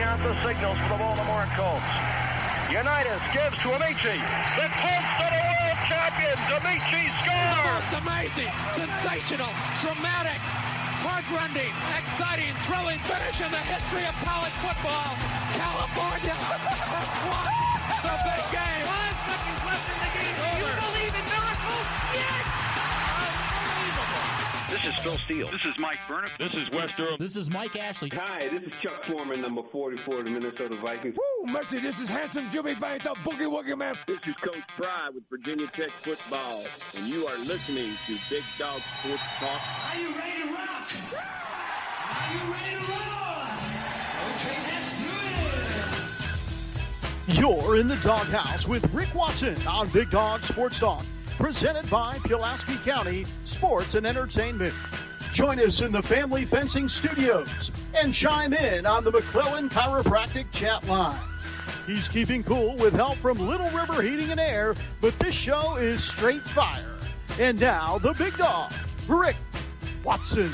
out the signals for the Baltimore Colts. Unitas gives to Amici. The Colts are the world champions. Amici scores. It's amazing, sensational, dramatic, heart-rending, exciting, thrilling finish in the history of college football. California has won the big game. 5 seconds left in the game. Do you believe in miracles? Yes! Unbelievable. This is Phil Steele. This is Mike Burnop. This is Wes Durham. This is Mike Ashley. Hi, this is Chuck Foreman, number 44 of the Minnesota Vikings. Woo, mercy, this is handsome Jimmy Vane, the Boogie Woogie Man. This is Coach Fry with Virginia Tech Football, and you are listening to Big Dog Sports Talk. Are you ready to rock? Are you ready to roll? Okay, let's do it. You're in the doghouse with Rick Watson on Big Dog Sports Talk, presented by Pulaski County Sports and Entertainment. Join us in the Family Fencing Studios and chime in on the McClellan Chiropractic chat line. He's keeping cool with help from Little River Heating and Air, but this show is straight fire. And now, the big dog, Rick Watson.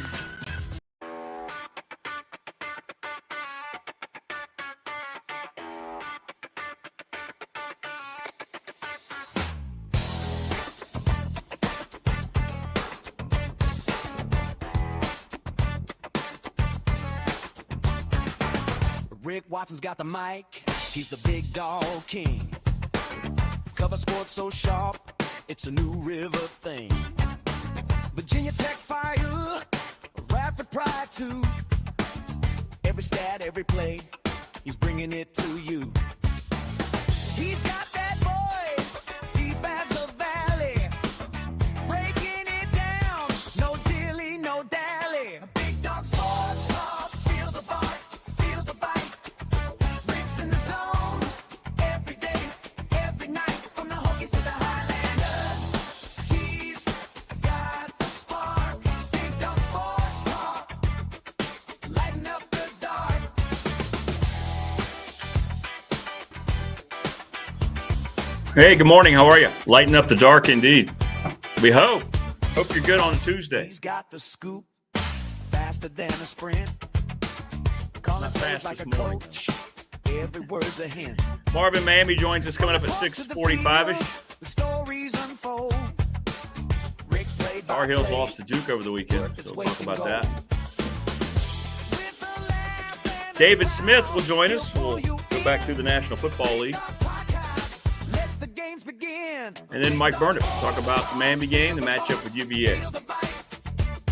Rick Watson's got the mic, he's the big dog king. Cover sports so sharp, it's a New River thing. Virginia Tech fire, Radford pride too. Every stat, every play, he's bringing it to you. He's got that voice, deep as a valley, breaking it down, no dilly, no dally. Big dog sports talk, feel the bark, feel the bite. Rick's in the zone, every day, every night, from the Hokies to the Highlanders. He's got the spark, Big dog sports talk, lighten up the dark. Hey, good morning. How are you? Lighten up the dark indeed. We hope. Hope you're good on a Tuesday. He's got the scoop, faster than a sprint. Calling Not fast like this a morning. coach, every word's a hint. Marvin Miami joins us coming up at 6:45-ish. The stories unfold. Rick's played by Tar Heels play. lost to Duke over the weekend, so we'll talk about that. With a laugh and David Smith will join us. We'll go back through the National Football League. let the games begin. And then Mike Burnop will talk about the Miami game, the matchup with UVA,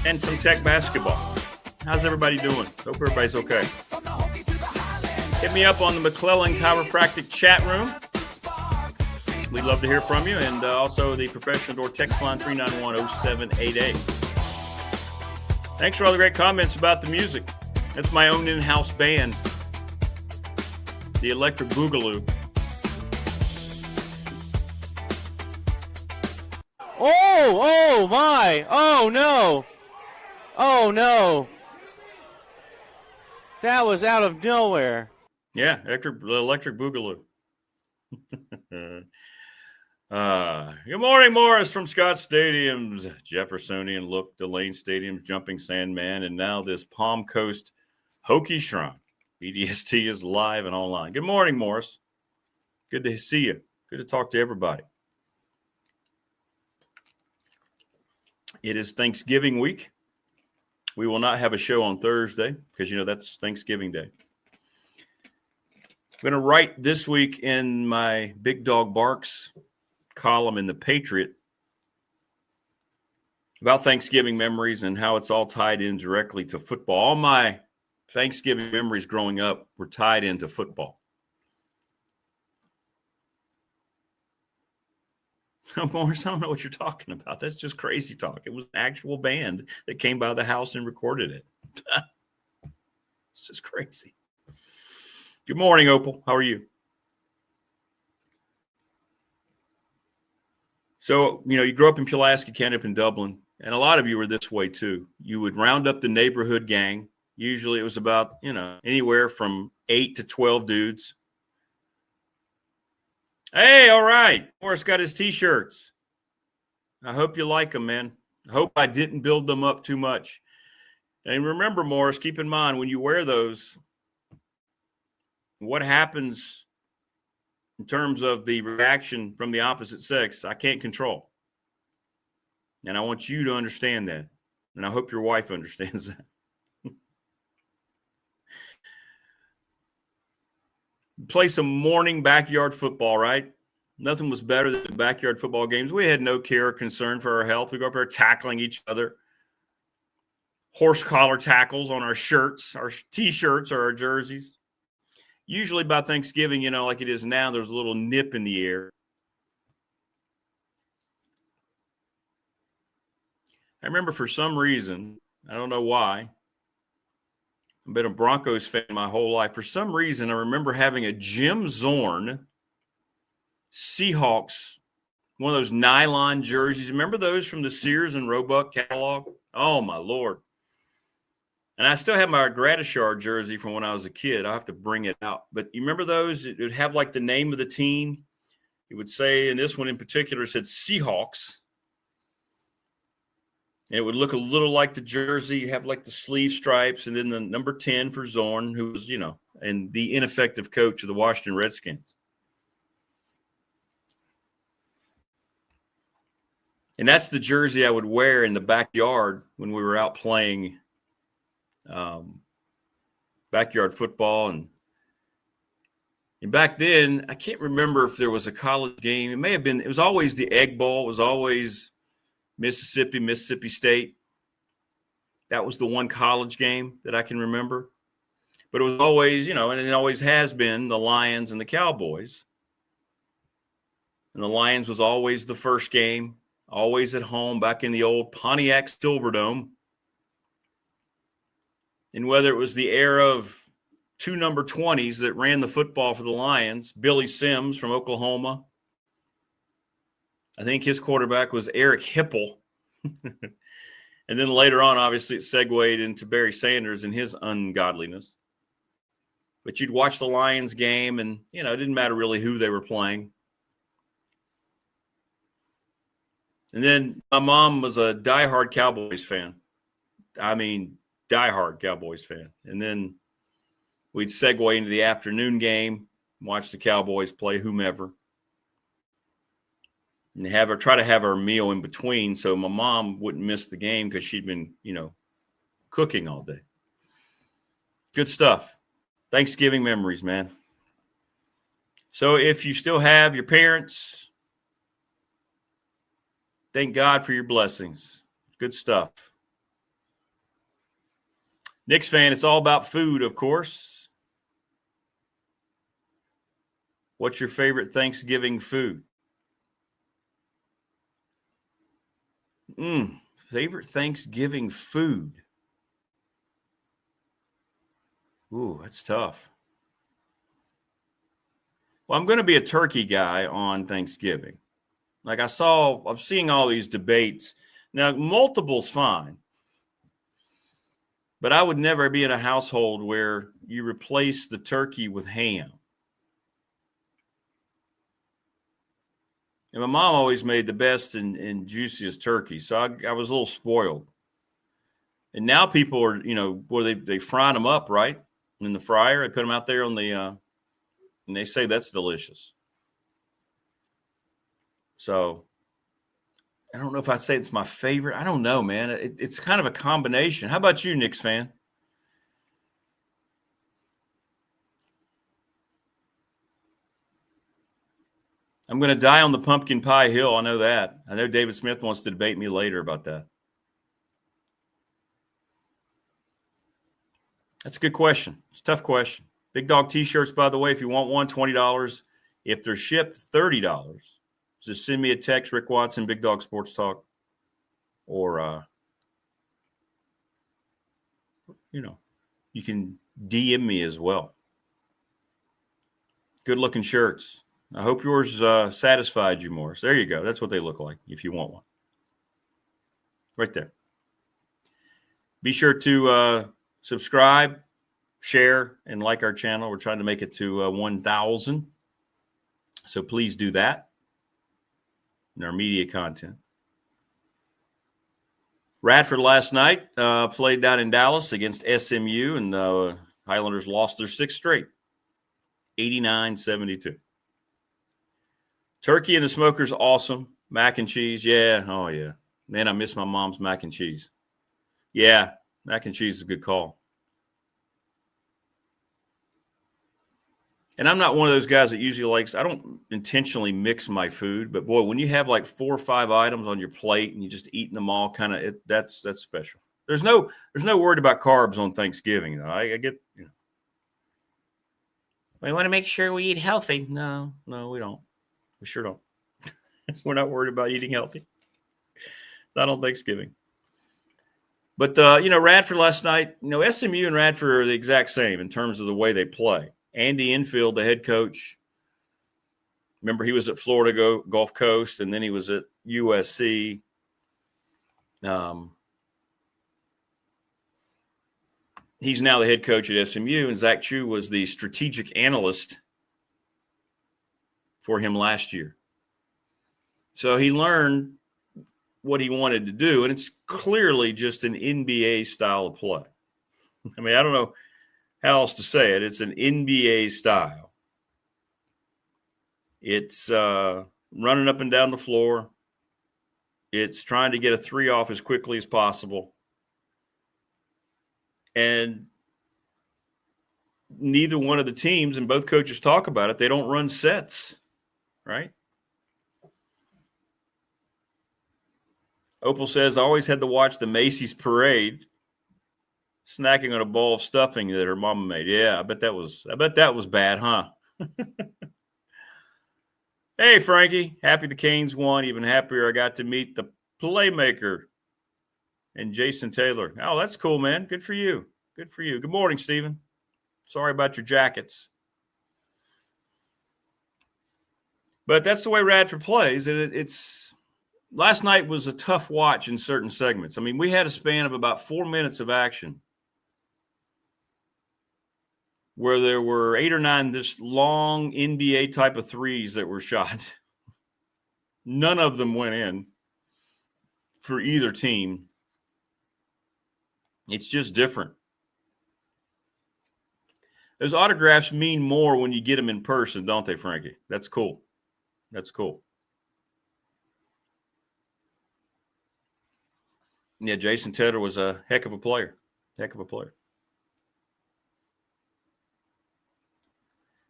and some Tech basketball. How's everybody doing? Hope everybody's okay. From the Hokies to the Highlanders. Hit me up on the McClellan Chiropractic chat room. We'd love to hear from you. And also the Professional Door text line 391-0788. Thanks for all the great comments about the music. That's my own in-house band, the Electric Boogaloo. Oh my, oh no, that was out of nowhere. Yeah, Electric Boogaloo. Good morning, Morris from Scott Stadium's Jeffersonian look, Delane Stadium's Jumping Sandman, and now this Palm Coast Hokie Shrine. BDST is live and online. Good morning, Morris. Good to see you. Good to talk to everybody. It is Thanksgiving week. We will not have a show on Thursday because, that's Thanksgiving Day. I'm going to write this week in my Big Dog Barks column in The Patriot about Thanksgiving memories and how it's all tied in directly to football. All my Thanksgiving memories growing up were tied into football. Morris, I don't know what you're talking about. That's just crazy talk. It was an actual band that came by the house and recorded it. It's just crazy. Good morning, Opal. How are you? So, you grew up in Pulaski, County, up in Dublin, and a lot of you were this way too. You would round up the neighborhood gang. Usually it was about, anywhere from 8 to 12 dudes. Hey, all right. Morris got his T-shirts. I hope you like them, man. I hope I didn't build them up too much. And remember, Morris, keep in mind, when you wear those, what happens in terms of the reaction from the opposite sex, I can't control. And I want you to understand that. And I hope your wife understands that. Play some morning backyard football, right? Nothing was better than backyard football games. We had no care or concern for our health. We go up there tackling each other. Horse collar tackles on our shirts, our T-shirts or our jerseys. Usually by Thanksgiving, like it is now, there's a little nip in the air. I remember for some reason, I don't know why, I've been a Broncos fan my whole life. For some reason, I remember having a Jim Zorn Seahawks, one of those nylon jerseys. Remember those from the Sears and Roebuck catalog? Oh, my Lord. And I still have my Gratishard jersey from when I was a kid. I'll have to bring it out. But you remember those? It would have like the name of the team. It would say, and this one in particular said Seahawks. And it would look a little like the jersey. You have like the sleeve stripes, and then the number 10 for Zorn, who was, and the ineffective coach of the Washington Redskins. And that's the jersey I would wear in the backyard when we were out playing backyard football. And back then, I can't remember if there was a college game. It may have been. It was always the Egg Bowl. It was always Mississippi State. That was the one college game that I can remember. But it was always, and it always has been the Lions and the Cowboys. And the Lions was always the first game, always at home back in the old Pontiac Silverdome. And whether it was the era of two number 20s that ran the football for the Lions, Billy Sims from Oklahoma. I think his quarterback was Eric Hipple. And then later on, obviously, it segued into Barry Sanders and his ungodliness. But you'd watch the Lions game, and, it didn't matter really who they were playing. And then my mom was a diehard Cowboys fan. I mean, diehard Cowboys fan. And then we'd segue into the afternoon game, watch the Cowboys play whomever. And try to have her meal in between so my mom wouldn't miss the game because she'd been, cooking all day. Good stuff. Thanksgiving memories, man. So if you still have your parents, thank God for your blessings. Good stuff. Knicks fan, it's all about food, of course. What's your favorite Thanksgiving food? Favorite Thanksgiving food. Ooh, that's tough. Well, I'm going to be a turkey guy on Thanksgiving. Like I'm seeing all these debates. Now, multiple's fine. But I would never be in a household where you replace the turkey with ham. And my mom always made the best and juiciest turkey. So I was a little spoiled. And now people are, where they fry them up, right? In the fryer. They put them out there on the, and they say that's delicious. So I don't know if I'd say it's my favorite. I don't know, man. It's kind of a combination. How about you, Knicks fan? I'm going to die on the pumpkin pie hill. I know that. I know David Smith wants to debate me later about that. That's a good question. It's a tough question. Big Dog T-shirts, by the way, if you want one, $20. If they're shipped, $30. Just send me a text, Rick Watson, Big Dog Sports Talk. Or, you can DM me as well. Good-looking shirts. I hope yours satisfied you more. So there you go. That's what they look like if you want one. Right there. Be sure to subscribe, share, and like our channel. We're trying to make it to 1,000. So please do that in our media content. Radford last night played down in Dallas against SMU, and Highlanders lost their 6th straight. 89-72. Turkey in the smoker's awesome. Mac and cheese, yeah. Oh, yeah. Man, I miss my mom's mac and cheese. Yeah, mac and cheese is a good call. And I'm not one of those guys that usually likes, I don't intentionally mix my food, but boy, when you have like 4 or 5 items on your plate and you just eating them all, kind of, that's special. There's no word about carbs on Thanksgiving. Though. I get, you know. We want to make sure we eat healthy. No, we don't. We sure don't. We're not worried about eating healthy. Not on Thanksgiving. But, Radford last night, SMU and Radford are the exact same in terms of the way they play. Andy Enfield, the head coach, remember he was at Florida Gulf Coast, and then he was at USC. He's now the head coach at SMU, and Zach Chu was the strategic analyst for him last year. So he learned what he wanted to do, and it's clearly just an NBA style of play. I mean, I don't know how else to say it. It's an NBA style. It's running up and down the floor. It's trying to get a 3 off as quickly as possible. And neither one of the teams, and both coaches talk about it, they don't run sets, right? Opal says, I always had to watch the Macy's parade, snacking on a bowl of stuffing that her mama made. Yeah, I bet that was bad, huh? Hey, Frankie, happy the Canes won. Even happier I got to meet the playmaker and Jason Taylor. Oh, that's cool, man. Good for you. Good for you. Good morning, Stephen. Sorry about your jackets. But that's the way Radford plays. It's last night was a tough watch in certain segments. I mean, we had a span of about 4 minutes of action where there were 8 or 9 this long NBA type of threes that were shot. None of them went in for either team. It's just different. Those autographs mean more when you get them in person, don't they, Frankie? That's cool. That's cool. Yeah, Jason Taylor was a heck of a player. Heck of a player.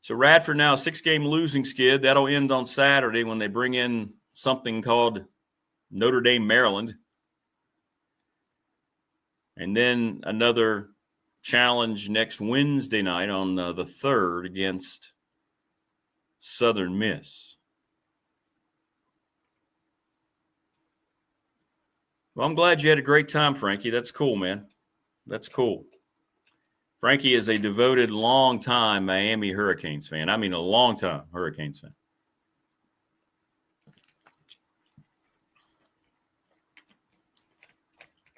So Radford now 6-game losing skid. That'll end on Saturday when they bring in something called Notre Dame, Maryland. And then another challenge next Wednesday night on the 3rd against Southern Miss. Well, I'm glad you had a great time, Frankie. That's cool, man. That's cool. Frankie is a devoted, long-time Miami Hurricanes fan. I mean, a long-time Hurricanes fan.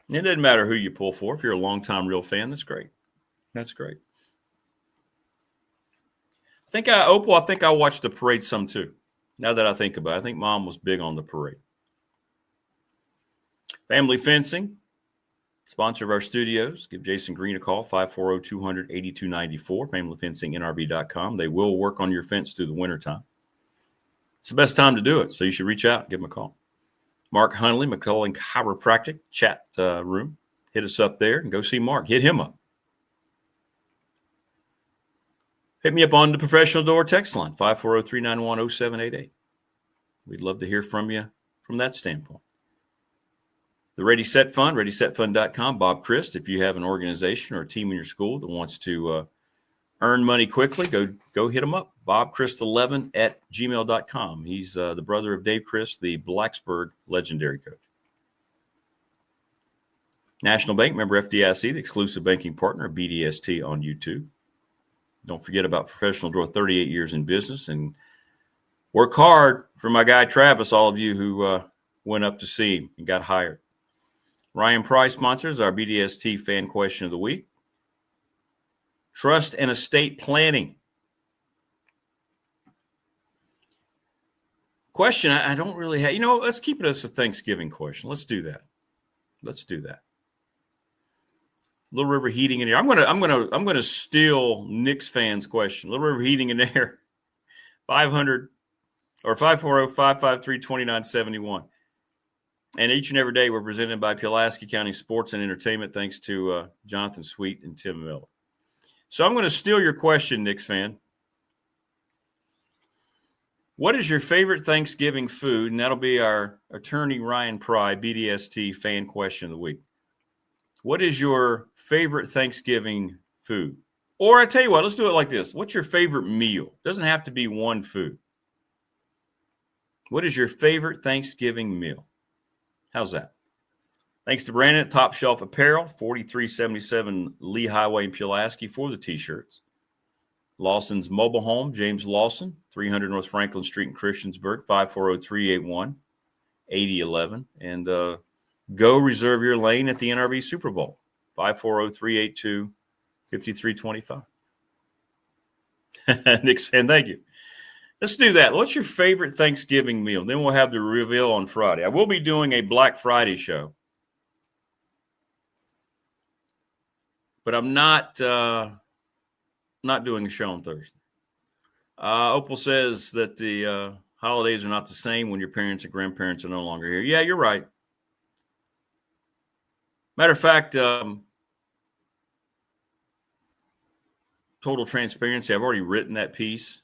It doesn't matter who you pull for. If you're a long-time real fan, that's great. That's great. I think I watched the parade some too. Now that I think about it, I think Mom was big on the parade. Family Fencing, sponsor of our studios. Give Jason Green a call, 540-200-8294, familyfencingnrb.com. They will work on your fence through the wintertime. It's the best time to do it, so you should reach out and give them a call. Mark Hunley, McCullough Chiropractic chat room. Hit us up there and go see Mark. Hit him up. Hit me up on the Professional Door text line, 540-391-0788. We'd love to hear from you from that standpoint. The Ready Set Fund, ReadySetFund.com. Bob Christ, if you have an organization or a team in your school that wants to earn money quickly, go hit him up. BobChrist11@gmail.com. He's the brother of Dave Christ, the Blacksburg legendary coach. National Bank, member FDIC, the exclusive banking partner of BDST on YouTube. Don't forget about Professional Door, 38 years in business. And work hard for my guy Travis, all of you who went up to see him and got hired. Ryan Price sponsors our BDST fan question of the week. Trust and estate planning. Question I don't really have. Let's keep it as a Thanksgiving question. Let's do that. Little River Heating and Air. I'm gonna steal Knicks fans' question. Little River Heating and Air, 500 or 540-553-2971. And each and every day we're presented by Pulaski County Sports and Entertainment, thanks to Jonathan Sweet and Tim Miller. So I'm going to steal your question, Knicks fan. What is your favorite Thanksgiving food? And that'll be our attorney Ryan Pry, BDST fan question of the week. What is your favorite Thanksgiving food? Or I tell you what, let's do it like this. What's your favorite meal? It doesn't have to be one food. What is your favorite Thanksgiving meal? How's that? Thanks to Brandon at Top Shelf Apparel, 4377 Lee Highway in Pulaski for the T-shirts. Lawson's Mobile Home, James Lawson, 300 North Franklin Street in Christiansburg, 540-381-8011. And go reserve your lane at the NRV Super Bowl, 540-382-5325. Knicks fan, thank you. Let's do that. What's your favorite Thanksgiving meal? Then we'll have the reveal on Friday. I will be doing a Black Friday show, but I'm not doing a show on Thursday. Opal says that the holidays are not the same when your parents and grandparents are no longer here. Yeah, you're right. Matter of fact, total transparency, I've already written that piece.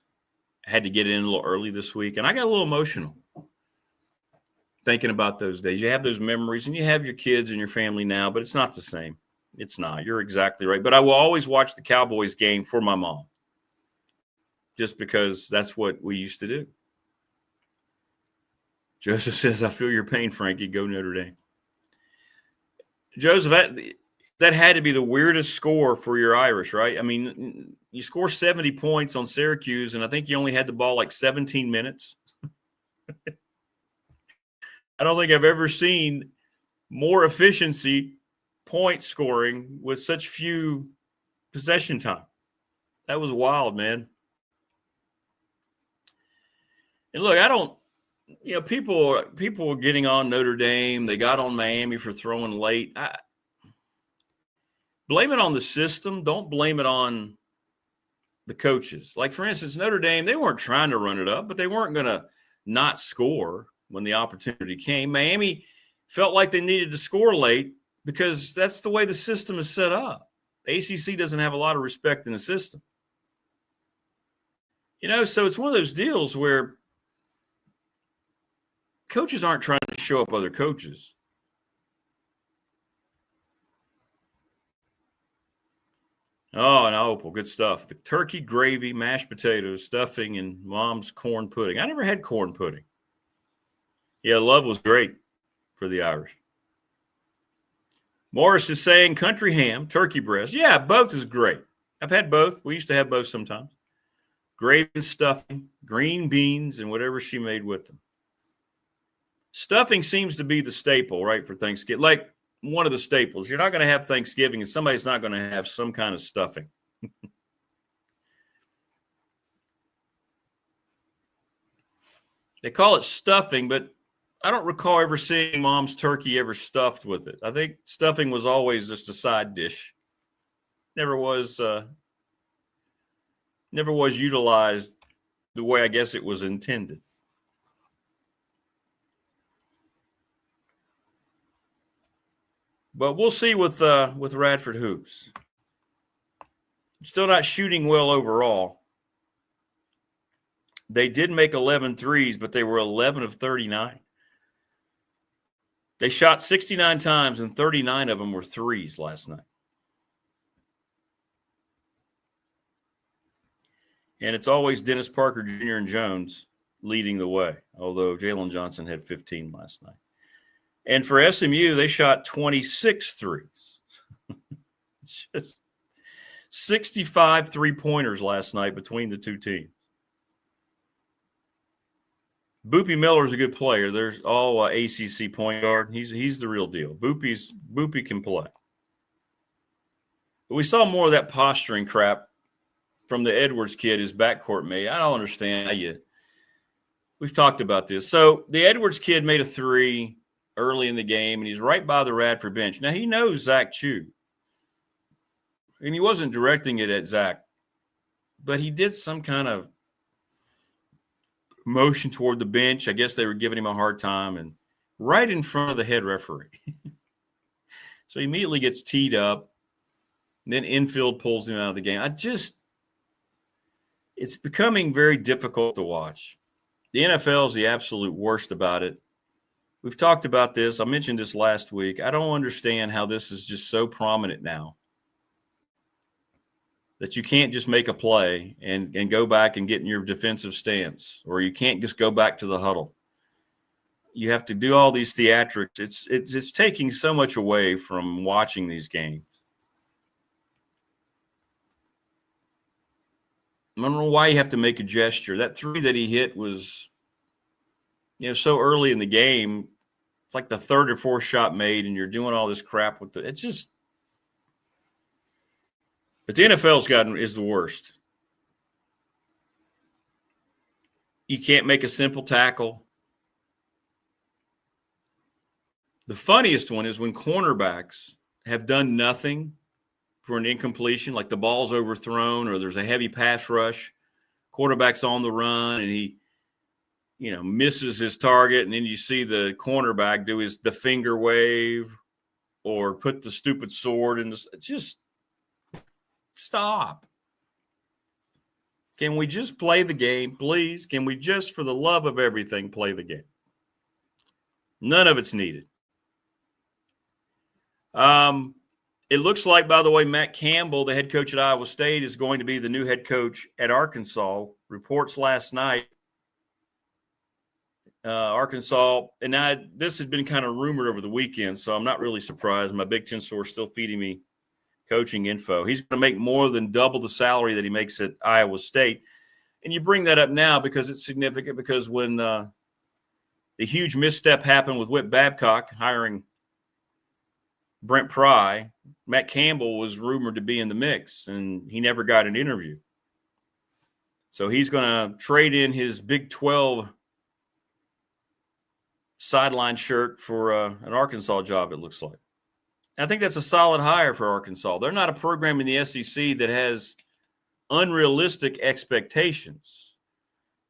I had to get it in a little early this week, and I got a little emotional thinking about those days. You have those memories, and you have your kids and your family now, but it's not the same. It's not. You're exactly right. But I will always watch the Cowboys game for my mom, just because that's what we used to do. Joseph says, I feel your pain, Frankie. Go Notre Dame. Joseph, that had to be the weirdest score for your Irish, right? I mean, you score 70 points on Syracuse, and I think you only had the ball like 17 minutes. I don't think I've ever seen more efficiency point scoring with such few possession time. That was wild, man. And look, people are getting on Notre Dame. They got on Miami for throwing late. Blame it on the system. Don't blame it on the coaches. Like, for instance, Notre Dame, they weren't trying to run it up, but they weren't going to not score when the opportunity came. Miami felt like they needed to score late because that's the way the system is set up. The ACC doesn't have a lot of respect in the system. So it's one of those deals where coaches aren't trying to show up other coaches. Oh, and Opal, good stuff. The turkey, gravy, mashed potatoes, stuffing, and mom's corn pudding. I never had corn pudding. Yeah, love was great for the Irish. Morris is saying country ham, turkey breast. Yeah, both is great. I've had both. We used to have both sometimes. Gravy and stuffing, green beans, and whatever she made with them. Stuffing seems to be the staple, right, for Thanksgiving. Like, one of the staples. You're not going to have Thanksgiving and somebody's not going to have some kind of stuffing. They call it stuffing, but I don't recall ever seeing mom's turkey ever stuffed with it. I think stuffing was always just a side dish. Never was utilized the way I guess it was intended. But we'll see with Radford Hoops. Still not shooting well overall. They did make 11 threes, but they were 11 of 39. They shot 69 times, and 39 of them were threes last night. And it's always Dennis Parker Jr. and Jones leading the way, although Jalen Johnson had 15 last night. And for SMU, they shot 26 threes. It's just 65 three-pointers last night between the two teams. Boopy Miller's a good player. There's all ACC point guard. He's the real deal. Boopy can play. But we saw more of that posturing crap from the Edwards kid, his backcourt mate. I don't understand how we've talked about this. So the Edwards kid made a three early in the game, and he's right by the Radford bench. Now, he knows Zach Chu. and he wasn't directing it at Zach, but he did some kind of motion toward the bench. I guess they were giving him a hard time, and right in front of the head referee. So he immediately gets teed up. And then infield pulls him out of the game. It's becoming very difficult to watch. The NFL is the absolute worst about it. We've talked about this. I mentioned this last week. I don't understand how this is just so prominent now that you can't just make a play and go back and get in your defensive stance, or you can't just go back to the huddle. You have to do all these theatrics. It's taking so much away from watching these games. I don't know why you have to make a gesture. That 3 that he hit was, so early in the game. It's like the 3rd or 4th shot made, and you're doing all this crap with it. It's just – but the NFL's is the worst. You can't make a simple tackle. The funniest one is when cornerbacks have done nothing for an incompletion, like the ball's overthrown or there's a heavy pass rush, quarterback's on the run, and he, misses his target, and then you see the cornerback do the finger wave or put the stupid sword in the – just stop. Can we just play the game, please? Can we just, for the love of everything, play the game? None of it's needed. It looks like, by the way, Matt Campbell, the head coach at Iowa State, is going to be the new head coach at Arkansas. Reports last night, Arkansas, and this had been kind of rumored over the weekend, so I'm not really surprised. My Big Ten source still feeding me coaching info. He's going to make more than double the salary that he makes at Iowa State. And you bring that up now because it's significant, because when the huge misstep happened with Whit Babcock hiring Brent Pry, Matt Campbell was rumored to be in the mix, and he never got an interview. So he's going to trade in his Big 12 sideline shirt for an Arkansas job, it looks like. I think that's a solid hire for Arkansas. They're not a program in the SEC that has unrealistic expectations.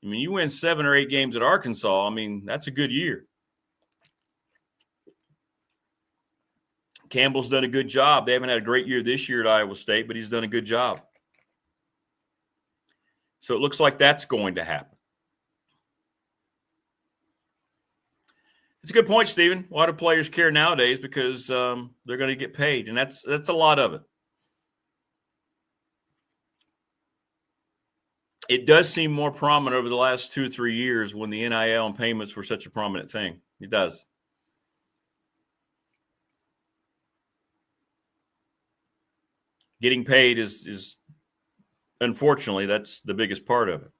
I mean, you win 7 or 8 games at Arkansas, that's a good year. Campbell's done a good job. They haven't had a great year this year at Iowa State, but he's done a good job. So it looks like that's going to happen. It's a good point, Stephen. A lot of players care nowadays because they're going to get paid, and that's a lot of it. It does seem more prominent over the last 2 or 3 years when the NIL and payments were such a prominent thing. It does. Getting paid is unfortunately, that's the biggest part of it.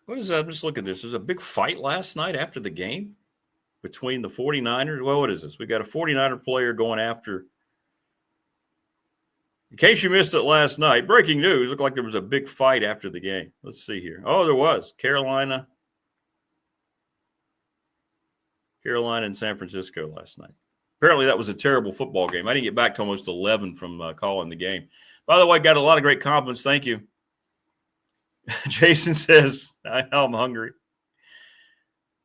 What is that? I'm just looking at this. There's a big fight last night after the game between the 49ers. Well, what is this? We got a 49er player going after. In case you missed it last night, breaking news. Looked like there was a big fight after the game. Let's see here. Oh, there was. Carolina and San Francisco last night. Apparently that was a terrible football game. I didn't get back to almost 11 from calling the game. By the way, got a lot of great compliments. Thank you. Jason says, I know I'm hungry.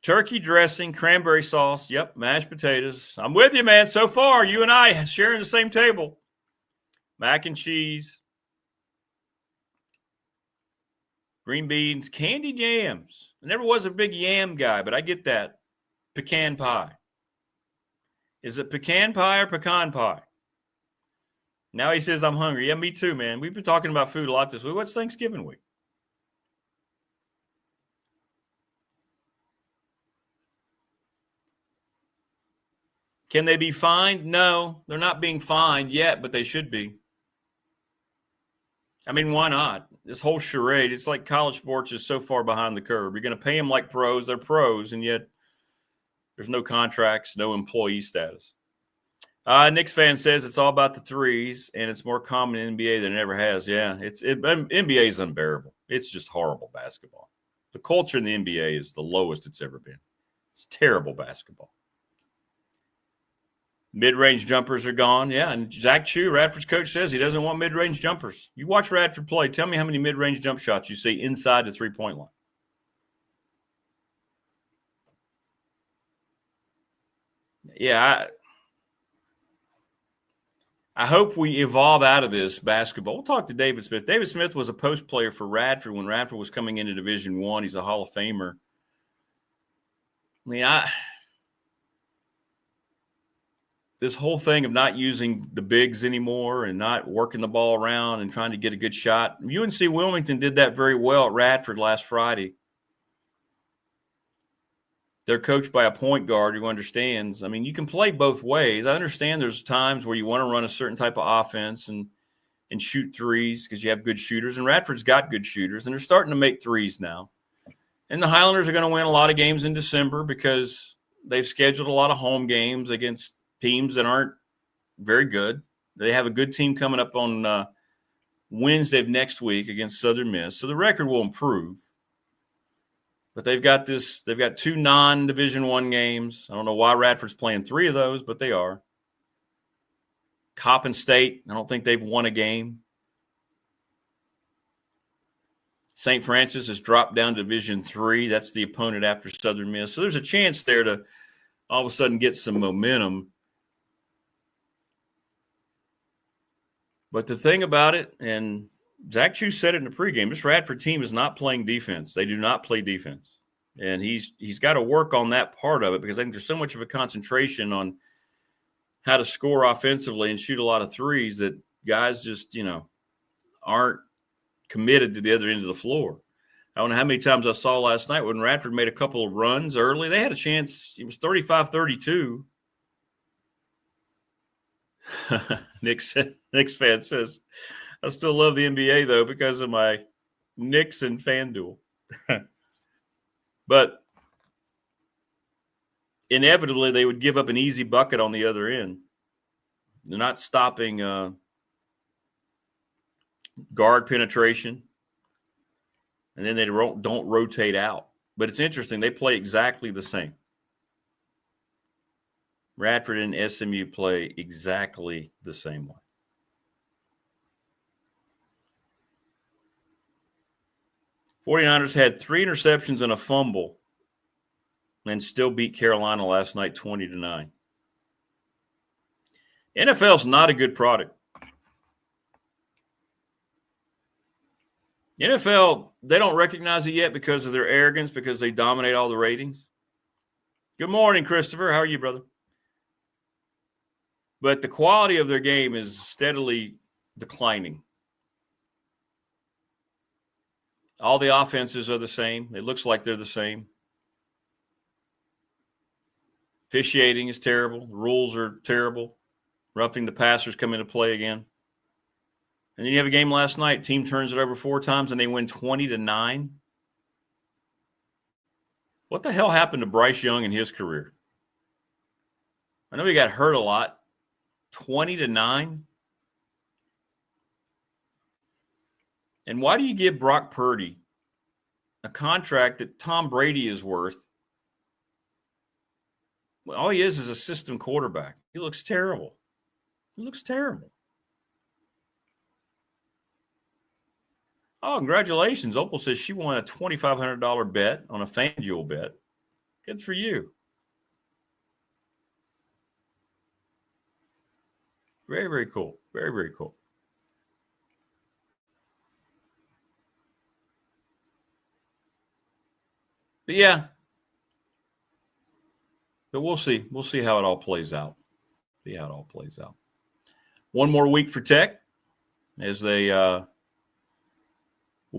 Turkey dressing, cranberry sauce. Yep, mashed potatoes. I'm with you, man. So far, you and I sharing the same table. Mac and cheese. Green beans, candied yams. I never was a big yam guy, but I get that. Pecan pie. Is it pecan pie or pecan pie? Now he says, I'm hungry. Yeah, me too, man. We've been talking about food a lot this week. What's Thanksgiving week? Can they be fined? No, they're not being fined yet, but they should be. Why not? This whole charade, it's like college sports is so far behind the curve. You're going to pay them like pros. They're pros, and yet there's no contracts, no employee status. Knicks fan says it's all about the threes, and it's more common in NBA than it ever has. Yeah, NBA is unbearable. It's just horrible basketball. The culture in the NBA is the lowest it's ever been. It's terrible basketball. Mid-range jumpers are gone. Yeah, and Zach Chu, Radford's coach, says he doesn't want mid-range jumpers. You watch Radford play. Tell me how many mid-range jump shots you see inside the three-point line. Yeah, I hope we evolve out of this basketball. We'll talk to David Smith. David Smith was a post player for Radford when Radford was coming into Division I. He's a Hall of Famer. I mean, this whole thing of not using the bigs anymore and not working the ball around and trying to get a good shot. UNC Wilmington did that very well at Radford last Friday. They're coached by a point guard who understands. I mean, you can play both ways. I understand there's times where you want to run a certain type of offense and shoot threes because you have good shooters, and Radford's got good shooters, and they're starting to make threes now. And the Highlanders are going to win a lot of games in December because they've scheduled a lot of home games against teams that aren't very good. They have a good team coming up on Wednesday of next week against Southern Miss, so the record will improve. But they've got two non-Division I games. I don't know why Radford's playing 3 of those, but they are. Coppin State, I don't think they've won a game. St. Francis has dropped down to Division III. That's the opponent after Southern Miss. So there's a chance there to all of a sudden get some momentum. But the thing about it, and Zach Chu said it in the pregame, this Radford team is not playing defense. They do not play defense. And he's got to work on that part of it because I think there's so much of a concentration on how to score offensively and shoot a lot of threes that guys just, aren't committed to the other end of the floor. I don't know how many times I saw last night when Radford made a couple of runs early. They had a chance. It was 35-32. Knicks fan says, I still love the NBA, though, because of my Knicks and FanDuel. But inevitably, they would give up an easy bucket on the other end. They're not stopping guard penetration, and then they don't rotate out. But it's interesting. They play exactly the same. Radford and SMU play exactly the same way. '49ers had 3 interceptions and a fumble and still beat Carolina last night 20-9. NFL's not a good product. The NFL, they don't recognize it yet because of their arrogance, because they dominate all the ratings. Good morning, Christopher. How are you, brother? But the quality of their game is steadily declining. All the offenses are the same. It looks like they're the same. Officiating is terrible. The rules are terrible. Roughing the passers come into play again. And then you have a game last night. Team turns it over 4 times and they win 20-9. What the hell happened to Bryce Young in his career? I know he got hurt a lot. 20-9. And why do you give Brock Purdy a contract that Tom Brady is worth? Well, all he is a system quarterback. He looks terrible. He looks terrible. Oh, congratulations. Opal says she won a $2,500 bet on a FanDuel bet. Good for you. Very, very cool. Very, very cool. But yeah. But we'll see. We'll see how it all plays out. See how it all plays out. One more week for Tech as they will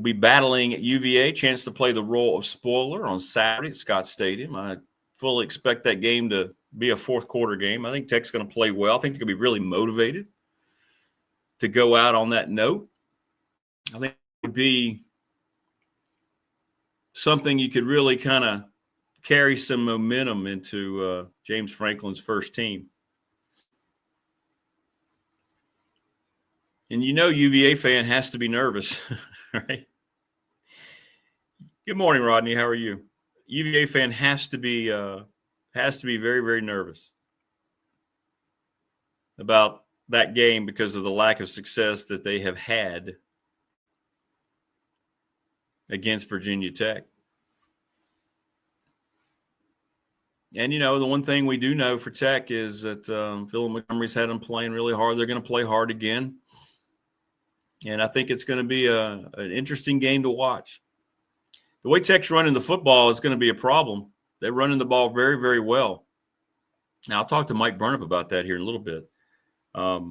be battling UVA. Chance to play the role of spoiler on Saturday at Scott Stadium. I fully expect that game to be a fourth quarter game. I think Tech's going to play well. I think they're going to be really motivated to go out on that note. I think it would be something you could really kind of carry some momentum into James Franklin's first team. And UVA fan has to be nervous, right? Good morning, Rodney. How are you? UVA fan has to be very, very nervous. about that game because of the lack of success that they have had against Virginia Tech. And, you know, the one thing we do know for Tech is that Phil Montgomery's had them playing really hard. They're going to play hard again. And I think it's going to be an interesting game to watch. The way Tech's running the football is going to be a problem. They're running the ball very, very well. Now, I'll talk to Mike Burnop about that here in a little bit. But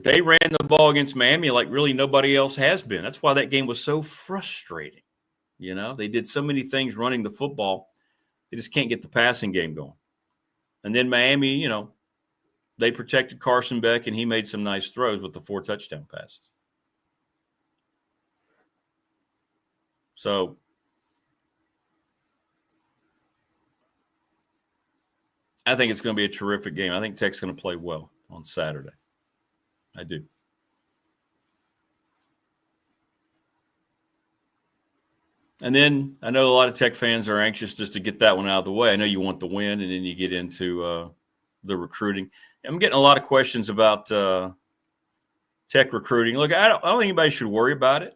they ran the ball against Miami like really nobody else has been. That's why that game was so frustrating. You know, they did so many things running the football. They just can't get the passing game going. And then Miami, you know, they protected Carson Beck, and he made some nice throws with the 4 touchdown passes. So I think it's going to be a terrific game. I think Tech's going to play well on Saturday. I do. And then I know a lot of Tech fans are anxious just to get that one out of the way. I know you want the win, and then you get into the recruiting. I'm getting a lot of questions about Tech recruiting. Look, I don't think anybody should worry about it.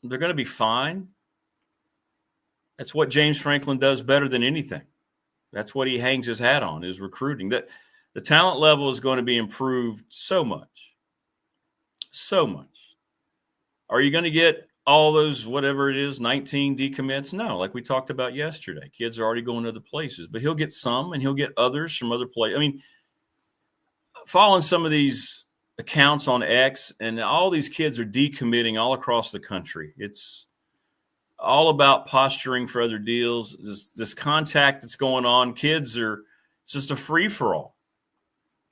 They're going to be fine. That's what James Franklin does better than anything. That's what he hangs his hat on, is recruiting. That the talent level is going to be improved so much. So much. Are you going to get all those, whatever it is, 19 decommits? No, like we talked about yesterday. Kids are already going to other places. But he'll get some, and he'll get others from other places. I mean, following some of these accounts on X, and all these kids are decommitting all across the country. It's all about posturing for other deals. This contact that's going on, kids are – it's just a free-for-all.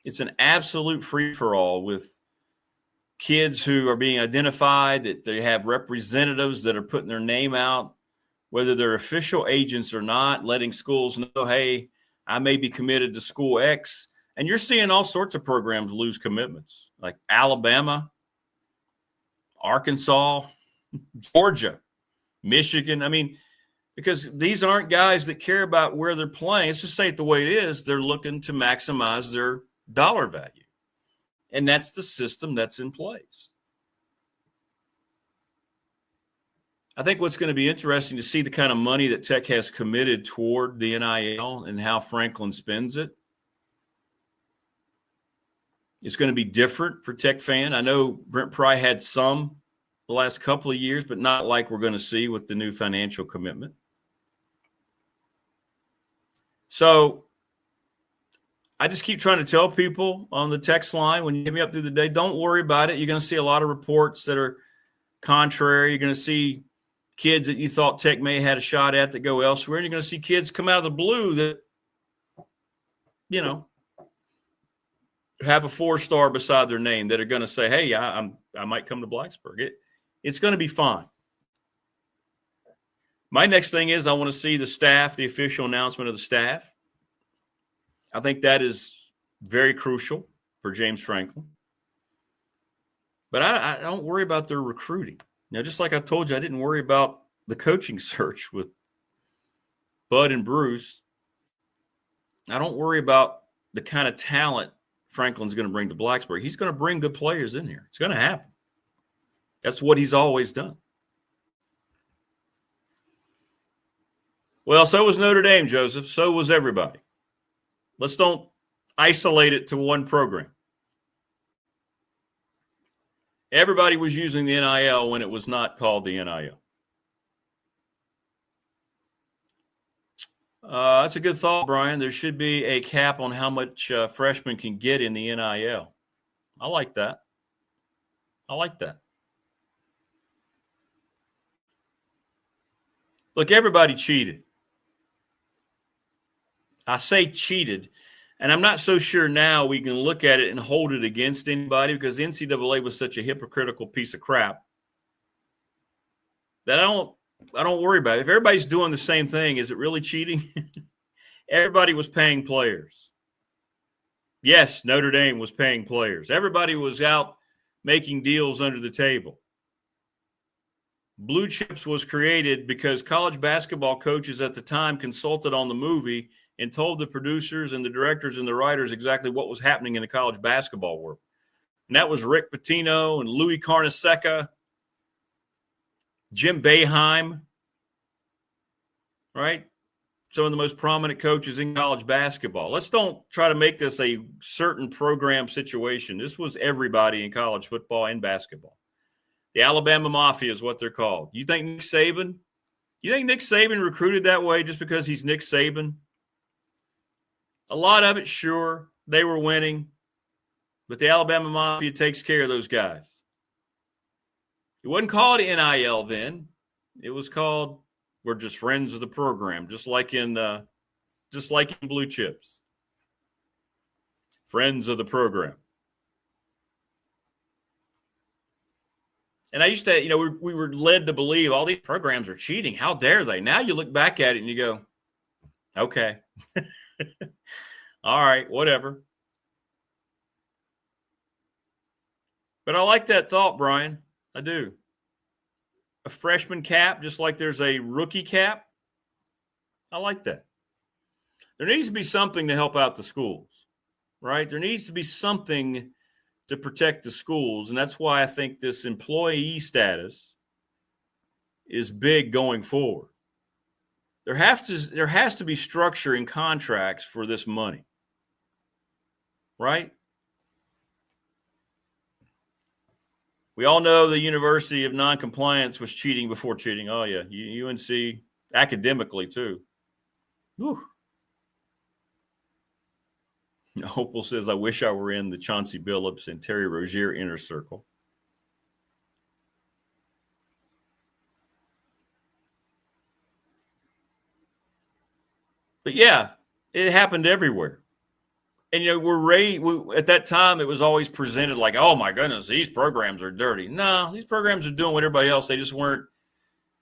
It's an absolute free-for-all with kids who are being identified, that they have representatives that are putting their name out, whether they're official agents or not, letting schools know, hey, I may be committed to school X. And you're seeing all sorts of programs lose commitments, like Alabama, Arkansas, Georgia, Michigan. I mean, because these aren't guys that care about where they're playing. Let's just say it the way it is. They're looking to maximize their dollar value. And that's the system that's in place. I think what's going to be interesting to see the kind of money that Tech has committed toward the NIL and how Franklin spends it. It's going to be different for Tech fan. I know Brent Pry had some the last couple of years, but not like we're going to see with the new financial commitment. So I just keep trying to tell people on the text line, when you hit me up through the day, don't worry about it. You're going to see a lot of reports that are contrary. You're going to see kids that you thought Tech may have had a shot at that go elsewhere. And you're going to see kids come out of the blue that, you know, have a 4-star beside their name that are going to say, hey, I might come to Blacksburg. It's going to be fine. My next thing is I want to see the staff, the official announcement of the staff. I think that is very crucial for James Franklin. But I don't worry about their recruiting. Now, just like I told you, I didn't worry about the coaching search with Bud and Bruce. I don't worry about the kind of talent Franklin's going to bring to Blacksburg. He's going to bring good players in here. It's going to happen. That's what he's always done. Well, so was Notre Dame, Joseph. So was everybody. Let's don't isolate it to one program. Everybody was using the NIL when it was not called the NIL. That's a good thought, Brian. There should be a cap on how much freshmen can get in the NIL. I like that. I like that. Look, everybody cheated. I say cheated, and I'm not so sure now we can look at it and hold it against anybody, because the NCAA was such a hypocritical piece of crap that I don't worry about it. If everybody's doing the same thing, is it really cheating? Everybody was paying players. Yes, Notre Dame was paying players. Everybody was out making deals under the table. Blue Chips was created because college basketball coaches at the time consulted on the movie and told the producers and the directors and the writers exactly what was happening in the college basketball world. And that was Rick Pitino and Louis Carnesecca, Jim Boeheim, right? Some of the most prominent coaches in college basketball. Let's don't try to make this a certain program situation. This was everybody in college football and basketball. The Alabama Mafia is what they're called. You think Nick Saban recruited that way just because he's Nick Saban? A lot of it, sure, they were winning, but the Alabama Mafia takes care of those guys. It wasn't called NIL then. It was called, we're just friends of the program, just like in Blue Chips. Friends of the program. And I used to, we were led to believe all these programs are cheating. How dare they? Now you look back at it and you go, okay. All right, whatever. But I like that thought, Brian. I do. A freshman cap, just like there's a rookie cap. I like that. There needs to be something to help out the schools, right? There needs to be something to protect the schools. And that's why I think this employee status is big going forward. There has to be structure in contracts for this money, right? We all know the University of Noncompliance was cheating before cheating. Oh, yeah. UNC academically, too. Whew. Hopeful says, I wish I were in the Chauncey Billups and Terry Rozier inner circle. But, yeah, it happened everywhere. And, at that time, it was always presented like, oh, my goodness, these programs are dirty. No, these programs are doing what everybody else. They just weren't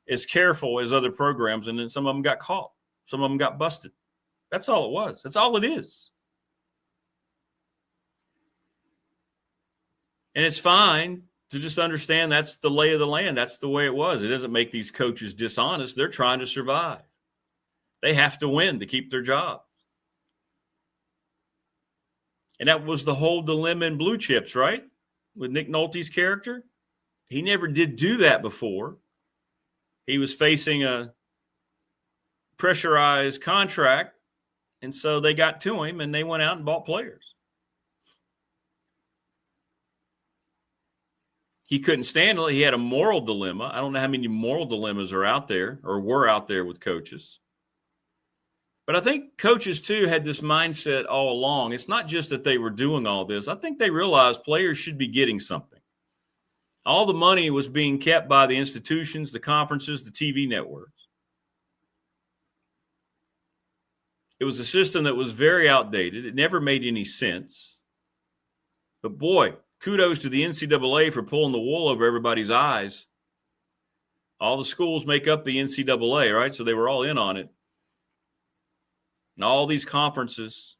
as careful as other programs, and then some of them got caught. Some of them got busted. That's all it was. That's all it is. And it's fine to just understand that's the lay of the land. That's the way it was. It doesn't make these coaches dishonest. They're trying to survive. They have to win to keep their jobs. And that was the whole dilemma in Blue Chips, right? With Nick Nolte's character. He never did do that before. He was facing a pressurized contract, and so they got to him, and they went out and bought players. He couldn't stand it. He had a moral dilemma. I don't know how many moral dilemmas are out there or were out there with coaches. But I think coaches, too, had this mindset all along. It's not just that they were doing all this. I think they realized players should be getting something. All the money was being kept by the institutions, the conferences, the TV networks. It was a system that was very outdated. It never made any sense. But, boy, kudos to the NCAA for pulling the wool over everybody's eyes. All the schools make up the NCAA, right? So they were all in on it. And all these conferences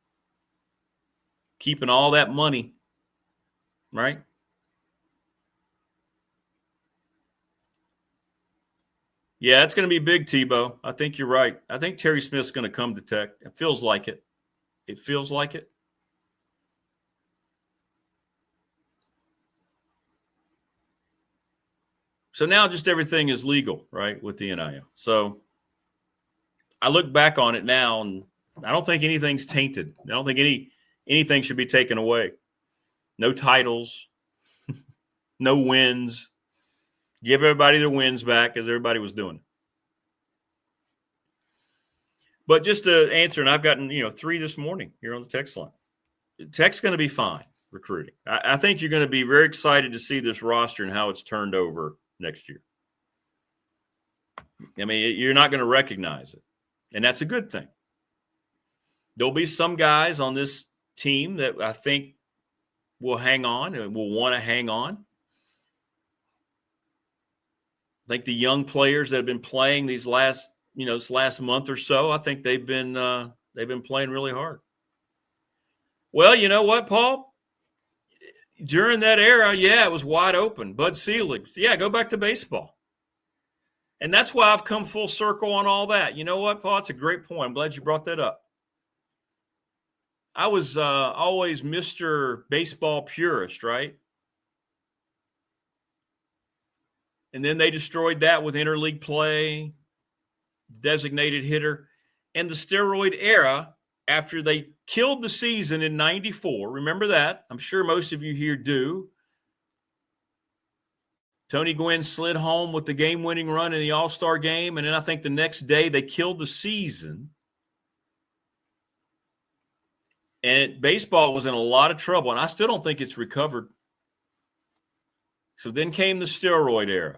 keeping all that money, right? Yeah, it's going to be big, Tebow. I think you're right. I think Terry Smith's going to come to Tech. It feels like it. It feels like it. So now just everything is legal, right, with the NIL. So I look back on it now, and I don't think anything's tainted. I don't think anything should be taken away. No titles, no wins. Give everybody their wins back as everybody was doing. But just to answer, and I've gotten 3 this morning here on the text line. Tech's going to be fine recruiting. I think you're going to be very excited to see this roster and how it's turned over next year. I mean, you're not going to recognize it, and that's a good thing. There'll be some guys on this team that I think will hang on and will want to hang on. I think the young players that have been playing this last month or so, I think they've been playing really hard. Well, you know what, Paul? During that era, it was wide open. Bud Selig, go back to baseball. And that's why I've come full circle on all that. You know what, Paul? It's a great point. I'm glad you brought that up. I was always Mr. Baseball purist, right? And then they destroyed that with interleague play, designated hitter, and the steroid era after they killed the season in 94. Remember that? I'm sure most of you here do. Tony Gwynn slid home with the game-winning run in the All-Star game, and then I think the next day they killed the season. And baseball was in a lot of trouble, and I still don't think it's recovered. So then came the steroid era,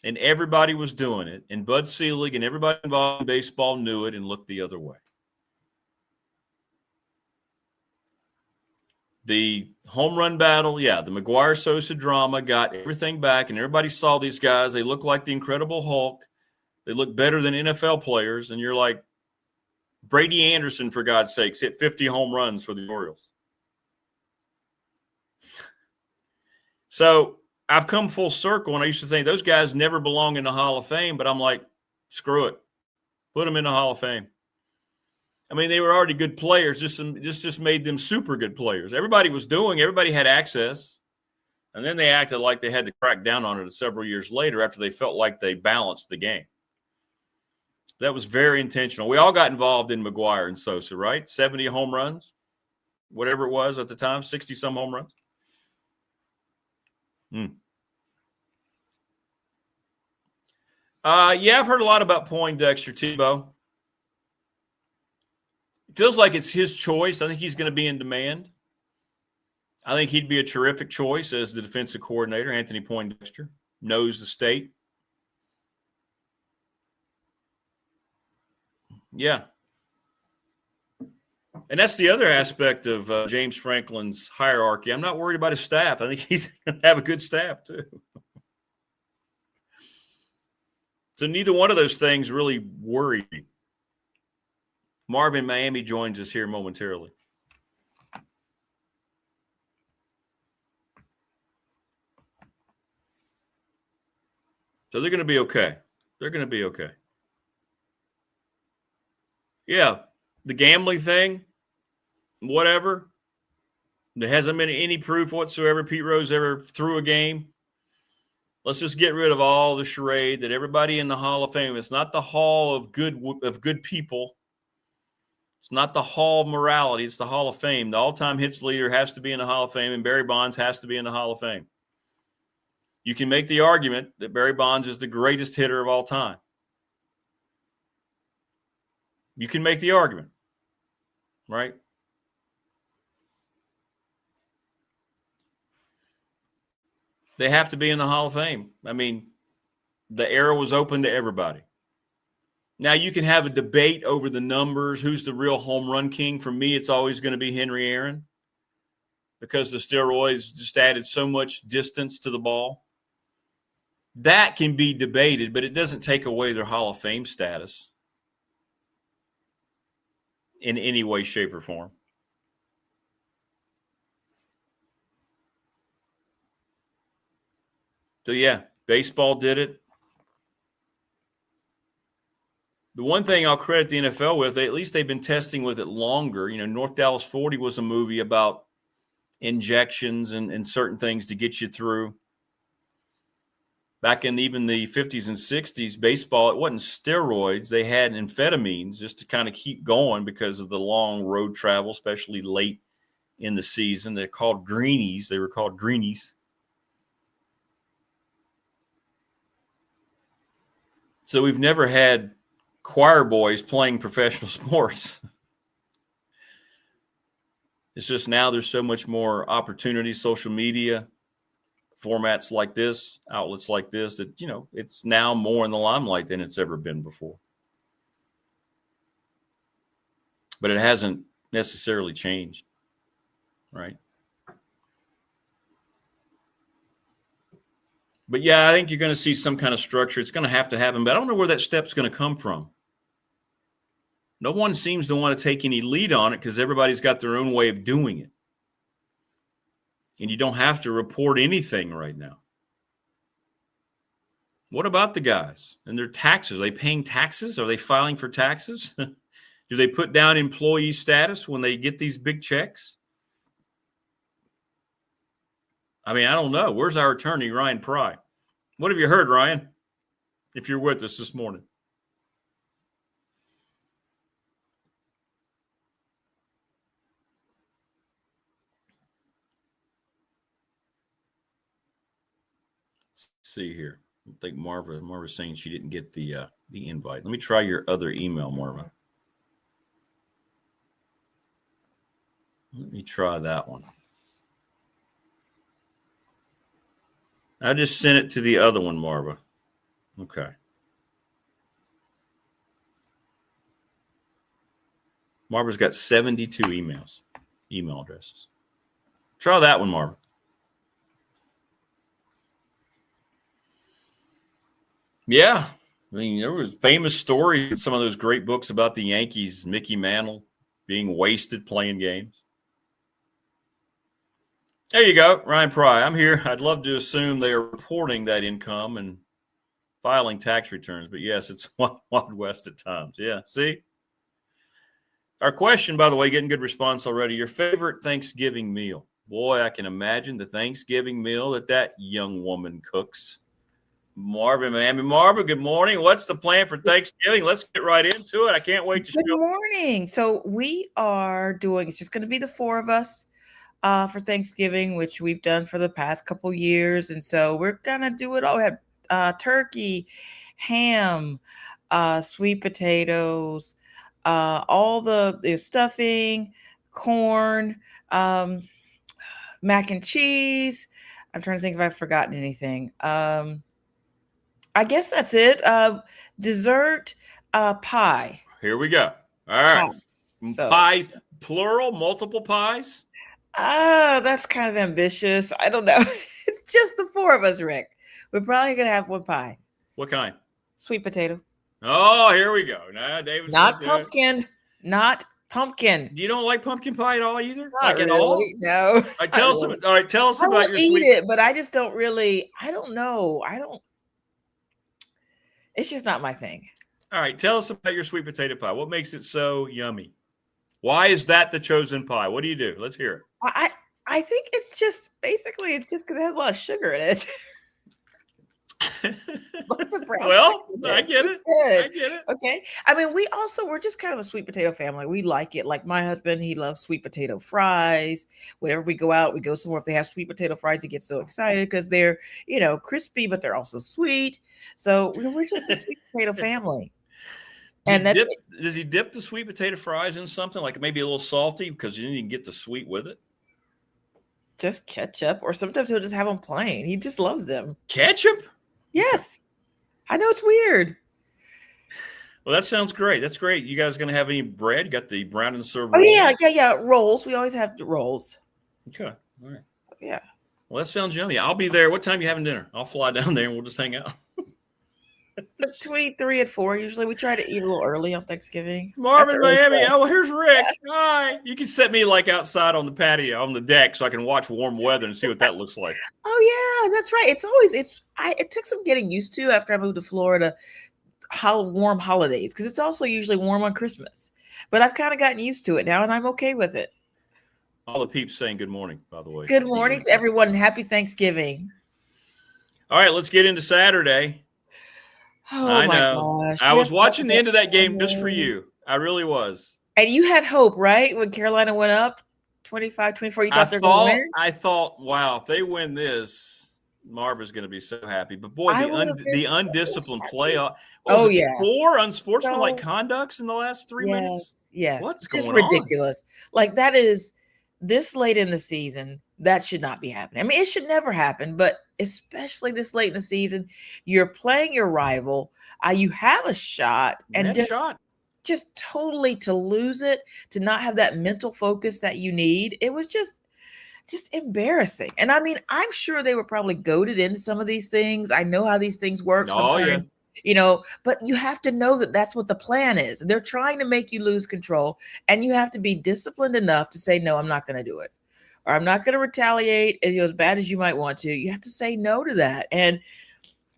and everybody was doing it. And Bud Selig and everybody involved in baseball knew it and looked the other way. The home run battle, the McGwire-Sosa drama got everything back, and everybody saw these guys. They look like the Incredible Hulk. They look better than NFL players, and you're like, Brady Anderson, for God's sakes, hit 50 home runs for the Orioles. So I've come full circle, and I used to think those guys never belong in the Hall of Fame, but I'm like, screw it. Put them in the Hall of Fame. I mean, they were already good players. Just made them super good players. Everybody had access. And then they acted like they had to crack down on it several years later after they felt like they balanced the game. That was very intentional. We all got involved in McGwire and Sosa, right? 70 home runs, whatever it was at the time, 60-some home runs. I've heard a lot about Poindexter, Tebow. It feels like it's his choice. I think he's going to be in demand. I think he'd be a terrific choice as the defensive coordinator. Anthony Poindexter knows the state. Yeah. And that's the other aspect of James Franklin's hierarchy. I'm not worried about his staff. I think he's going to have a good staff, too. So neither one of those things really worry me. Marva in Miami joins us here momentarily. So they're going to be okay. They're going to be okay. Yeah, the gambling thing, whatever. There hasn't been any proof whatsoever Pete Rose ever threw a game. Let's just get rid of all the charade that everybody in the Hall of Fame. It's not the hall of good people. It's not the hall of morality. It's the Hall of Fame. The all-time hits leader has to be in the Hall of Fame, and Barry Bonds has to be in the Hall of Fame. You can make the argument that Barry Bonds is the greatest hitter of all time. You can make the argument, right? They have to be in the Hall of Fame. I mean, the era was open to everybody. Now, you can have a debate over the numbers. Who's the real home run king? For me, it's always going to be Henry Aaron because the steroids just added so much distance to the ball. That can be debated, but it doesn't take away their Hall of Fame status in any way, shape, or form. So, yeah, baseball did it. The one thing I'll credit the NFL with, at least they've been testing with it longer. You know, North Dallas 40 was a movie about injections and certain things to get you through. Back in even the 50s and 60s, baseball, it wasn't steroids. They had amphetamines just to kind of keep going because of the long road travel, especially late in the season. They're called greenies. They were called greenies. So we've never had choir boys playing professional sports. It's just now there's so much more opportunity, social media, formats like this, outlets like this, that, you know, it's now more in the limelight than it's ever been before. But it hasn't necessarily changed, right? But, yeah, I think you're going to see some kind of structure. It's going to have to happen, but I don't know where that step's going to come from. No one seems to want to take any lead on it because everybody's got their own way of doing it. And you don't have to report anything right now. What about the guys and their taxes? Are they paying taxes? Are they filing for taxes? Do they put down employee status when they get these big checks? I mean, I don't know. Where's our attorney, Ryan Pry? What have you heard, Ryan, if you're with us this morning? Let's see here. I think Marva's saying she didn't get the invite. Let me try your other email, Marva. Let me try that one. I just sent it to the other one, Marva. Okay. Marva's got 72 email addresses. Try that one, Marva. Yeah. I mean, there was famous stories in some of those great books about the Yankees, Mickey Mantle being wasted playing games. There you go, Ryan Pry. I'm here. I'd love to assume they are reporting that income and filing tax returns, but yes, it's Wild West at times. Yeah, see? Our question, by the way, getting good response already. Your favorite Thanksgiving meal? Boy, I can imagine the Thanksgiving meal that young woman cooks. Marva, Miami. Marva, good morning. What's the plan for Thanksgiving? Let's get right into it. I can't wait to Good morning. So we are doing, it's just going to be the four of us for Thanksgiving, which we've done for the past couple years. And so we're going to do it all. We have turkey, ham, sweet potatoes, all the stuffing, corn, mac and cheese. I'm trying to think if I've forgotten anything. I guess that's it. Dessert, pie. Here we go. All right. So, pies, plural, multiple pies? That's kind of ambitious. I don't know. It's just the four of us, Rick. We're probably going to have one pie. What kind? Sweet potato. Oh, here we go. Nah, David's not pumpkin. Not pumpkin. You don't like pumpkin pie at all either? Not like really, at all? No. All right, tell us about your eat sweet. it, but I just don't really. I don't know. It's just not my thing. All right, tell us about your sweet potato pie. What makes it so yummy? Why is that the chosen pie? What do you do? Let's hear it. I think it's just basically because it has a lot of sugar in it. Lots of brown sugar. I get it. Good. I get it. Okay. I mean, we're just kind of a sweet potato family. We like it. Like my husband, he loves sweet potato fries. Whenever we go out, we go somewhere. If they have sweet potato fries, he gets so excited because they're, crispy, but they're also sweet. So we're just a sweet potato family. Does he dip the sweet potato fries in something like maybe a little salty because you didn't get the sweet with it? Just ketchup, or sometimes he'll just have them plain. He just loves them. Ketchup? Yes. I know it's weird. Well, that sounds great. That's great. You guys going to have any bread? You got the brown and serve rolls? Oh, yeah. Rolls. We always have rolls. Okay. All right. Yeah. Well, that sounds yummy. I'll be there. What time are you having dinner? I'll fly down there and we'll just hang out. Between 3 and 4, usually. We try to eat a little early on Thanksgiving. Marvin, Miami. Oh, here's Rick. Hi. You can set me outside on the patio, on the deck, so I can watch warm weather and see what that looks like. Oh, yeah, that's right. It took some getting used to after I moved to Florida, how warm holidays, because it's also usually warm on Christmas. But I've kind of gotten used to it now, and I'm okay with it. All the peeps saying good morning, by the way. Good morning to everyone, and happy Thanksgiving. All right, let's get into Saturday. Oh, I know. Gosh. I was watching the end of that game just for you. I really was. And you had hope, right? When Carolina went up 25-24, you thought they were going to win? I thought, wow, if they win this, Marva's going to be so happy. But boy, the undisciplined play. Yeah. 4 unsportsmanlike conducts in the last 3 minutes? Yes. What's going on? Just ridiculous. Like, that is this late in the season. That should not be happening. I mean, it should never happen, but especially this late in the season, you're playing your rival. You have a shot, and just totally to lose it, to not have that mental focus that you need. It was just embarrassing. And I mean, I'm sure they were probably goaded into some of these things. I know how these things work sometimes. But you have to know that that's what the plan is. They're trying to make you lose control, and you have to be disciplined enough to say, no, I'm not going to do it. Or I'm not going to retaliate as bad as you might want to. You have to say no to that. And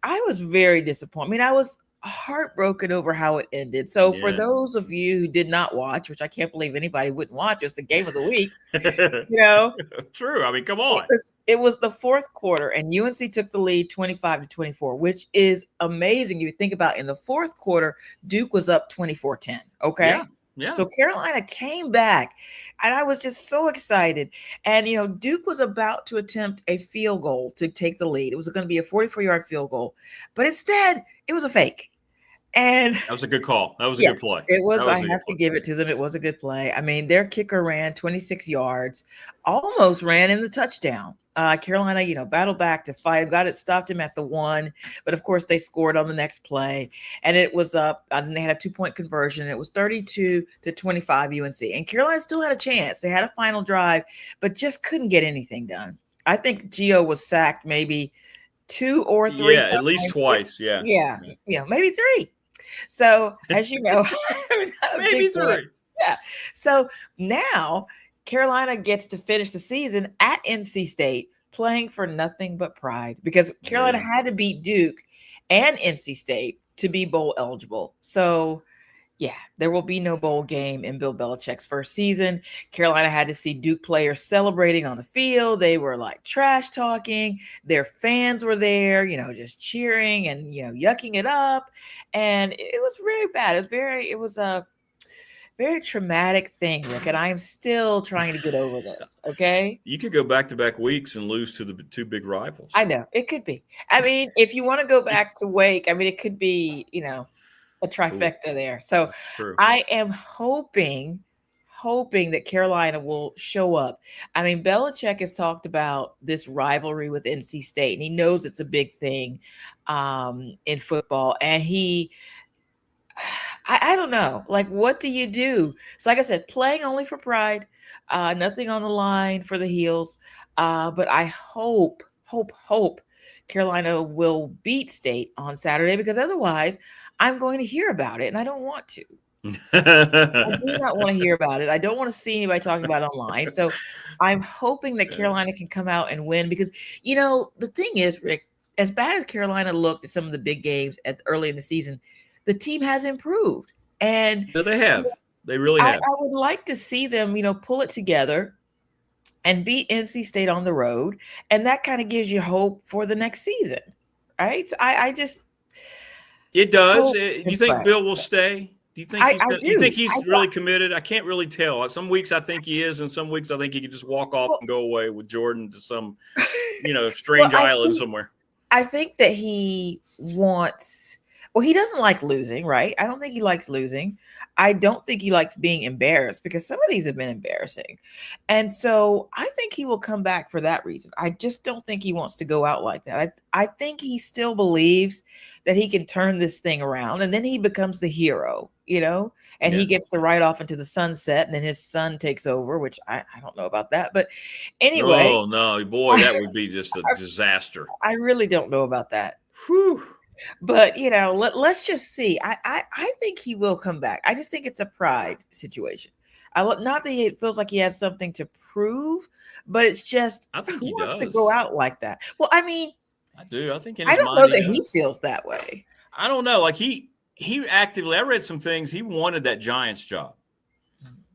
I was very disappointed. I mean, I was heartbroken over how it ended. So for Yeah. those of you who did not watch, which I can't believe anybody wouldn't watch, it's the game of the week. You know, True. I mean, come on. it was the fourth quarter, and UNC took the lead 25-24, which is amazing. You think about in the fourth quarter, Duke was up 24-10. Okay. Yeah. Yeah. So Carolina came back, and I was just so excited. And, you know, Duke was about to attempt a field goal to take the lead. It was going to be a 44-yard field goal, but instead it was a fake. And that was a good call. That was a good play. It was. I have to give it to them. It was a good play. I mean, their kicker ran 26 yards, almost ran in the touchdown. Carolina, you know, battled back to 5, stopped him at the 1, but of course they scored on the next play, and it was up. And they had a 2-point conversion. It was 32-25 UNC, and Carolina still had a chance. They had a final drive, but just couldn't get anything done. I think Gio was sacked maybe 2 or 3 times. At least twice. Yeah, maybe 3. So, as you know, maybe 3. Yeah. So now Carolina gets to finish the season at NC State playing for nothing but pride, because Carolina had to beat Duke and NC State to be bowl eligible. So, yeah, there will be no bowl game in Bill Belichick's first season. Carolina had to see Duke players celebrating on the field. They were like trash talking. Their fans were there, you know, just cheering and, you know, yucking it up. And it was very bad. It was a very traumatic thing, Rick, and I am still trying to get over this. Okay. You could go back-to-back weeks and lose to the 2 big rivals. I know it could be. I mean, if you want to go back to Wake, I mean, it could be, you know, a trifecta there. So I am hoping that Carolina will show up. I mean, Belichick has talked about this rivalry with NC State, and he knows it's a big thing in football. And I don't know, like, what do you do? So like I said, playing only for pride, nothing on the line for the Heels. But I hope Carolina will beat State on Saturday, because otherwise I'm going to hear about it, and I don't want to. I do not want to hear about it. I don't want to see anybody talking about it online. So I'm hoping that Carolina can come out and win, because, you know, the thing is, Rick, as bad as Carolina looked at some of the big games early in the season, the team has improved. And they have. They really have. I would like to see them, you know, pull it together and beat NC State on the road. And that kind of gives you hope for the next season, right? So I just... It does. Do you think Bill will stay? Do you think he's really committed? I can't really tell. Some weeks I think he is, and some weeks I think he could just walk off and go away with Jordan to some, you know, strange island somewhere. I think that he wants... Well, he doesn't like losing, right? I don't think he likes losing. I don't think he likes being embarrassed, because some of these have been embarrassing. And so I think he will come back for that reason. I just don't think he wants to go out like that. I think he still believes that he can turn this thing around, and then he becomes the hero, you know, and he gets to ride off into the sunset, and then his son takes over, which I don't know about that. But anyway. Oh, no, boy, that would be just a disaster. I really don't know about that. Whew. But, you know, let's just see. I think he will come back. I just think it's a pride situation. Not that it feels like he has something to prove, but it's just, I think who he wants does. to go out like that? Well, I mean, I do. I think I don't know that he feels that way. I don't know. Like he actively, I read some things. He wanted that Giants job.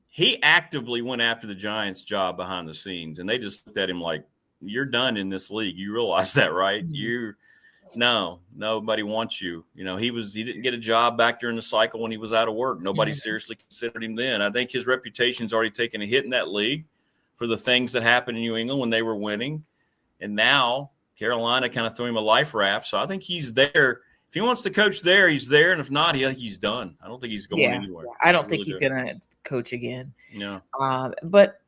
He actively went after the Giants job behind the scenes, and they just looked at him like, "You're done in this league. You realize that, right? No, nobody wants you." You know, he didn't get a job back during the cycle when he was out of work. Nobody seriously considered him then. I think his reputation's already taken a hit in that league for the things that happened in New England when they were winning. And now Carolina kind of threw him a life raft. So I think he's there. If he wants to coach there, he's there. And if not, I think he's done. I don't think he's going anywhere. I don't think he's going to coach again. No. But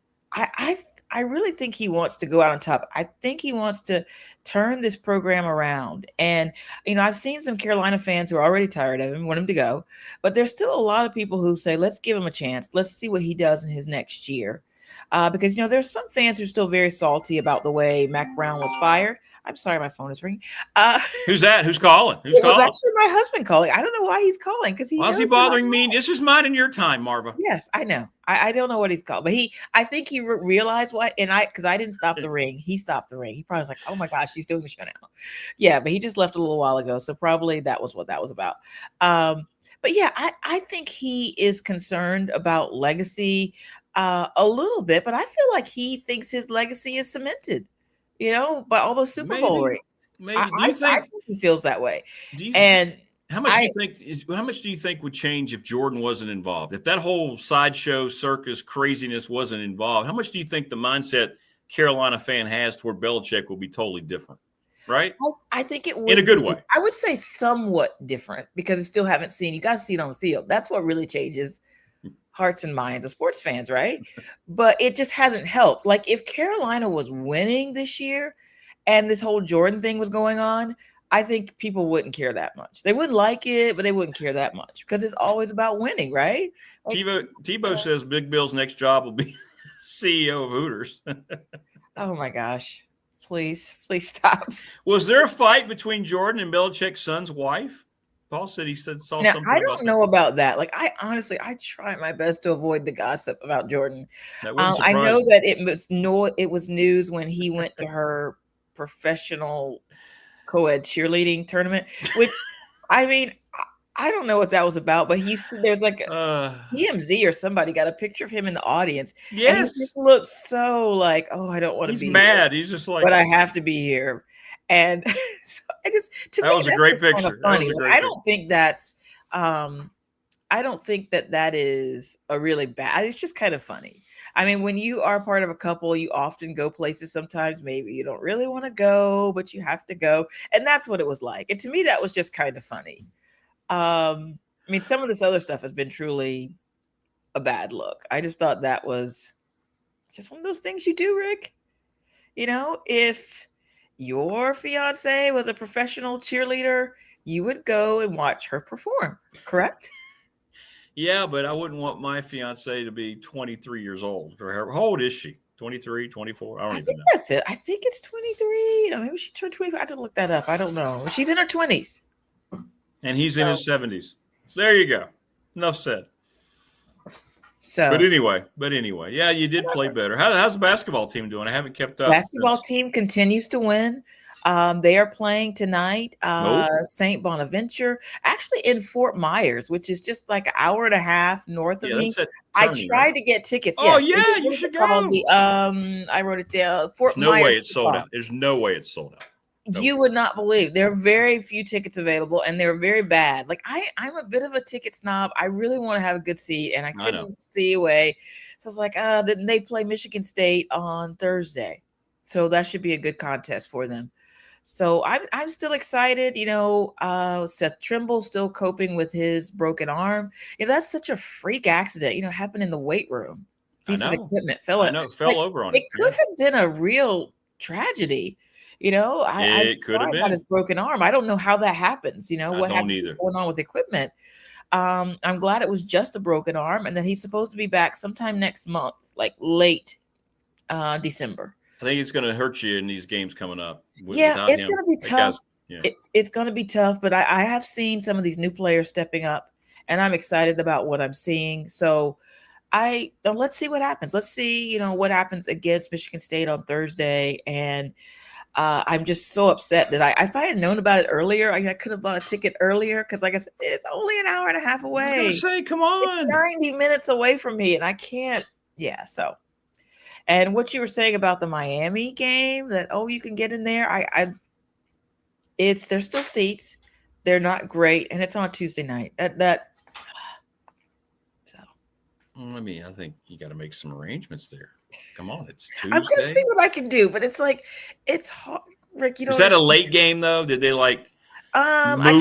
I really think he wants to go out on top. I think he wants to turn this program around. And, you know, I've seen some Carolina fans who are already tired of him, want him to go. But there's still a lot of people who say, let's give him a chance. Let's see what he does in his next year. Because, you know, there's some fans who are still very salty about the way Mac Brown was fired. I'm sorry, my phone is ringing. Who's that? Who's calling? Who's it was calling? actually my husband calling. I don't know why he's calling because Why is he bothering me? This is mine and your time, Marva. Yes, I know. I don't know what he's called, but I think he realized what, and because I didn't stop the ring, he stopped the ring. He probably was like, "Oh my gosh, she's doing the show now." Yeah, but he just left a little while ago, so probably that was what that was about. But yeah, I think he is concerned about legacy a little bit, but I feel like he thinks his legacy is cemented, by all those Super Bowl rings. Maybe. Do you think I think he feels that way? And how much do you think would change if Jordan wasn't involved? If that whole sideshow circus craziness wasn't involved, how much do you think the mindset Carolina fan has toward Belichick will be totally different? Right? I think it would in a good way. I would say somewhat different because I still haven't seen. You got to see it on the field. That's what really changes hearts and minds of sports fans, right? But it just hasn't helped. Like if Carolina was winning this year and this whole Jordan thing was going on, I think people wouldn't care that much. They wouldn't like it, but they wouldn't care that much because it's always about winning, right? Like, Tebow says Big Bill's next job will be CEO of Hooters. Oh my gosh. Please stop. Was there a fight between Jordan and Belichick's son's wife? Paul said saw something. I don't know about that. Like I try my best to avoid the gossip about Jordan. I know that it was news when he went to her professional co-ed cheerleading tournament, which I mean, I don't know what that was about, but there's like TMZ or somebody got a picture of him in the audience. Yes. And he just looked so like, oh, I don't want to be mad. Here, he's just like, but I have to be here. And so that was a great picture. Funny. I don't think that's I don't think that is a really bad. It's just kind of funny. I mean, when you are part of a couple, you often go places sometimes maybe you don't really want to go, but you have to go. And that's what it was like. And to me, that was just kind of funny. I mean, some of this other stuff has been truly a bad look. I just thought that was just one of those things you do, Rick. If your fiance was a professional cheerleader, you would go and watch her perform, correct? Yeah, but I wouldn't want my fiance to be 23 years old. How old is she? 23, 24? I don't even know. That's it. I think it's 23. Maybe she turned 25. I had to look that up. I don't know. She's in her 20s. And he's in his 70s. There you go. Enough said. So, but anyway, yeah, you did play better. How's the basketball team doing? I haven't kept up. Basketball team continues to win. They are playing tonight. St. Bonaventure, actually in Fort Myers, which is just like an hour and a half north of me. I tried to get tickets. Oh yeah, you should go. I wrote it down. Fort Myers. No way it's sold out. There's no way it's sold out. Nope. You would not believe there are very few tickets available, and they're very bad. Like I'm a bit of a ticket snob. I really want to have a good seat, and I couldn't see a way. So I was like, then they play Michigan State on Thursday, so that should be a good contest for them. So I'm still excited. Seth Trimble still coping with his broken arm. That's such a freak accident. Happened in the weight room. Piece of equipment fell over on it. It could have been a real tragedy. I could have been. About his broken arm. I don't know how that happens. What happens going on with equipment. I'm glad it was just a broken arm and that he's supposed to be back sometime next month, like late December. I think it's going to hurt you in these games coming up. It's going to be tough. It's going to be tough, but I have seen some of these new players stepping up, and I'm excited about what I'm seeing. So let's see what happens. Let's see, what happens against Michigan State on Thursday. And I'm just so upset that if I had known about it earlier, I could have bought a ticket earlier because, like I said, it's only an hour and a half away. I was going to say, come on. It's 90 minutes away from me, and I can't. Yeah, so. And what you were saying about the Miami game, that, you can get in there. There's still seats. They're not great, and it's on a Tuesday night. So. I think you got to make some arrangements there. Come on, it's Tuesday. I'm going to see what I can do, but it's like, it's hard. Rick, is that a late game, though? Did they, move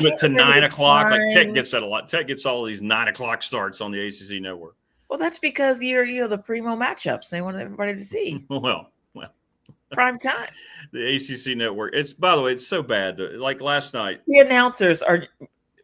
it to 9 o'clock? Like, Tech gets that a lot. Tech gets all these 9 o'clock starts on the ACC network. Well, that's because you're the primo matchups. They want everybody to see. Well. Prime time. The ACC network. By the way, it's so bad. Like last night. The announcers are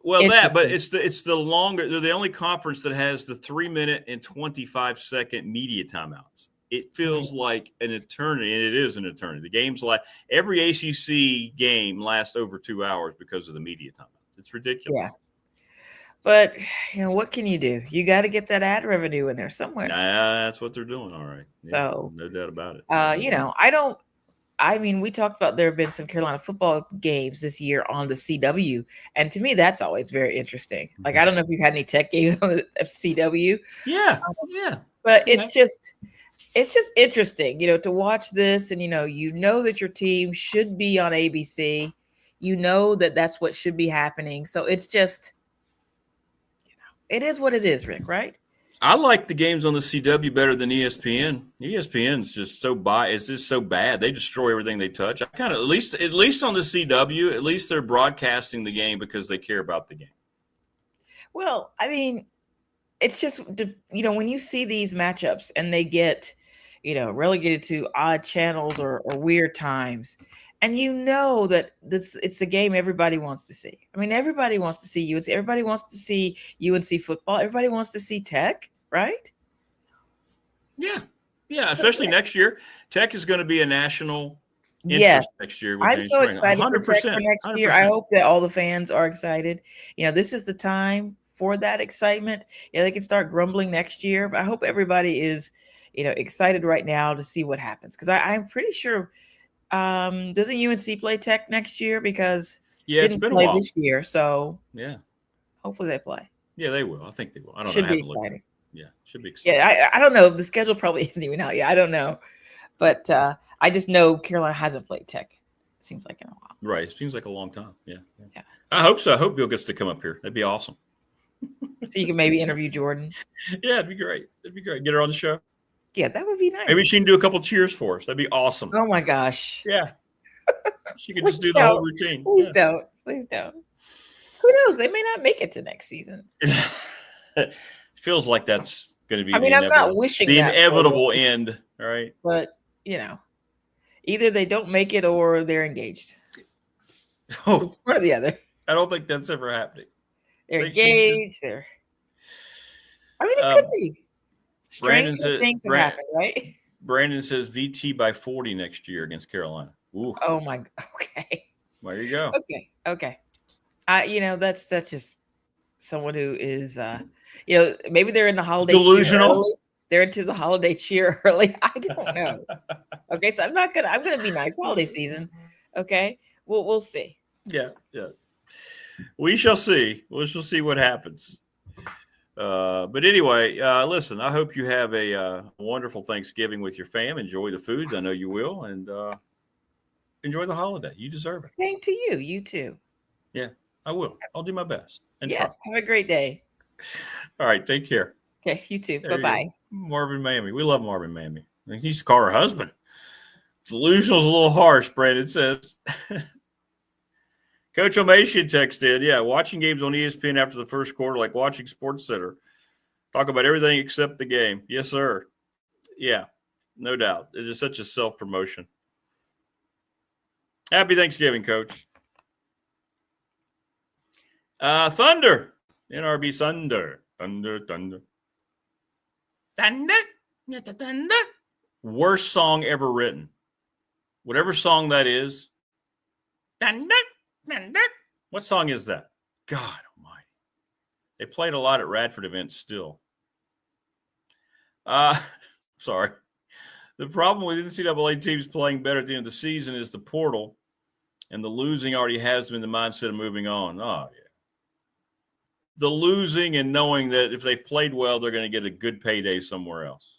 but it's the longer. They're the only conference that has the 3-minute and 25-second media timeouts. it feels like an eternity, and it is an eternity. The games every ACC game lasts over 2 hours because of the media time. It's ridiculous. Yeah. But what can you do? You got to get that ad revenue in there somewhere. That's what they're doing. All right. Yeah, So no doubt about it. We talked about there have been some Carolina football games this year on the CW. And to me, that's always very interesting. Like, I don't know if you've had any Tech games on the CW. Yeah. But it's just interesting, to watch this and, that your team should be on ABC. That's what should be happening. So it's just, it is what it is, Rick, right? I like the games on the CW better than ESPN. ESPN's just so it's just so bad. They destroy everything they touch. I kind of at least on the CW, at least they're broadcasting the game because they care about the game. Well, I mean, it's just when you see these matchups and they get relegated to odd channels or weird times, and that it's a game everybody wants to see. I mean, everybody wants to see UNC. Everybody wants to see UNC football. Everybody wants to see Tech, right? Yeah. Especially next year. Tech is going to be a national interest next year. I'm so excited for Tech for next year. I hope that all the fans are excited. This is the time for that excitement. They can start grumbling next year, but I hope everybody is, excited right now to see what happens. Because I'm pretty sure. Doesn't UNC play Tech next year? Because it's been a while this year, so hopefully they play. Yeah, they will. I think they will. I don't know. Should be exciting. Should be exciting. Yeah, I don't know. The schedule probably isn't even out yet. I don't know, but I just know Carolina hasn't played Tech. It seems like in a while. Right. It seems like a long time. Yeah. I hope so. I hope Bill gets to come up here. That'd be awesome. So you can maybe interview Jordan. Yeah, it'd be great. Get her on the show. Yeah, that would be nice. Maybe she can do a couple cheers for us. That'd be awesome. Oh my gosh. Yeah. She can just do the whole routine. Please don't. Who knows? They may not make it to next season. It feels like that's going to be. I'm not wishing the inevitable end, right? But either they don't make it or they're engaged. Oh, it's one or the other. I don't think that's ever happening. They're engaged. It could be. Brandon says things have happened, right? Brandon says VT by 40 next year against Carolina. Ooh. Oh my. Okay. There you go. Okay. That's just someone who is, maybe they're in the holiday delusional. They're into the holiday cheer early. I don't know. Okay, so I'm gonna be nice holiday season. Okay, we'll see. Yeah. We shall see. We shall see what happens. But anyway, listen, I hope you have a wonderful Thanksgiving with your fam. Enjoy the foods. I know you will. And enjoy the holiday. You deserve it. Same to you. You too. Yeah, I will. I'll do my best. And yes. Have a great day. All right. Take care. Okay. You too. Bye-bye. Marvin Mammy. We love Marvin Mammy. He used to call her husband. Delusional's a little harsh, Brandon says. Coach O'Mation texted, watching games on ESPN after the first quarter, like watching Sports Center. Talk about everything except the game. Yes, sir. Yeah, no doubt. It is such a self-promotion. Happy Thanksgiving, Coach. Thunder. NRB Thunder. Thunder. Worst song ever written. Whatever song that is. Thunder. What song is that? God almighty. They played a lot at Radford events still. Sorry. The problem with NCAA teams playing better at the end of the season is the portal, and the losing already has them in the mindset of moving on. Oh, yeah. The losing and knowing that if they've played well, they're going to get a good payday somewhere else.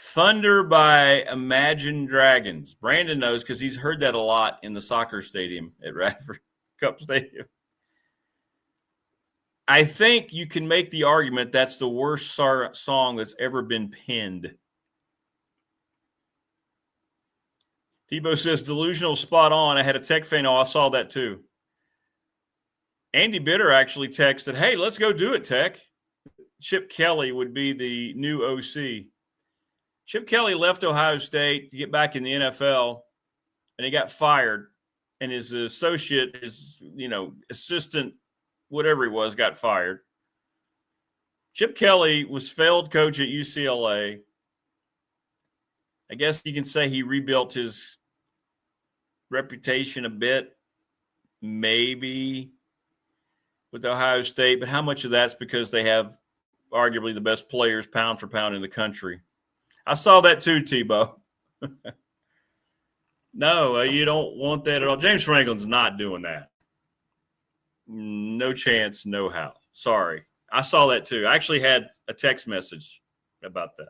Thunder by Imagine Dragons. Brandon knows because he's heard that a lot in the soccer stadium at Radford Cup Stadium. I think you can make the argument that's the worst song that's ever been penned. Tebow says, delusional spot on. I had a Tech fan. I saw that too. Andy Bitter actually texted, hey, let's go do it, Tech. Chip Kelly would be the new OC. Chip Kelly left Ohio State to get back in the NFL, and he got fired. And his associate, assistant, whatever he was, got fired. Chip Kelly was failed coach at UCLA, I guess you can say he rebuilt his reputation a bit, maybe with Ohio State, but how much of that's because they have arguably the best players pound for pound in the country? I saw that too, Tebow. No, you don't want that at all. James Franklin's not doing that. No chance, no how. Sorry. I saw that too. I actually had a text message about that.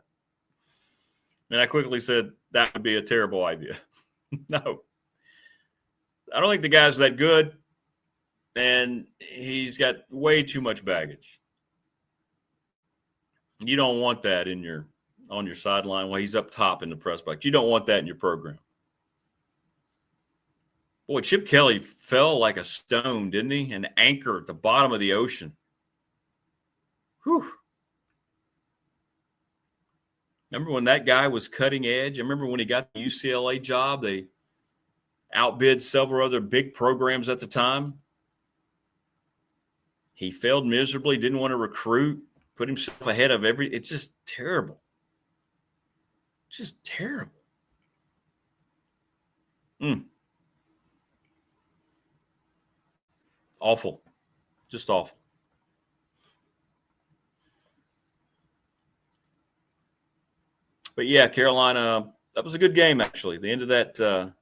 And I quickly said that would be a terrible idea. No. I don't think the guy's that good, and he's got way too much baggage. You don't want that on your sideline while he's up top in the press box. You don't want that in your program. Boy, Chip Kelly fell like a stone, didn't he? An anchor at the bottom of the ocean. Whew. Remember when that guy was cutting edge? I remember when he got the UCLA job, they outbid several other big programs at the time. He failed miserably, didn't want to recruit, put himself ahead of it's just terrible. Just terrible. Awful. Just awful. But yeah, Carolina, that was a good game, actually. The end of that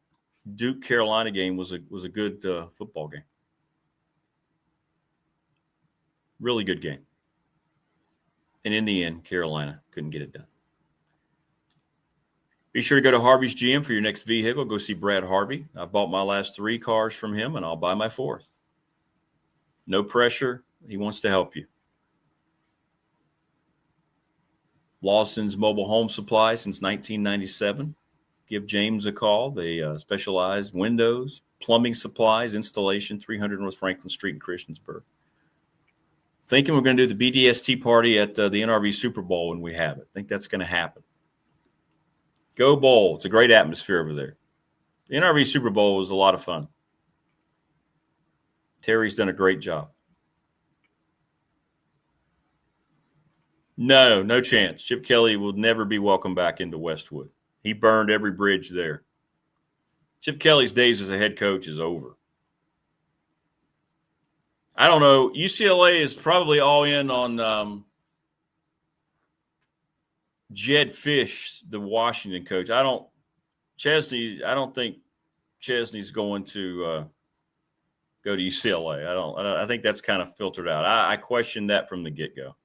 Duke-Carolina game was a good football game. Really good game. And in the end, Carolina couldn't get it done. Be sure to go to Harvey's GM for your next vehicle. Go see Brad Harvey. I bought my last 3 cars from him, and I'll buy my 4th. No pressure. He wants to help you. Lawson's Mobile Home Supply since 1997. Give James a call. They specialize windows, plumbing supplies, installation, 300 North Franklin Street in Christiansburg. Thinking we're going to do the BDST party at the NRV Super Bowl when we have it. Think that's going to happen. Go Bowl. It's a great atmosphere over there. The NRV Super Bowl was a lot of fun. Terry's done a great job. No chance. Chip Kelly will never be welcome back into Westwood. He burned every bridge there. Chip Kelly's days as a head coach is over. I don't know. UCLA is probably all in on Jed Fish, the Washington coach. I don't think Chesney's going to go to UCLA. I think that's kind of filtered out. I questioned that from the get-go.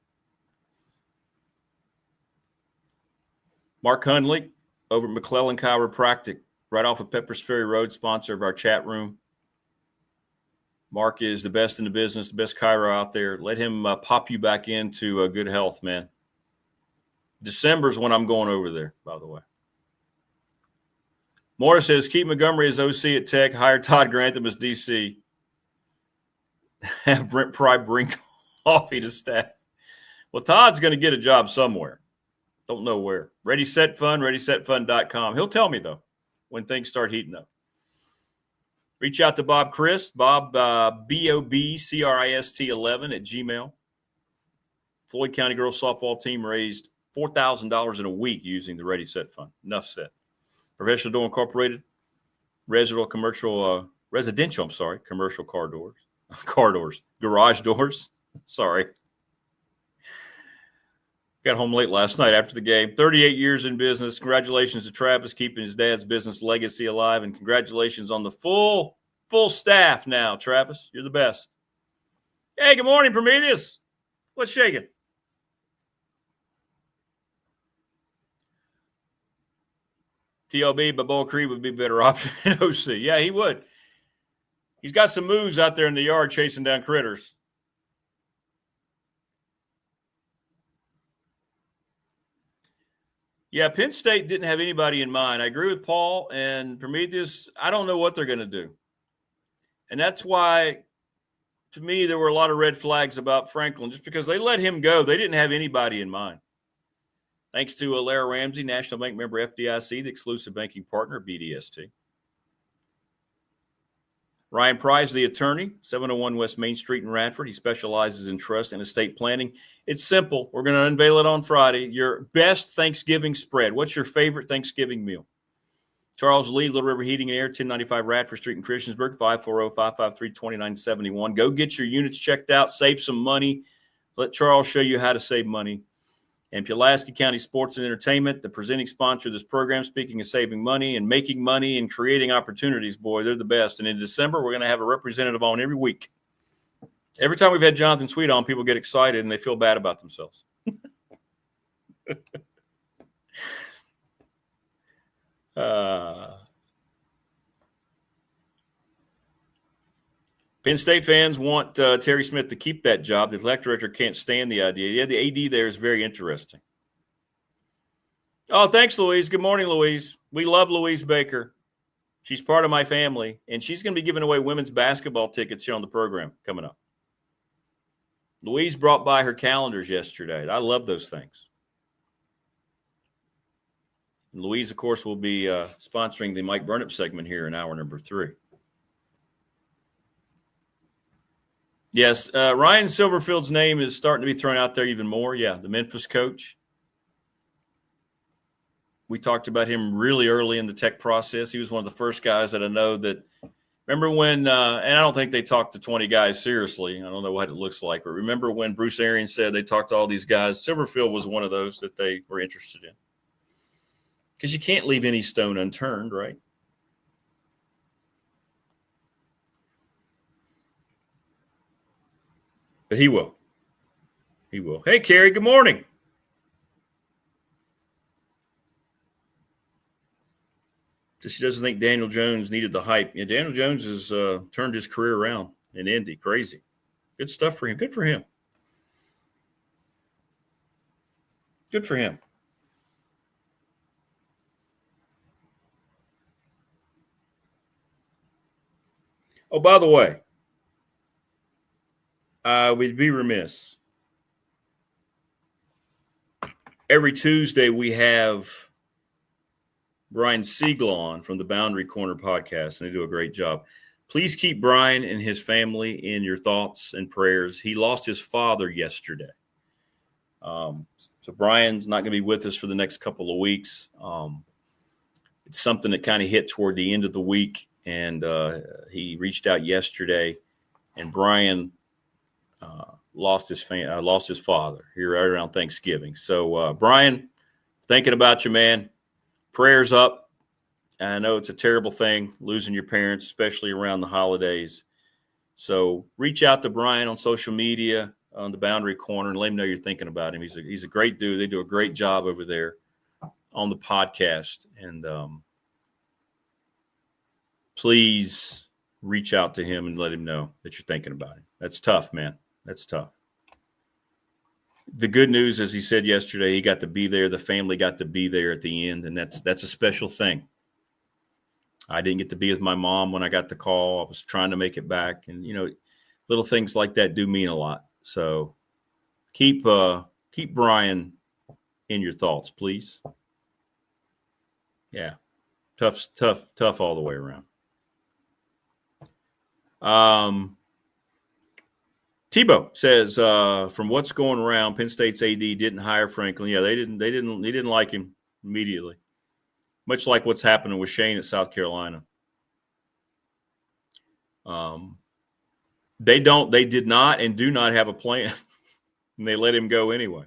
Mark Hundley over at McClellan Chiropractic, right off of Peppers Ferry Road, sponsor of our chat room. Mark is the best in the business, the best chiro out there. Let him pop you back into good health, man. December's when I'm going over there, by the way. Morris says, keep Montgomery as OC at Tech, hire Todd Grantham as DC. Have Brent Pry bring coffee to staff. Well, Todd's going to get a job somewhere. Don't know where. Ready, Set Fund, ReadySetFund.com. He'll tell me, though, when things start heating up. Reach out to Bob Christ, Bob, BOBCRIST11 at Gmail. Floyd County Girls Softball Team raised $4,000 in a week using the Ready Set Fund. Enough said. Professional Door Incorporated, residential commercial car doors, garage doors. Sorry. Got home late last night after the game. 38 years in business. Congratulations to Travis keeping his dad's business legacy alive, and congratulations on the full staff now, Travis. You're the best. Hey, good morning, Prometheus. What's shaking? TLB, but Bull Creed would be a better option than OC. Yeah, he would. He's got some moves out there in the yard chasing down critters. Yeah, Penn State didn't have anybody in mind. I agree with Paul and Prometheus. I don't know what they're going to do. And that's why, to me, there were a lot of red flags about Franklin. Just because they let him go, they didn't have anybody in mind. Thanks to Lara Ramsey, National Bank member FDIC, the exclusive banking partner of BDST. Ryan Price, the attorney, 701 West Main Street in Radford. He specializes in trust and estate planning. It's simple. We're going to unveil it on Friday. Your best Thanksgiving spread. What's your favorite Thanksgiving meal? Charles Lee, Little River Heating and Air, 1095 Radford Street in Christiansburg, 540-553-2971. Go get your units checked out. Save some money. Let Charles show you how to save money. And Pulaski County Sports and Entertainment, the presenting sponsor of this program, speaking of saving money and making money and creating opportunities, boy, they're the best. And in December, we're going to have a representative on every week. Every time we've had Jonathan Sweet on, people get excited and they feel bad about themselves. Penn State fans want Terry Smith to keep that job. The athletic director can't stand the idea. Yeah, the AD there is very interesting. Oh, thanks, Louise. Good morning, Louise. We love Louise Baker. She's part of my family, and she's going to be giving away women's basketball tickets here on the program coming up. Louise brought by her calendars yesterday. I love those things. And Louise, of course, will be sponsoring the Mike Burnop segment here in hour number 3. Yes, Ryan Silverfield's name is starting to be thrown out there even more. Yeah, the Memphis coach. We talked about him really early in the tech process. He was one of the first guys that I know that – remember when and I don't think they talked to 20 guys seriously. I don't know what it looks like. But remember when Bruce Arians said they talked to all these guys? Silverfield was one of those that they were interested in. Because you can't leave any stone unturned, right? But he will. He will. Hey, Carrie, good morning. She doesn't think Daniel Jones needed the hype. Yeah, Daniel Jones has turned his career around in Indy. Crazy. Good stuff for him. Good for him. Good for him. Oh, by the way, we'd be remiss. Every Tuesday we have Brian Siegel on from the Boundary Corner podcast, and they do a great job. Please keep Brian and his family in your thoughts and prayers. He lost his father yesterday. So Brian's not going to be with us for the next couple of weeks. It's something that kind of hit toward the end of the week, and he reached out yesterday, and Brian lost his father here right around Thanksgiving. So, Brian, thinking about you, man. Prayers up. I know it's a terrible thing, losing your parents, especially around the holidays. So reach out to Brian on social media, on the Boundary Corner, and let him know you're thinking about him. He's a great dude. They do a great job over there on the podcast. And please reach out to him and let him know that you're thinking about him. That's tough, man. That's tough. The good news, as he said yesterday, he got to be there. The family got to be there at the end, and that's a special thing. I didn't get to be with my mom when I got the call. I was trying to make it back, and little things like that do mean a lot. So keep Brian in your thoughts, please. Yeah, tough all the way around. Tebow says, from what's going around, Penn State's AD didn't hire Franklin. Yeah, they didn't like him immediately. Much like what's happening with Shane at South Carolina. They did not and do not have a plan. And they let him go anyway.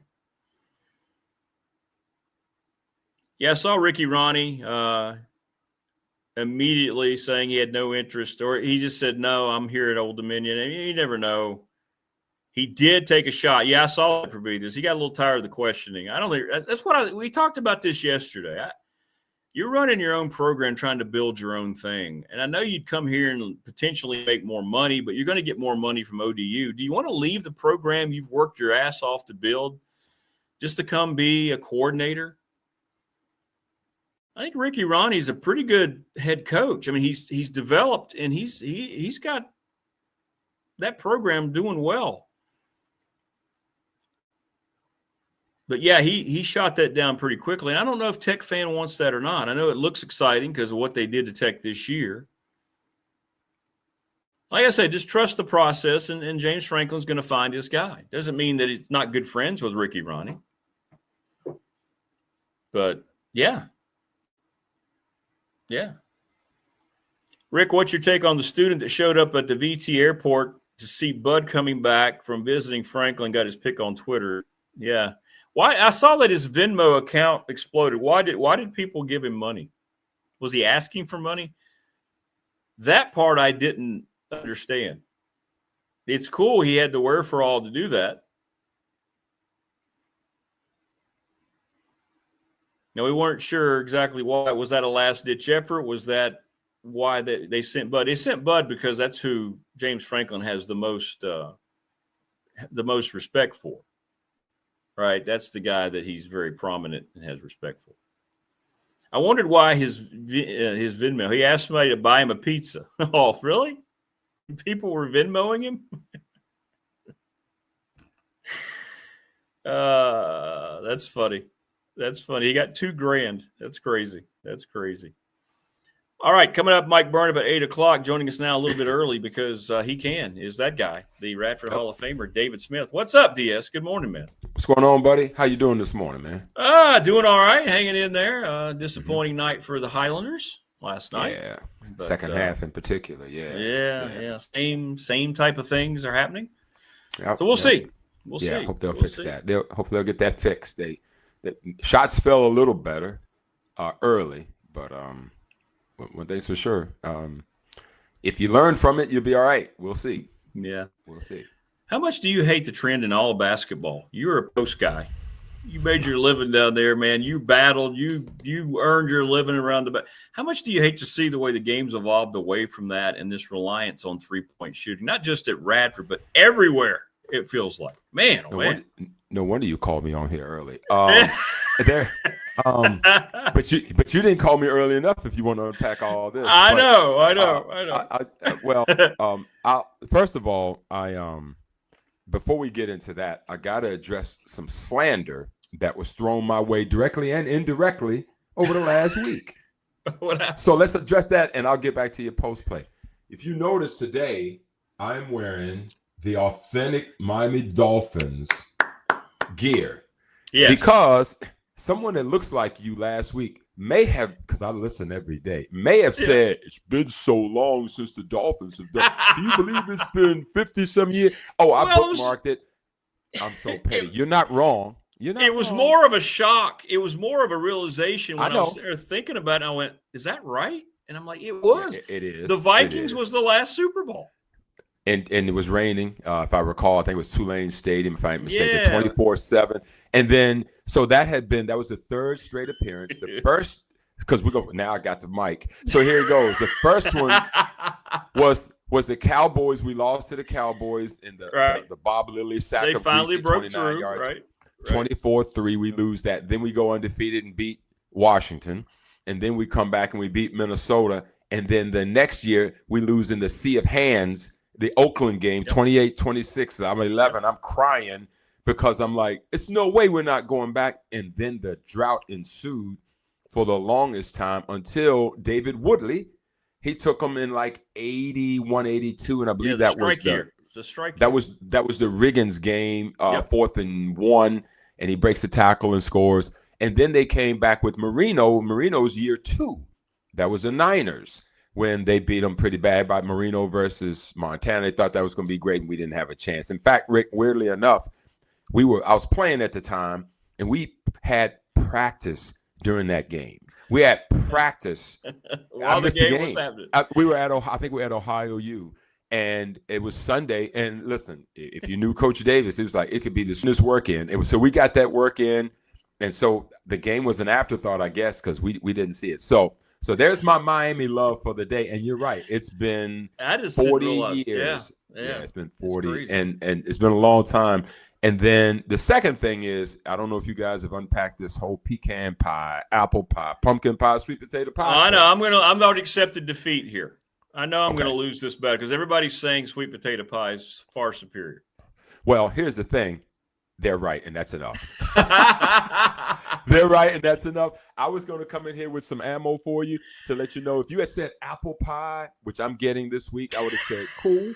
Yeah, I saw Ricky Ronnie immediately saying he had no interest, or he just said, no, I'm here at Old Dominion. And you never know. He did take a shot. Yeah, I saw it for this. He got a little tired of the questioning. I don't think that's what we talked about this yesterday. You're running your own program, trying to build your own thing. And I know you'd come here and potentially make more money, but you're going to get more money from ODU. Do you want to leave the program you've worked your ass off to build just to come be a coordinator? I think Ricky Ronnie's a pretty good head coach. I mean, he's developed, and he's got that program doing well. But, yeah, he shot that down pretty quickly. And I don't know if Tech fan wants that or not. I know it looks exciting because of what they did to Tech this year. like I said, just trust the process, and James Franklin's going to find his guy. Doesn't mean that he's not good friends with Ricky Ronnie. But, yeah. Yeah. Rick, what's your take on the student that showed up at the VT airport to see Bud coming back from visiting Franklin, got his pic on Twitter? Yeah. Why? I saw that his Venmo account exploded. Why did people give him money? Was he asking for money? That part I didn't understand. It's cool he had the wherewithal to do that. Now, we weren't sure exactly why. Was that a last-ditch effort? Was that why they sent Bud? They sent Bud because that's who James Franklin has the most respect for. Right? That's the guy that he's very prominent and has respect for. I wondered why his Venmo. He asked somebody to buy him a pizza. Oh, really? People were Venmoing him? That's funny. That's funny. He got $2,000. That's crazy. That's crazy. All right, coming up, Mike Burnop at 8 o'clock, joining us now a little bit early because is that guy, the Radford Hall of Famer, David Smith. What's up, DS? Good morning, man. What's going on, buddy? How you doing this morning, man? Doing all right, hanging in there. Disappointing night for the Highlanders last night. Yeah, but, second half in particular, Yeah. Same type of things are happening. Yep, so we'll see. We'll see. I hope they'll fix that. Hopefully they'll get that fixed. The shots fell a little better early, but one thing's for sure. If you learn from it, you'll be all right. We'll see. Yeah. We'll see. How much do you hate the trend in all basketball? You're a post guy. You made your living down there, man. You battled. You earned your living around the back. How much do you hate to see the way the game's evolved away from that and this reliance on three-point shooting? Not just at Radford, but everywhere, it feels like. Man, No wonder you called me on here early. But you didn't call me early enough if you want to unpack all this. I know. First of all, before we get into that, I got to address some slander that was thrown my way directly and indirectly over the last week. What happened? So let's address that, and I'll get back to your post play. If you notice today, I'm wearing the authentic Miami Dolphins gear. Yes. Because someone that looks like you last week may have, because I listen every day, may have said, it's been so long since the Dolphins have done. Do you believe it's been 50-some years? Oh, I bookmarked it. I'm so petty. You're not wrong. It was more of a shock. It was more of a realization when I was there thinking about it. I went, is that right? And I'm like, it was. It is. The Vikings was the last Super Bowl. And it was raining, if I recall. I think it was Tulane Stadium, if I'm mistaken, 24/7. And then, so that was the third straight appearance. The first, because now I got the mic. So here it goes. The first one was the Cowboys. We lost to the Cowboys in the Bob Lilly sack. They finally broke 29 through, yards. right? 24-3, we lose that. Then we go undefeated and beat Washington. And then we come back and we beat Minnesota. And then the next year, we lose in the Sea of Hands, the Oakland game, 28-26. I'm 11. I'm crying because I'm like, it's no way we're not going back. And then the drought ensued for the longest time until David Woodley. He took them in like 81, 82, and I believe that was the strike. That was the Riggins game, 4th and 1, and he breaks the tackle and scores. And then they came back with Marino's year 2. That was the Niners when they beat them pretty bad by Marino versus Montana. They thought that was going to be great, and we didn't have a chance. In fact, Rick, weirdly enough, I was playing at the time, and we had practice during that game. We had practice. While the game was happening. I think we were at Ohio U, and it was Sunday. And listen, if you knew Coach Davis, it was like it could be the soonest work in. So we got that work in, and so the game was an afterthought, I guess, because we didn't see it. So there's my Miami love for the day. And you're right, it's been 40 years. Yeah, it's been 40, and it's been a long time. And then the second thing is, I don't know if you guys have unpacked this whole pecan pie, apple pie, pumpkin pie, sweet potato pie. I know. I'm already accepted defeat here. I know I'm going to lose this battle because everybody's saying sweet potato pie is far superior. Well, here's the thing. They're right, and that's enough. They're right, and that's enough. I was going to come in here with some ammo for you to let you know if you had said apple pie, which I'm getting this week, I would have said cool.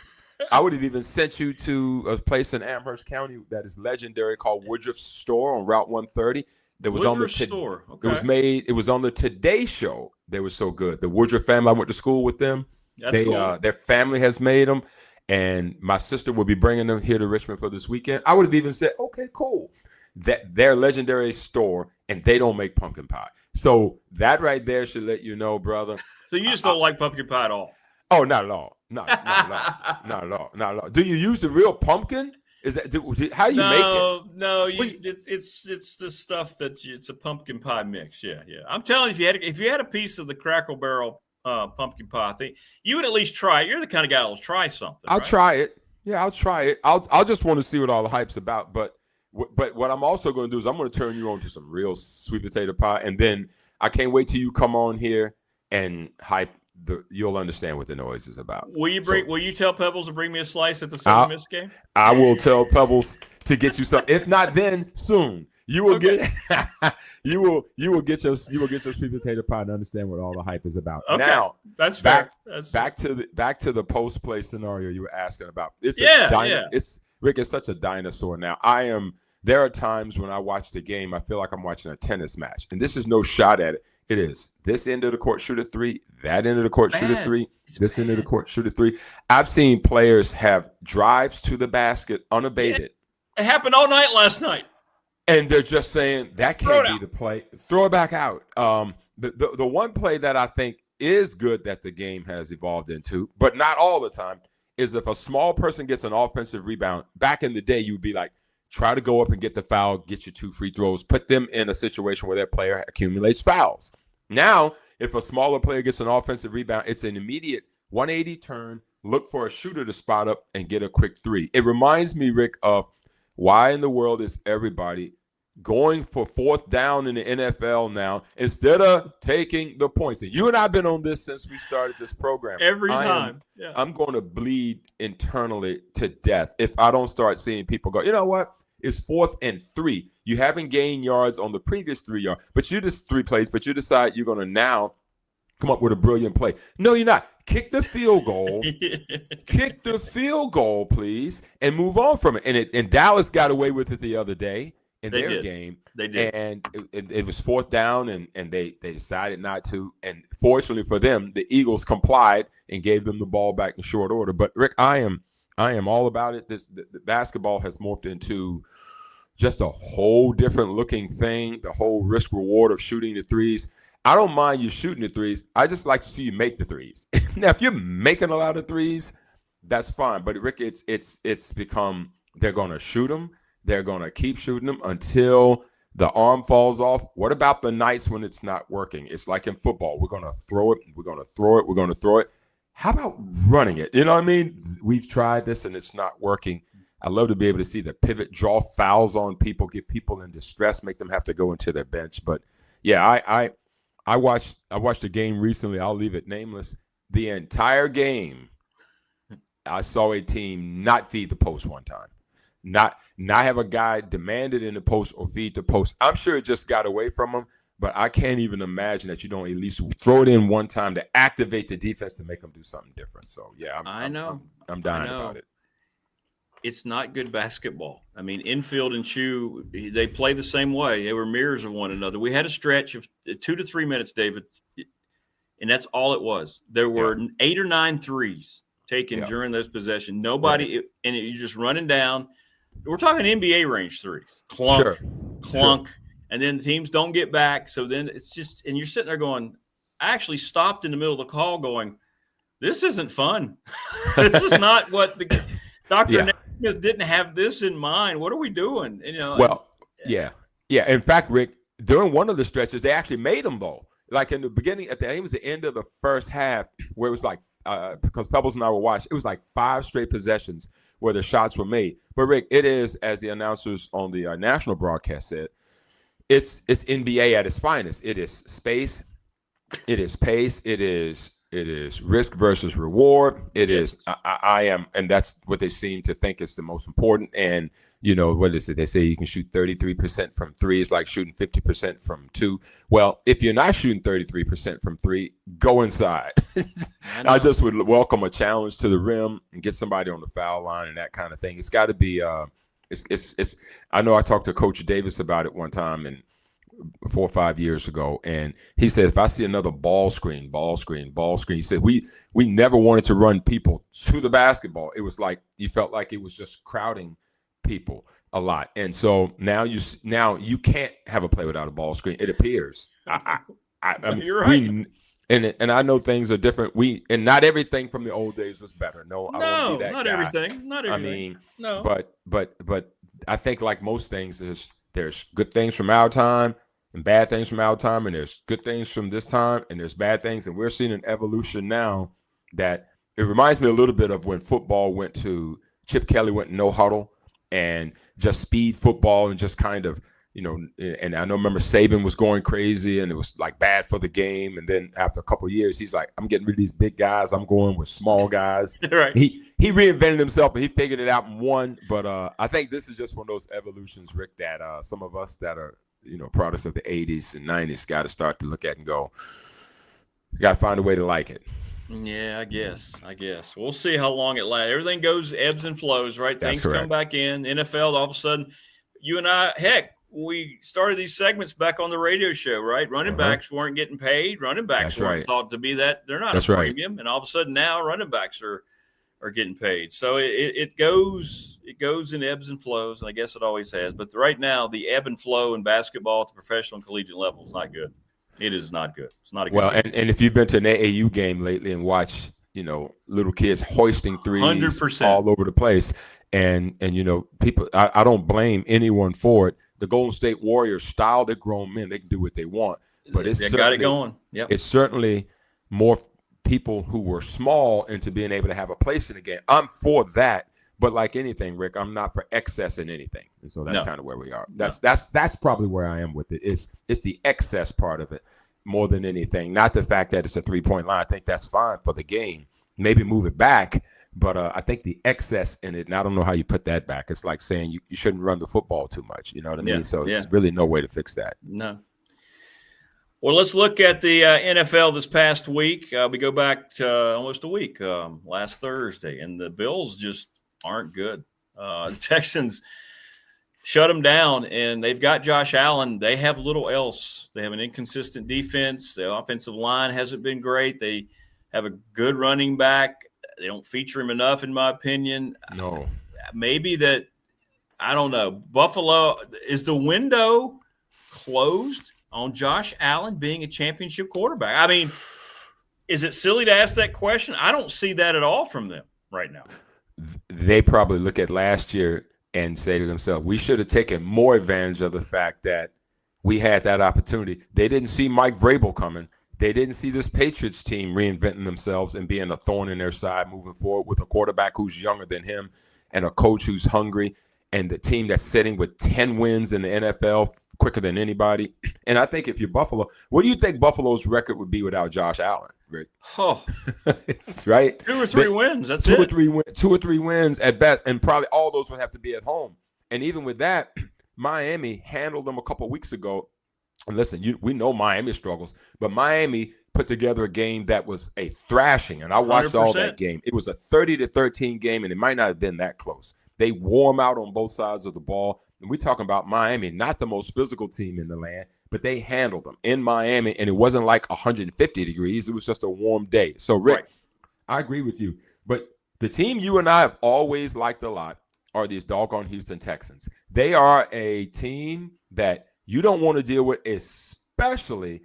I would have even sent you to a place in Amherst County that is legendary called Woodruff's Store on Route 130. That was on the Store. Okay. It was on the Today Show. They were so good. The Woodruff family, I went to school with them. That's cool. Their family has made them, and my sister will be bringing them here to Richmond for this weekend. I would have even said, okay, cool. That their legendary store, and they don't make pumpkin pie. So that right there should let you know, brother. So you just don't like pumpkin pie at all? Oh, not at all. Not at all. Do you use the real pumpkin? Is that how do you make it? No, it's the stuff it's a pumpkin pie mix. Yeah. I'm telling you, if you had a piece of the Crackle Barrel pumpkin pie, I think you would at least try it. You're the kind of guy that'll try something. I'll try it. Yeah, I'll try it. I'll just want to see what all the hype's about. But what I'm also going to do is I'm going to turn you on to some real sweet potato pie, and then I can't wait till you come on here and hype. You'll understand what the noise is about. Will you tell Pebbles to bring me a slice at the Southern Miss game? I will tell Pebbles to get you some. If not, then soon you will get you will get your sweet potato pie and understand what all the hype is about. Okay. Now that's fair. Back to the post play scenario you were asking about. It's Rick is such a dinosaur now. There are times when I watch the game, I feel like I'm watching a tennis match, and this is no shot at it. It is this end of the court shoot a three, that end of the court shoot a three, this end of the court shoot a three. I've seen players have drives to the basket unabated. It happened all night last night. And they're just saying that can't be the play. Throw it back out. The one play that I think is good that the game has evolved into, but not all the time, is if a small person gets an offensive rebound. Back in the day, you'd be like, try to go up and get the foul, get your 2 free throws, put them in a situation where their player accumulates fouls. Now, if a smaller player gets an offensive rebound, it's an immediate 180 turn, look for a shooter to spot up and get a quick 3. It reminds me, Rick, of why in the world is everybody going for 4th down in the NFL now instead of taking the points? And you and I have been on this since we started this program. Every time. I'm going to bleed internally to death if I don't start seeing people go, you know what? It's 4th and 3. You haven't gained yards on the previous 3 yards, but you just 3 plays, but you decide you're going to now come up with a brilliant play. No, you're not. Kick the field goal. Kick the field goal, please, and move on from it. And Dallas got away with it the other day in their game. They did. And it was 4th down, and they decided not to. And fortunately for them, the Eagles complied and gave them the ball back in short order. But, Rick, I am all about it. The basketball has morphed into just a whole different looking thing, the whole risk reward of shooting the threes. I don't mind you shooting the threes. I just like to see you make the threes. Now, if you're making a lot of threes, that's fine. But, Rick, it's become they're going to shoot them. They're going to keep shooting them until the arm falls off. What about the nights when it's not working? It's like in football. We're going to throw it. We're going to throw it. We're going to throw it. How about running it? You know what I mean? We've tried this and it's not working. I love to be able to see the pivot, draw fouls on people, get people in distress, make them have to go into their bench. But yeah, I watched a game recently. I'll leave it nameless. The entire game, I saw a team not feed the post one time, not have a guy demand it in the post or feed the post. I'm sure it just got away from them. But I can't even imagine that you don't at least throw it in one time to activate the defense to make them do something different. So, yeah, I'm dying about it. It's not good basketball. I mean, Infield and Chu, they play the same way. They were mirrors of one another. We had a stretch of 2 to 3 minutes, David, and that's all it was. There were 8 or 9 threes taken during those possessions. Nobody – and you're just running down. We're talking NBA range threes. Clunk. Sure. And then the teams don't get back. So then it's just – and you're sitting there going – I actually stopped in the middle of the call going, this isn't fun. This is not what the – Dr. Naismith didn't have this in mind. What are we doing? You know. Well, yeah. In fact, Rick, during one of the stretches, they actually made them, though. Like in the beginning, I think it was the end of the first half where it was like because Pebbles and I were watching, it was like 5 straight possessions where the shots were made. But, Rick, it is, as the announcers on the national broadcast said, it's NBA at its finest. It is space. It is pace. It is risk versus reward. It is I am, and that's what they seem to think is the most important. And what is it? They say you can shoot 33% from three. It's like shooting 50% from two. Well, if you're not shooting 33% from three, go inside. I just would welcome a challenge to the rim and get somebody on the foul line and that kind of thing. It's got to be. It's. I know I talked to Coach Davis about it one time, and 4 or 5 years ago, and he said, if I see another ball screen, he said we never wanted to run people to the basketball. It was like you felt like it was just crowding people a lot, and so now you can't have a play without a ball screen. It appears. I mean, you're right. And I know things are different. And not everything from the old days was better. No, I won't be that not guy. everything. Not everything. I mean, no. But I think like most things, there's good things from our time and bad things from our time, and there's good things from this time, and there's bad things, and we're seeing an evolution now that it reminds me a little bit of when football went to Chip Kelly went no huddle and just speed football and just kind of, and I remember Saban was going crazy and it was like bad for the game. And then after a couple of years, he's like, I'm getting rid of these big guys. I'm going with small guys. Right. He reinvented himself and he figured it out and won. But I think this is just one of those evolutions, Rick, that some of us that are, products of the 80s and 90s got to start to look at and go, you got to find a way to like it. Yeah, I guess. We'll see how long it lasts. Everything goes ebbs and flows, right? That's Things correct. come back in. The NFL, all of a sudden, you and I, heck, we started these segments back on the radio show, right? Running backs weren't getting paid. Running backs weren't thought to be that. They're not a premium. And all of a sudden now running backs are getting paid. So it goes in ebbs and flows, and I guess it always has. But right now, the ebb and flow in basketball at the professional and collegiate level is not good. It is not good. It's not a good game. And if you've been to an AAU game lately and watched, little kids hoisting threes 100%. all over the place, and people, I don't blame anyone for it. The Golden State Warriors style, they're grown men. They can do what they want. But they got it going. Yep. It's certainly more people who were small into being able to have a place in the game. I'm for that. But like anything, Rick, I'm not for excess in anything. And so that's kind of where we are. That's probably where I am with it. It's the excess part of it more than anything. Not the fact that it's a 3-point line. I think that's fine for the game. Maybe move it back. But I think the excess in it, and I don't know how you put that back. It's like saying you shouldn't run the football too much. You know what I mean? So it's really no way to fix that. No. Well, let's look at the NFL this past week. We go back to almost a week, last Thursday, and the Bills just aren't good. The Texans shut them down, and they've got Josh Allen. They have little else. They have an inconsistent defense. The offensive line hasn't been great. They have a good running back. They don't feature him enough, in my opinion. No. Maybe that, I don't know. Buffalo, is the window closed on Josh Allen being a championship quarterback? I mean, is it silly to ask that question? I don't see that at all from them right now. They probably look at last year and say to themselves, we should have taken more advantage of the fact that we had that opportunity. They didn't see Mike Vrabel coming. They didn't see this Patriots team reinventing themselves and being a thorn in their side moving forward with a quarterback who's younger than him and a coach who's hungry and the team that's sitting with 10 wins in the NFL quicker than anybody. And I think if you're Buffalo, what do you think Buffalo's record would be without Josh Allen, Rick? Oh, right. 2 or 3 wins. That's two it. 2 or 3 wins at best, and probably all those would have to be at home. And even with that, Miami handled them a couple of weeks ago. And listen, we know Miami struggles, but Miami put together a game that was a thrashing, and I watched 100%. all that game. It was a 30-13 game, and it might not have been that close. They wore them out on both sides of the ball. And we're talking about Miami, not the most physical team in the land, but they handled them in Miami, and it wasn't like 150 degrees. It was just a warm day. So, Rick, I agree with you. But the team you and I have always liked a lot are these doggone Houston Texans. They are a team that you don't want to deal with, especially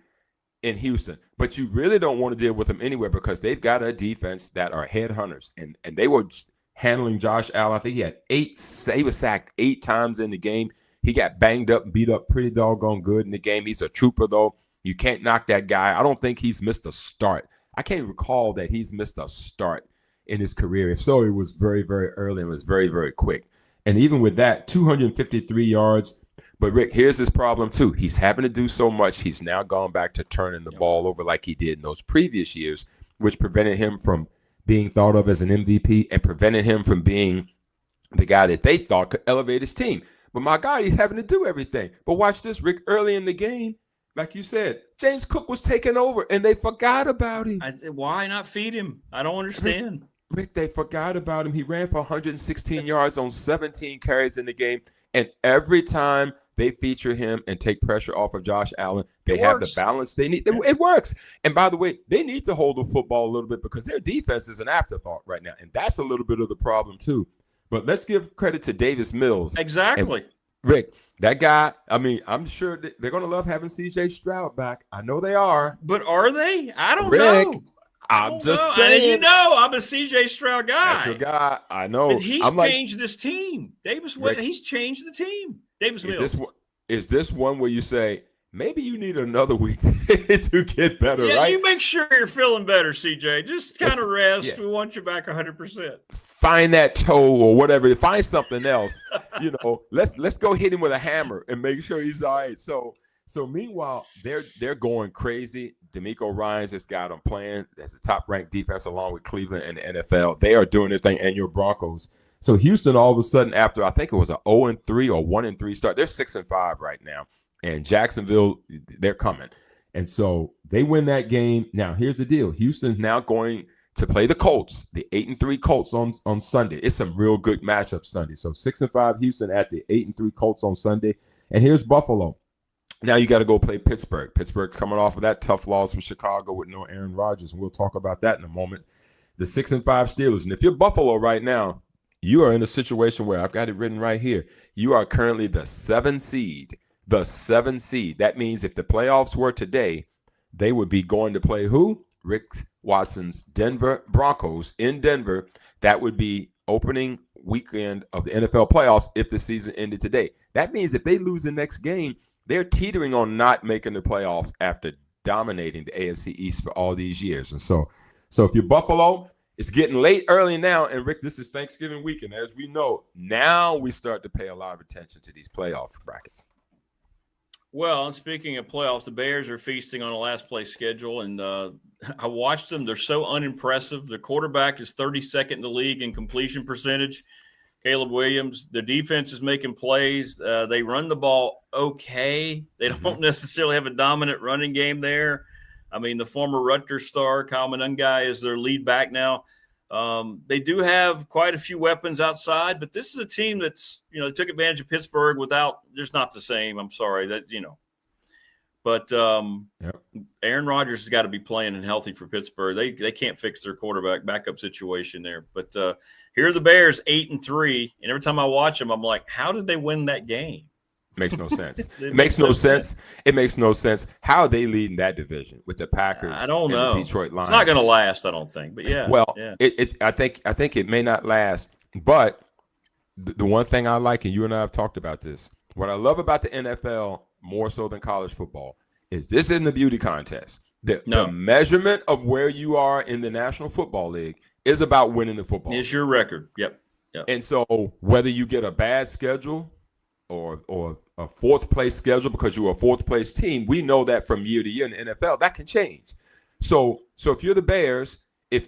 in Houston. But you really don't want to deal with them anywhere because they've got a defense that are headhunters. And they were handling Josh Allen. I think he was sacked 8 times in the game. He got banged up and beat up pretty doggone good in the game. He's a trooper, though. You can't knock that guy. I don't think he's missed a start. I can't recall that he's missed a start in his career. If so, it was very, very early and was very, very quick. And even with that, 253 yards. But, Rick, here's his problem, too. He's having to do so much. He's now gone back to turning the ball over like he did in those previous years, which prevented him from being thought of as an MVP and prevented him from being the guy that they thought could elevate his team. But my God, he's having to do everything. But watch this, Rick. Early in the game, like you said, James Cook was taking over, and they forgot about him. Why not feed him? I don't understand. Rick, they forgot about him. He ran for 116 yards on 17 carries in the game. And every time they feature him and take pressure off of Josh Allen, they have the balance they need. It works. And by the way, they need to hold the football a little bit because their defense is an afterthought right now. And that's a little bit of the problem, too. But let's give credit to Davis Mills. Exactly. And Rick, that guy, I mean, I'm sure they're going to love having C.J. Stroud back. I know they are. But are they? I don't know. I'm just saying. I'm a C.J. Stroud guy. That's your guy. I know. But he's changed this team. He's changed the team. Davis Mills. Is this one where you say, maybe you need another week to get better, right? You make sure you're feeling better, CJ. Just kind of rest. Yeah. We want you back 100%. Find that toe or whatever. Find something else. Let's go hit him with a hammer and make sure he's all right. So meanwhile, they're going crazy. D'Amico Ryans has got them playing as a top-ranked defense along with Cleveland and the NFL. They are doing their thing, and your Broncos. So Houston, all of a sudden, after I think it was an 0-3 or 1-3 start, they're 6-5 right now. And Jacksonville, they're coming. And so they win that game. Now, here's the deal. Houston's now going to play the Colts, the 8-3 Colts on Sunday. It's some real good matchup Sunday. So 6-5 Houston at the 8-3 Colts on Sunday. And here's Buffalo. Now you got to go play Pittsburgh. Pittsburgh's coming off of that tough loss from Chicago with no Aaron Rodgers, and we'll talk about that in a moment. The 6-5 Steelers. And if you're Buffalo right now, you are in a situation where I've got it written right here. You are currently the 7 seed. The 7 seed. That means if the playoffs were today, they would be going to play who? Rick Watson's Denver Broncos in Denver. That would be opening weekend of the NFL playoffs if the season ended today. That means if they lose the next game, they're teetering on not making the playoffs after dominating the AFC East for all these years. And so if you're Buffalo, it's getting late early now. And Rick, this is Thanksgiving weekend. As we know, now we start to pay a lot of attention to these playoff brackets. Well, and speaking of playoffs, the Bears are feasting on a last place schedule. And I watched them. They're so unimpressive. The quarterback is 32nd in the league in completion percentage. Caleb Williams, the defense is making plays. They run the ball okay. They don't necessarily have a dominant running game there. I mean, the former Rutgers star, Kyle Monangai, is their lead back now. They do have quite a few weapons outside, but this is a team that's, they took advantage of Pittsburgh without – just not the same. I'm sorry that, But Aaron Rodgers has got to be playing and healthy for Pittsburgh. They can't fix their backup situation there. But here are the Bears, 8-3, and every time I watch them, I'm like, how did they win that game? Makes no sense. It makes no sense. It makes no sense. How are they leading that division with the Packers? I don't know. The Detroit Lions. It's not going to last, I don't think. But yeah. Well, I think it may not last. But the one thing I like, and you and I have talked about this, what I love about the NFL more so than college football is this isn't a beauty contest. The measurement of where you are in the National Football League is about winning the football. It's your record. Yep. And so whether you get a bad schedule or a fourth place schedule because you're a fourth place team, we know that from year to year in the NFL that can change. So if you're the Bears, if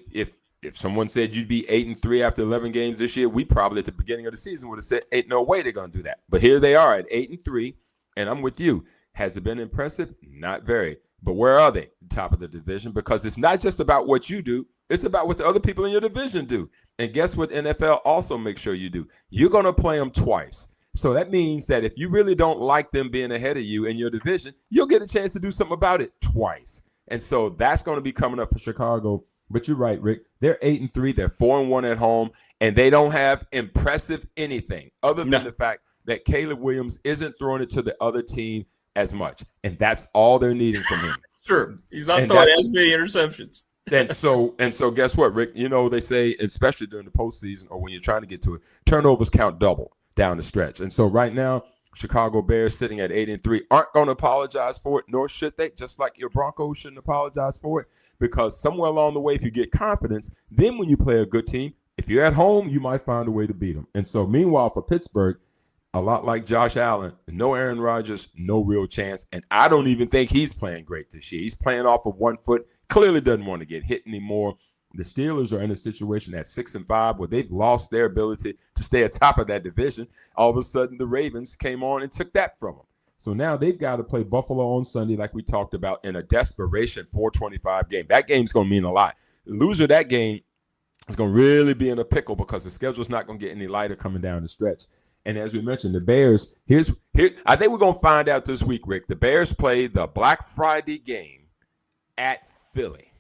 someone said you'd be 8-3 after 11 games this year, we probably at the beginning of the season would have said ain't no way they're going to do that. But here they are at 8-3, and I'm with you. Has it been impressive? Not very. But where are they? Top of the division, because it's not just about what you do. It's about what the other people in your division do. And guess what NFL also makes sure you do? You're going to play them twice. So that means that if you really don't like them being ahead of you in your division, you'll get a chance to do something about it twice. And so that's going to be coming up for Chicago. But you're right, Rick. They're 8-3. They're 4-1 at home, and they don't have impressive anything other than the fact that Caleb Williams isn't throwing it to the other team as much. And that's all they're needing from him. Sure. He's not throwing as many interceptions. And so guess what, Rick? They say, especially during the postseason or when you're trying to get to it, turnovers count double down the stretch. And so right now, Chicago Bears sitting at 8-3 aren't going to apologize for it, nor should they, just like your Broncos shouldn't apologize for it, because somewhere along the way, if you get confidence, then when you play a good team, if you're at home, you might find a way to beat them. And so meanwhile, for Pittsburgh, a lot like Josh Allen, no Aaron Rodgers, no real chance. And I don't even think he's playing great this year. He's playing off of 1 foot, clearly doesn't want to get hit anymore. The Steelers are in a situation at 6-5 where they've lost their ability to stay atop of that division. All of a sudden, the Ravens came on and took that from them. So now they've got to play Buffalo on Sunday, like we talked about, in a desperation 425 game. That game's going to mean a lot. The loser of that game is going to really be in a pickle because the schedule's not going to get any lighter coming down the stretch. And as we mentioned, the Bears, I think we're going to find out this week, Rick. The Bears play the Black Friday game at Philly.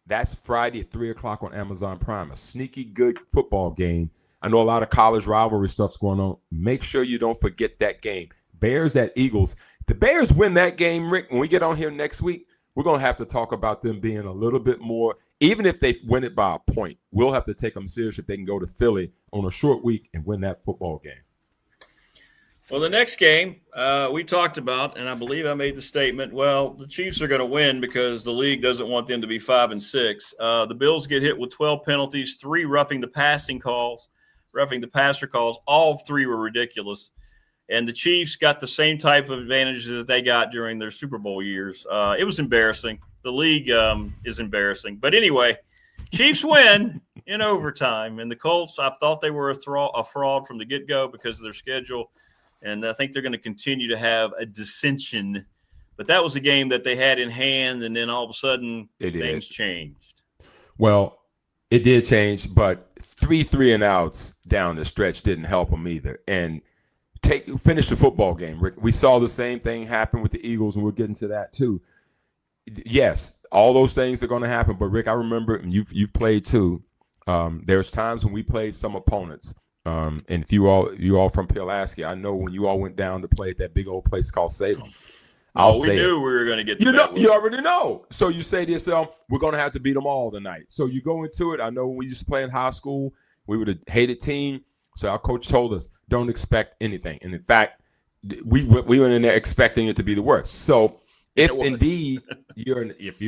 That's Friday at 3 o'clock on Amazon Prime. A sneaky good football game. I know a lot of college rivalry stuff's going on. Make sure you don't forget that game. Bears at Eagles. The Bears win that game, Rick. When we get on here next week, we're going to have to talk about them being a little bit more, even if they win it by a point, we'll have to take them serious if they can go to Philly on a short week and win that football game. Well, the next game we talked about, and I believe I made the statement, well, the Chiefs are going to win because the league doesn't want them to be 5-6. The Bills get hit with 12 penalties, 3 roughing the passer calls. All 3 were ridiculous. And the Chiefs got the same type of advantages that they got during their Super Bowl years. It was embarrassing. The league is embarrassing. But anyway, Chiefs win in overtime. And the Colts, I thought they were a fraud from the get-go because of their schedule. And I think they're going to continue to have a dissension. But that was a game that they had in hand, and then all of a sudden things changed. Well, it did change, but 3 3-and-outs down the stretch didn't help them either. And finish the football game, Rick. We saw the same thing happen with the Eagles, and we'll get into that too. Yes, all those things are going to happen. But Rick, I remember, and you've played too. There's times when we played some opponents, and if you all from Pulaski, I know when you all went down to play at that big old place called Salem. We knew we were going to get. You already know. So you say to yourself, "We're going to have to beat them all tonight." So you go into it. I know when we used to play in high school, we were the hated team. So our coach told us, don't expect anything. And in fact, we went in there expecting it to be the worst. So if indeed if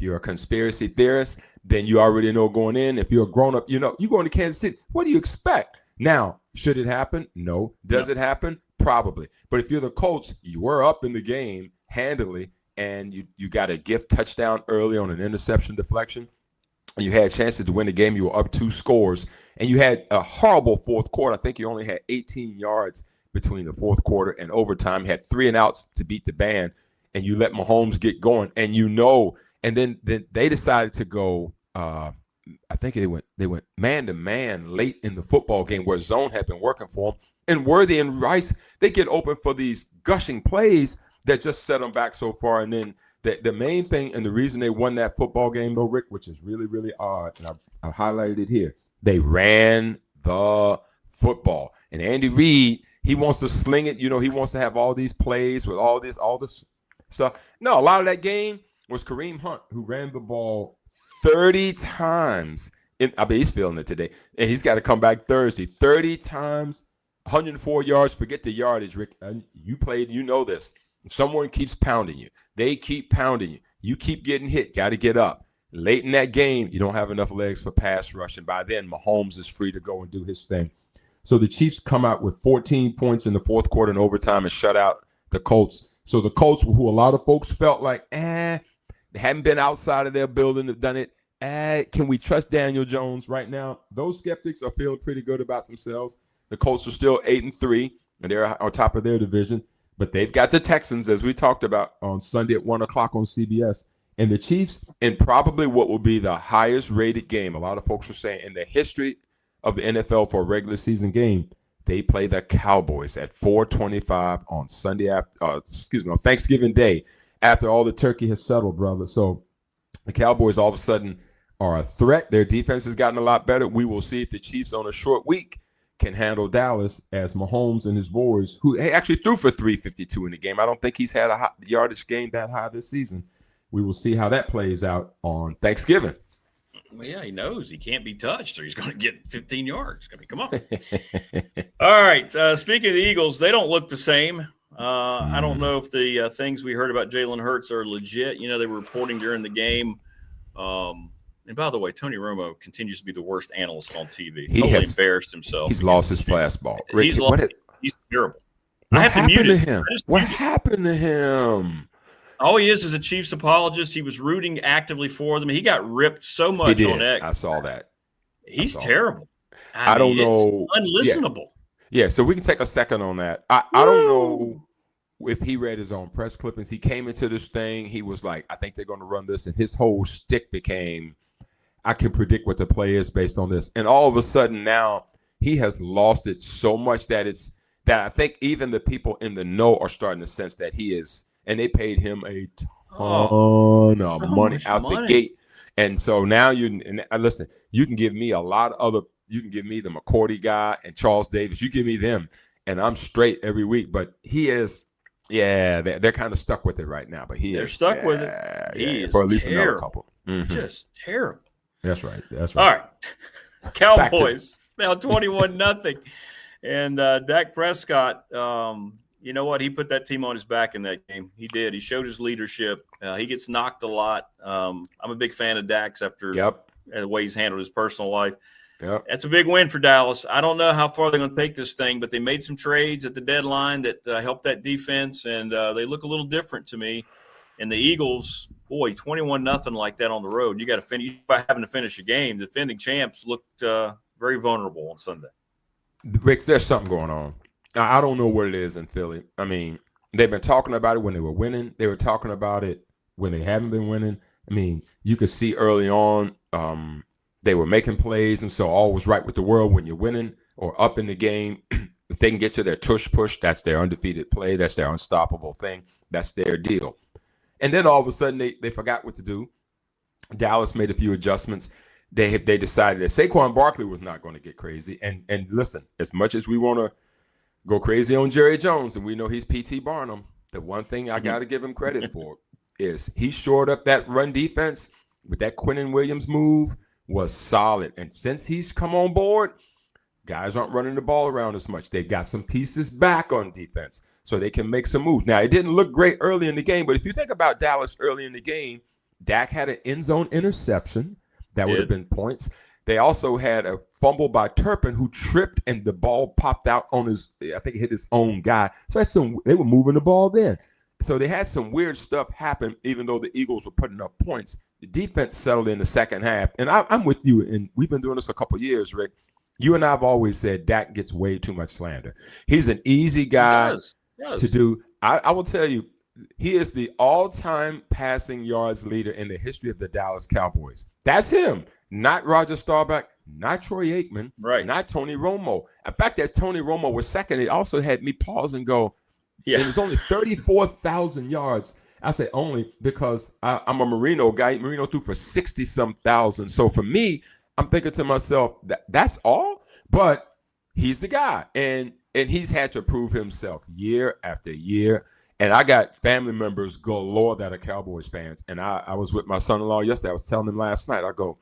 you're a conspiracy theorist, then you already know going in. If you're a grown up, you go into Kansas City. What do you expect? Now, should it happen? No. Does it happen? Probably. But if you're the Colts, you were up in the game handily, and you got a gift touchdown early on an interception deflection. You had chances to win the game. You were up 2 scores, and you had a horrible fourth quarter. I think you only had 18 yards between the fourth quarter and overtime. You had 3-and-outs to beat the band, and you let Mahomes get going. And and then they decided to go. I think they went man to man late in the football game where zone had been working for them. And Worthy and Rice, they get open for these gushing plays that just set them back so far. And then the main thing, and the reason they won that football game, though, Rick, which is really, really odd, and I highlighted it here, they ran the football. And Andy Reid, he wants to sling it. He wants to have all these plays with all this stuff. No, a lot of that game was Kareem Hunt, who ran the ball 30 times. He's feeling it today. And he's got to come back Thursday. 30 times, 104 yards. Forget the yardage, Rick. You played, you know this. Someone keeps pounding you. They keep pounding you. You keep getting hit. Got to get up. Late in that game, you don't have enough legs for pass rush. And by then, Mahomes is free to go and do his thing. So the Chiefs come out with 14 points in the fourth quarter and overtime and shut out the Colts. So the Colts, who a lot of folks felt like, they hadn't been outside of their building, have done it. Can we trust Daniel Jones right now? Those skeptics are feeling pretty good about themselves. The Colts are still 8-3, and they're on top of their division. But they've got the Texans, as we talked about, on Sunday at 1 o'clock on CBS. And the Chiefs, in probably what will be the highest rated game, a lot of folks are saying, in the history of the NFL for a regular season game, they play the Cowboys at 4:25 on on Thanksgiving Day, after all the turkey has settled, brother. So the Cowboys all of a sudden are a threat. Their defense has gotten a lot better. We will see if the Chiefs on a short week can handle Dallas, as Mahomes and his boys, who actually threw for 352 in the game. I don't think he's had a yardage game that high this season. We will see how that plays out on Thanksgiving. Well, yeah, he knows he can't be touched or he's going to get 15 yards. I mean, come on. All right. Speaking of the Eagles, they don't look the same. I don't know if the things we heard about Jalen Hurts are legit. They were reporting during the game. And by the way, Tony Romo continues to be the worst analyst on TV. He totally embarrassed himself. He's lost his fastball. Rick, he's terrible. What happened to him? What happened to him? All he is a Chiefs apologist. He was rooting actively for them. He got ripped so He much did. on X. I saw that. He's terrible. I don't know. It's unlistenable. Yeah, so we can take a second on that. I don't know if he read his own press clippings. He came into this thing. He was like, I think they're going to run this. And his whole stick became, I can predict what the play is based on this. And all of a sudden now he has lost it so much that I think even the people in the know are starting to sense that he is. And they paid him a ton of money out the gate. And so now listen, you can give me a lot of other, you can give me the McCourty guy and Charles Davis. You give me them and I'm straight every week. But he is, they're kind of stuck with it right now. But they're stuck with it. He is for at least terrible. another couple. Mm-hmm. Just terrible. That's right. All right. Cowboys now 21-0. And Dak Prescott, you know what? He put that team on his back in that game. He did. He showed his leadership. He gets knocked a lot. I'm a big fan of Dak's after the way he's handled his personal life. Yep. That's a big win for Dallas. I don't know how far they're going to take this thing, but they made some trades at the deadline that helped that defense, and they look a little different to me. And the Eagles, boy, 21-0 like that on the road. You got to finish by having to finish a game. The defending champs looked very vulnerable on Sunday. Rick, there's something going on. I don't know what it is in Philly. I mean, they've been talking about it when they were winning. They were talking about it when they haven't been winning. I mean, you could see early on they were making plays, and so all was right with the world when you're winning or up in the game. If they can get to their tush push, that's their undefeated play. That's their unstoppable thing. That's their deal. And then all of a sudden they forgot what to do. Dallas made a few adjustments. They decided that Saquon Barkley was not going to get crazy. And listen, as much as we want to go crazy on Jerry Jones, and we know he's P.T. Barnum, the one thing I got to give him credit for is he shored up that run defense with that Quinnen Williams move was solid. And since he's come on board, guys aren't running the ball around as much. They've got some pieces back on defense so they can make some moves. Now, it didn't look great early in the game, but if you think about Dallas early in the game, Dak had an end zone interception. That would have been points. They also had a fumble by Turpin who tripped and the ball popped out on I think it hit his own guy. So they were moving the ball then. So they had some weird stuff happen, even though the Eagles were putting up points. The defense settled in the second half. And I'm with you, and we've been doing this a couple of years, Rick. You and I have always said Dak gets way too much slander. He's an easy guy to do. I will tell you, he is the all-time passing yards leader in the history of the Dallas Cowboys. That's him, not Roger Staubach, not Troy Aikman, not Tony Romo. In fact, that Tony Romo was second. It also had me pause and go, it was only 34,000 yards. I say only because I'm a Marino guy. Marino threw for 60-some thousand. So for me, I'm thinking to myself, that's all? But he's the guy. And he's had to prove himself year after year. And I got family members galore that are Cowboys fans. And I was with my son-in-law yesterday. I was telling him last night, I go,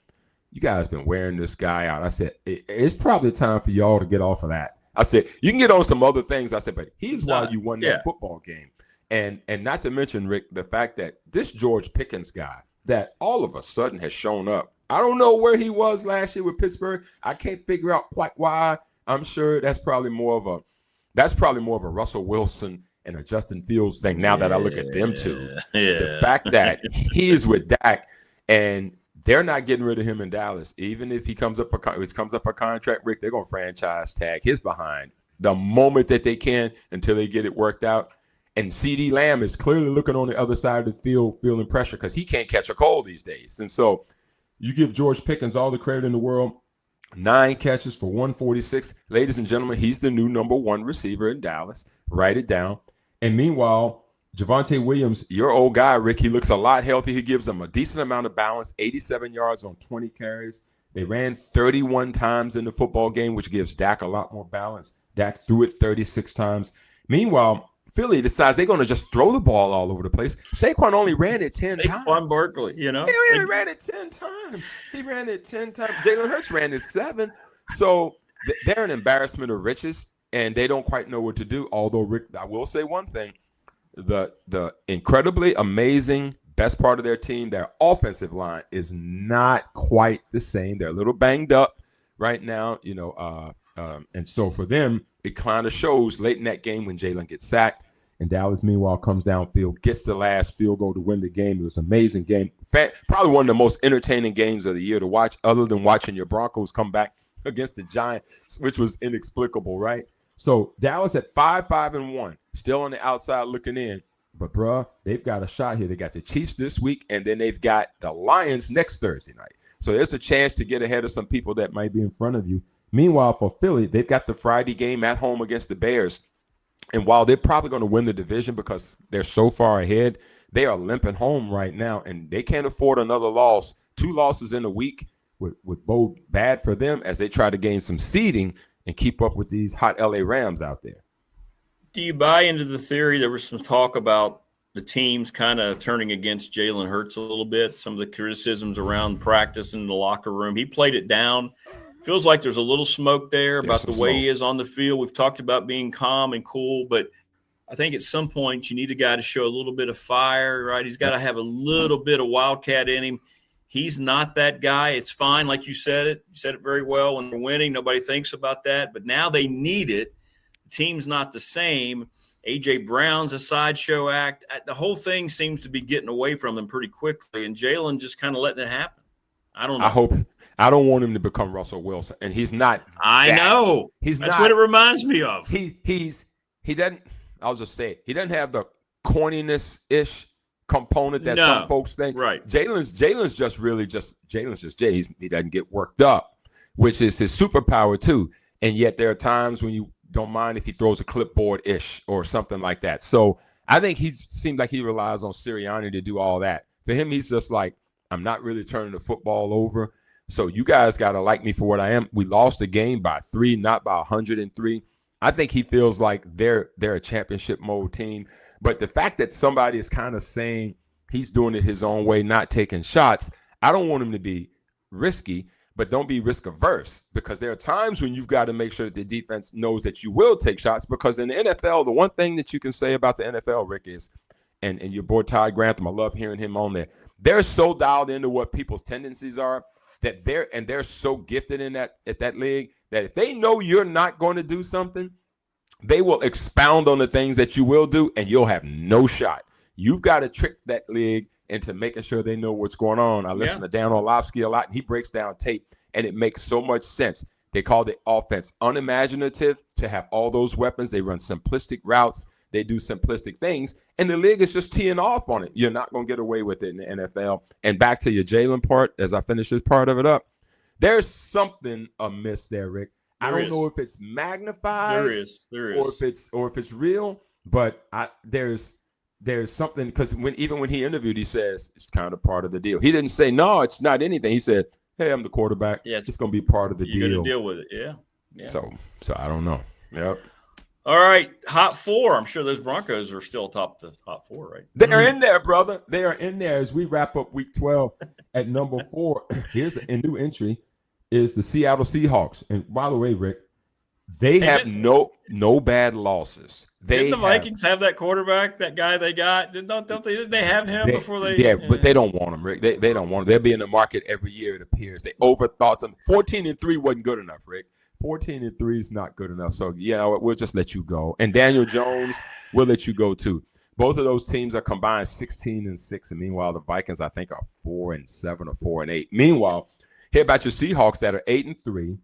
you guys been wearing this guy out. I said, it's probably time for y'all to get off of that. I said, you can get on some other things. I said, but he's why you won that football game. And not to mention, Rick, the fact that this George Pickens guy that all of a sudden has shown up. I don't know where he was last year with Pittsburgh. I can't figure out quite why. I'm sure that's probably more of a Russell Wilson and a Justin Fields thing now that I look at them two. The fact that he is with Dak and they're not getting rid of him in Dallas. Even if he comes up for contract, Rick, they're going to franchise tag his behind the moment that they can until they get it worked out. And CeeDee Lamb is clearly looking on the other side of the field, feeling pressure because he can't catch a cold these days. And so you give George Pickens all the credit in the world. 9 catches for 146. Ladies and gentlemen, he's the new number 1 receiver in Dallas. Write it down. And meanwhile, Javonte Williams, your old guy, Rick, he looks a lot healthy. He gives them a decent amount of balance, 87 yards on 20 carries. They ran 31 times in the football game, which gives Dak a lot more balance. Dak threw it 36 times. Meanwhile, Philly decides they're going to just throw the ball all over the place. Saquon only ran it 10 times. Saquon Barkley, you know. He only ran it 10 times. He ran it 10 times. Jalen Hurts ran it 7. So they're an embarrassment of riches, and they don't quite know what to do. Although, Rick, I will say one thing. The incredibly amazing best part of their team, their offensive line, is not quite the same. They're a little banged up right now, you know. And so for them, it kind of shows late in that game when Jalen gets sacked And Dallas, meanwhile, comes downfield, gets the last field goal to win the game. It was an amazing game. Probably one of the most entertaining games of the year to watch, other than watching your Broncos come back against the Giants, which was inexplicable, right? So Dallas at 5-1, still on the outside looking in. But, bruh, they've got a shot here. They got the Chiefs this week, and then they've got the Lions next Thursday night. So there's a chance to get ahead of some people that might be in front of you. Meanwhile, for Philly, they've got the Friday game at home against the Bears. And while they're probably going to win the division because they're so far ahead, they are limping home right now, and they can't afford another loss. 2 losses in a week would bode bad for them as they try to gain some seeding and keep up with these hot LA Rams out there. Do you buy into the theory? There was some talk about the teams kind of turning against Jalen Hurts a little bit, some of the criticisms around practice in the locker room. He played it down. Feels like there's a little smoke there about the way he is on the field. We've talked about being calm and cool, but I think at some point you need a guy to show a little bit of fire, right? He's got to have a little bit of wildcat in him. He's not that guy. It's fine, like you said it. You said it very well. When they're winning, nobody thinks about that. But now they need it. The team's not the same. A.J. Brown's a sideshow act. The whole thing seems to be getting away from them pretty quickly, and Jalen just kind of letting it happen. I don't know. I don't want him to become Russell Wilson, and he's not. I know. That's what it reminds me of. He doesn't. I'll just say it. He doesn't have the corniness-ish component that some folks think. Right. Jalen's just Jay. He doesn't get worked up, which is his superpower too. And yet there are times when you don't mind if he throws a clipboard-ish or something like that. So I think he seems like he relies on Sirianni to do all that. For him, he's just like, I'm not really turning the football over. So you guys got to like me for what I am. We lost the game by 3, not by 103. I think he feels like they're a championship mode team. But the fact that somebody is kind of saying he's doing it his own way, not taking shots, I don't want him to be risky, but don't be risk averse, because there are times when you've got to make sure that the defense knows that you will take shots, because in the NFL, the one thing that you can say about the NFL, Rick, is, and your boy Ty Grantham, I love hearing him on there, they're so dialed into what people's tendencies are that they're so gifted in that at that league that if they know you're not going to do something, they will expound on the things that you will do, and you'll have no shot. You've got to trick that league into making sure they know what's going on. I listen to Dan Orlovsky a lot, and he breaks down tape, and it makes so much sense. They call the offense unimaginative to have all those weapons. They run simplistic routes. They do simplistic things, and the league is just teeing off on it. You're not going to get away with it in the NFL. And back to your Jalen part, as I finish this part of it up, there's something amiss there, Rick. I don't know if it's magnified. There is. Or if it's real, but there's something, because even when he interviewed, he says it's kind of part of the deal. He didn't say, no, it's not anything. He said, hey, I'm the quarterback. Yeah, it's going to be part of the deal. You're going to deal with it, yeah. So I don't know. Yep. All right, hot 4. I'm sure those Broncos are still top the top 4, right? They're in there, brother. They are in there as we wrap up week 12 at number 4. Here's a new entry is the Seattle Seahawks. And by the way, Rick, they have no bad losses. Didn't the Vikings have that quarterback, that guy they got? Didn't they have him before they? Yeah, but they don't want him, Rick. They don't want him. They'll be in the market every year, it appears. They overthought them. 14-3 wasn't good enough, Rick. 14-3 is not good enough. So, we'll just let you go. And Daniel Jones, we'll let you go too. Both of those teams are combined 16-6. And meanwhile, the Vikings, I think, are 4-7 or 4-8. Meanwhile, hear about your Seahawks that are 8-3.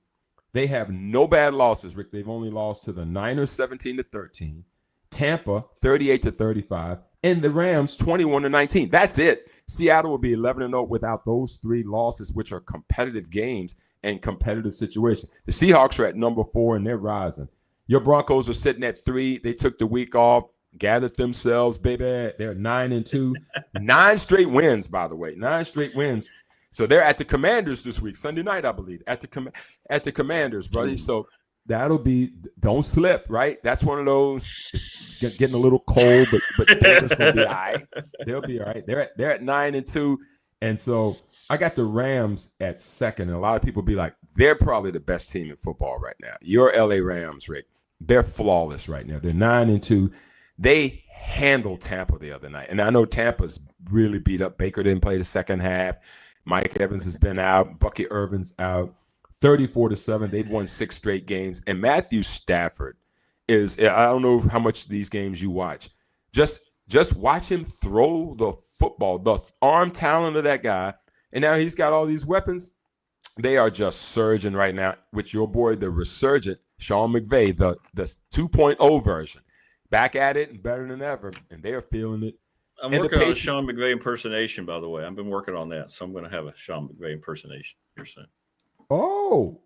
They have no bad losses, Rick. They've only lost to the Niners 17-13, Tampa 38-35, and the Rams 21-19. That's it. Seattle will be 11-0 without those 3 losses, which are competitive games and competitive situations. The Seahawks are at number 4, and they're rising. Your Broncos are sitting at 3. They took the week off, gathered themselves, baby. They're 9-2. 9 straight wins, by the way. 9 straight wins. So they're at the Commanders this week, Sunday night, I believe, at the Commanders, brother. So that'll be, don't slip, right? That's one of those getting a little cold, but they're just gonna be all right. They'll be all right. They're at 9-2, and so I got the Rams at 2nd, and a lot of people be like, they're probably the best team in football right now. Your LA Rams, Rick, they're flawless right now. They're 9-2. They handled Tampa the other night, and I know Tampa's really beat up. Baker didn't play the second half. Mike Evans has been out. Bucky Irvin's out. 34-7. They've won 6 straight games. And Matthew Stafford is, I don't know how much of these games you watch. Just watch him throw the football, the arm talent of that guy. And now he's got all these weapons. They are just surging right now with your boy, the resurgent Sean McVay, the 2.0 version. Back at it and better than ever. And they are feeling it. I'm working on a Sean McVay impersonation, by the way. I've been working on that. So I'm going to have a Sean McVay impersonation here soon. Oh.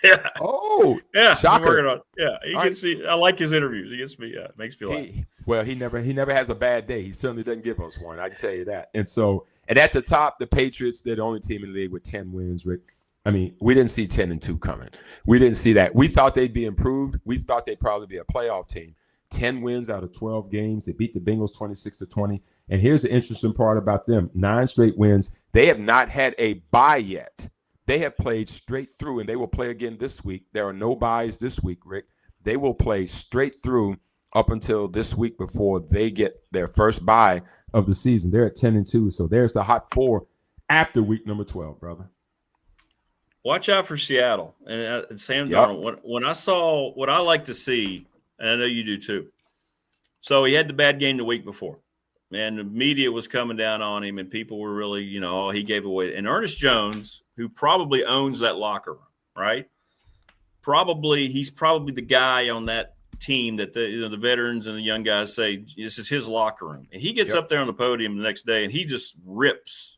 Yeah. Oh. Yeah. Shocker. I'm working on it. Yeah. He gets me. I like his interviews. He gets me. It makes me laugh. Well, he never has a bad day. He certainly doesn't give us one. I can tell you that. And at the top, the Patriots, they're the only team in the league with 10 wins, Rick. I mean, we didn't see 10-2 coming. We didn't see that. We thought they'd be improved. We thought they'd probably be a playoff team. 10 wins out of 12 games. They beat the Bengals 26-20. And here's the interesting part about them. 9 straight wins. They have not had a bye yet. They have played straight through, and they will play again this week. There are no byes this week, Rick. They will play straight through up until this week before they get their first bye of the season. They're at 10-2. So there's the hot 4 after week number 12, brother. Watch out for Seattle and Sam Darnold. When I saw what I like to see, and I know you do too. So he had the bad game the week before, and the media was coming down on him, and people were really, he gave away. And Ernest Jones, who probably owns that locker room, right? He's probably the guy on that team that the veterans and the young guys say this is his locker room. And he gets up there on the podium the next day and he just rips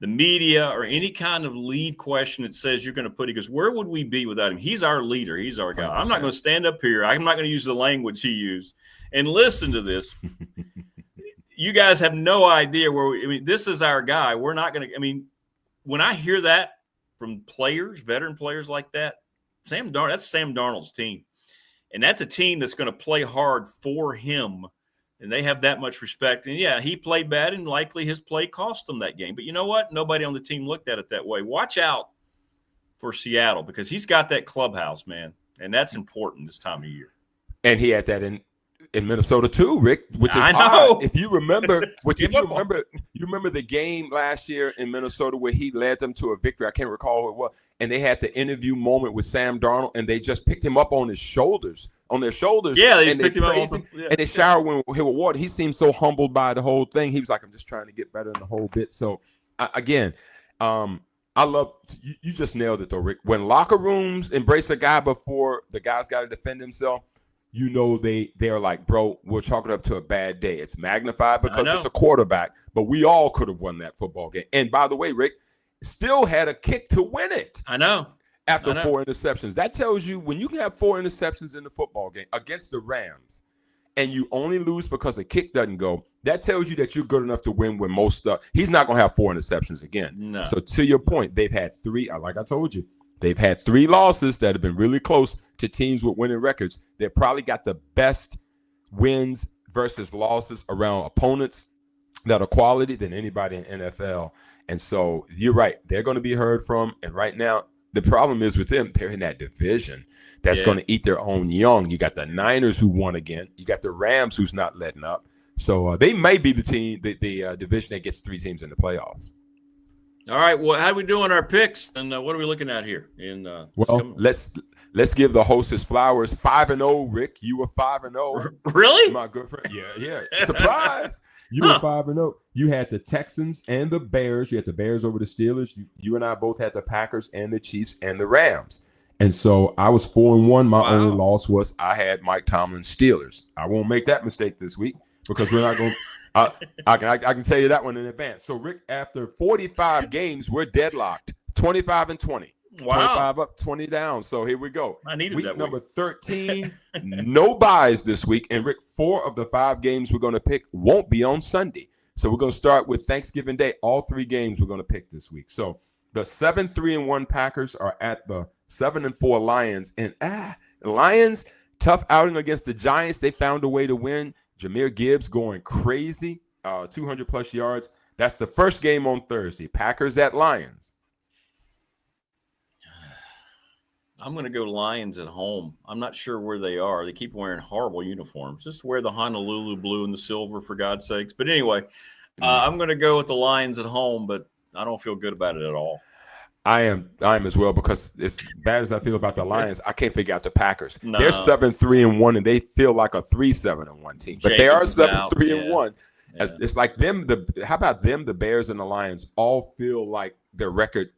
the media or any kind of lead question that says you're going to he goes, where would we be without him? He's our leader. He's our guy. 100%. I'm not going to stand up here. I'm not going to use the language he used. And listen to this. You guys have no idea this is our guy. We're not going to, when I hear that from veteran players like that, that's Sam Darnold's team. And that's a team that's going to play hard for him. And they have that much respect. And, yeah, he played bad, and likely his play cost them that game. But you know what? Nobody on the team looked at it that way. Watch out for Seattle because he's got that clubhouse, man. And that's important this time of year. And he had that in Minnesota too, Rick, which is I know. odd. If you remember, you remember the game last year in Minnesota where he led them to a victory. I can't recall who it was. And they had the interview moment with Sam Darnold, and they just picked him up on their shoulders. Yeah, they just picked him up. And they showered him with water. He seemed so humbled by the whole thing. He was like, I'm just trying to get better in the whole bit. So, I love – you just nailed it, though, Rick. When locker rooms embrace a guy before the guy's got to defend himself, they're like, bro, we're chalking up to a bad day. It's magnified because it's a quarterback, but we all could have won that football game. And by the way, Rick, still had a kick to win it. I know. After 4 interceptions. That tells you when you can have 4 interceptions in the football game against the Rams and you only lose because the kick doesn't go, that tells you that you're good enough to win when most stuff. He's not going to have 4 interceptions again. No. So to your point, they've had 3, like I told you, they've had 3 losses that have been really close to teams with winning records. They've probably got the best wins versus losses around opponents that are quality than anybody in NFL. And so you're right. They're going to be heard from. And right now, the problem is with them, they're in that division that's going to eat their own young. You got the Niners who won again. You got the Rams who's not letting up. So they may be the team, the division that gets 3 teams in the playoffs. All right. Well, how are we doing our picks? And what are we looking at here? Let's give the host his flowers. 5-0, Rick. You were 5-0. Really? My good friend. Yeah. Surprise. You were 5-0. You had the Texans and the Bears. You had the Bears over the Steelers. You and I both had the Packers and the Chiefs and the Rams. And so I was 4-1. My only loss was I had Mike Tomlin's Steelers. I won't make that mistake this week because we're not going to I can tell you that one in advance. So, Rick, after 45 games, we're deadlocked. 25-20. Wow. 25 up, 20 down. So here we go. I needed week that number week. 13. No buys this week. And Rick, 4 of the 5 games we're going to pick won't be on Sunday. So we're going to start with Thanksgiving Day. All 3 games we're going to pick this week. So the 7-3-1 Packers are at the 7-4 Lions. And the Lions, tough outing against the Giants. They found a way to win. Jahmyr Gibbs going crazy, 200 plus yards. That's the first game on Thursday. Packers at Lions. I'm going to go Lions at home. I'm not sure where they are. They keep wearing horrible uniforms. Just wear the Honolulu blue and the silver, for God's sakes. But anyway, I'm going to go with the Lions at home, but I don't feel good about it at all. I am as well, because as bad as I feel about the Lions, I can't figure out the Packers. No. They're 7-3-1, and they feel like a 3-7-1 team, but they are 7-3-1. Yeah. It's like them. How about them? The Bears and the Lions all feel like their record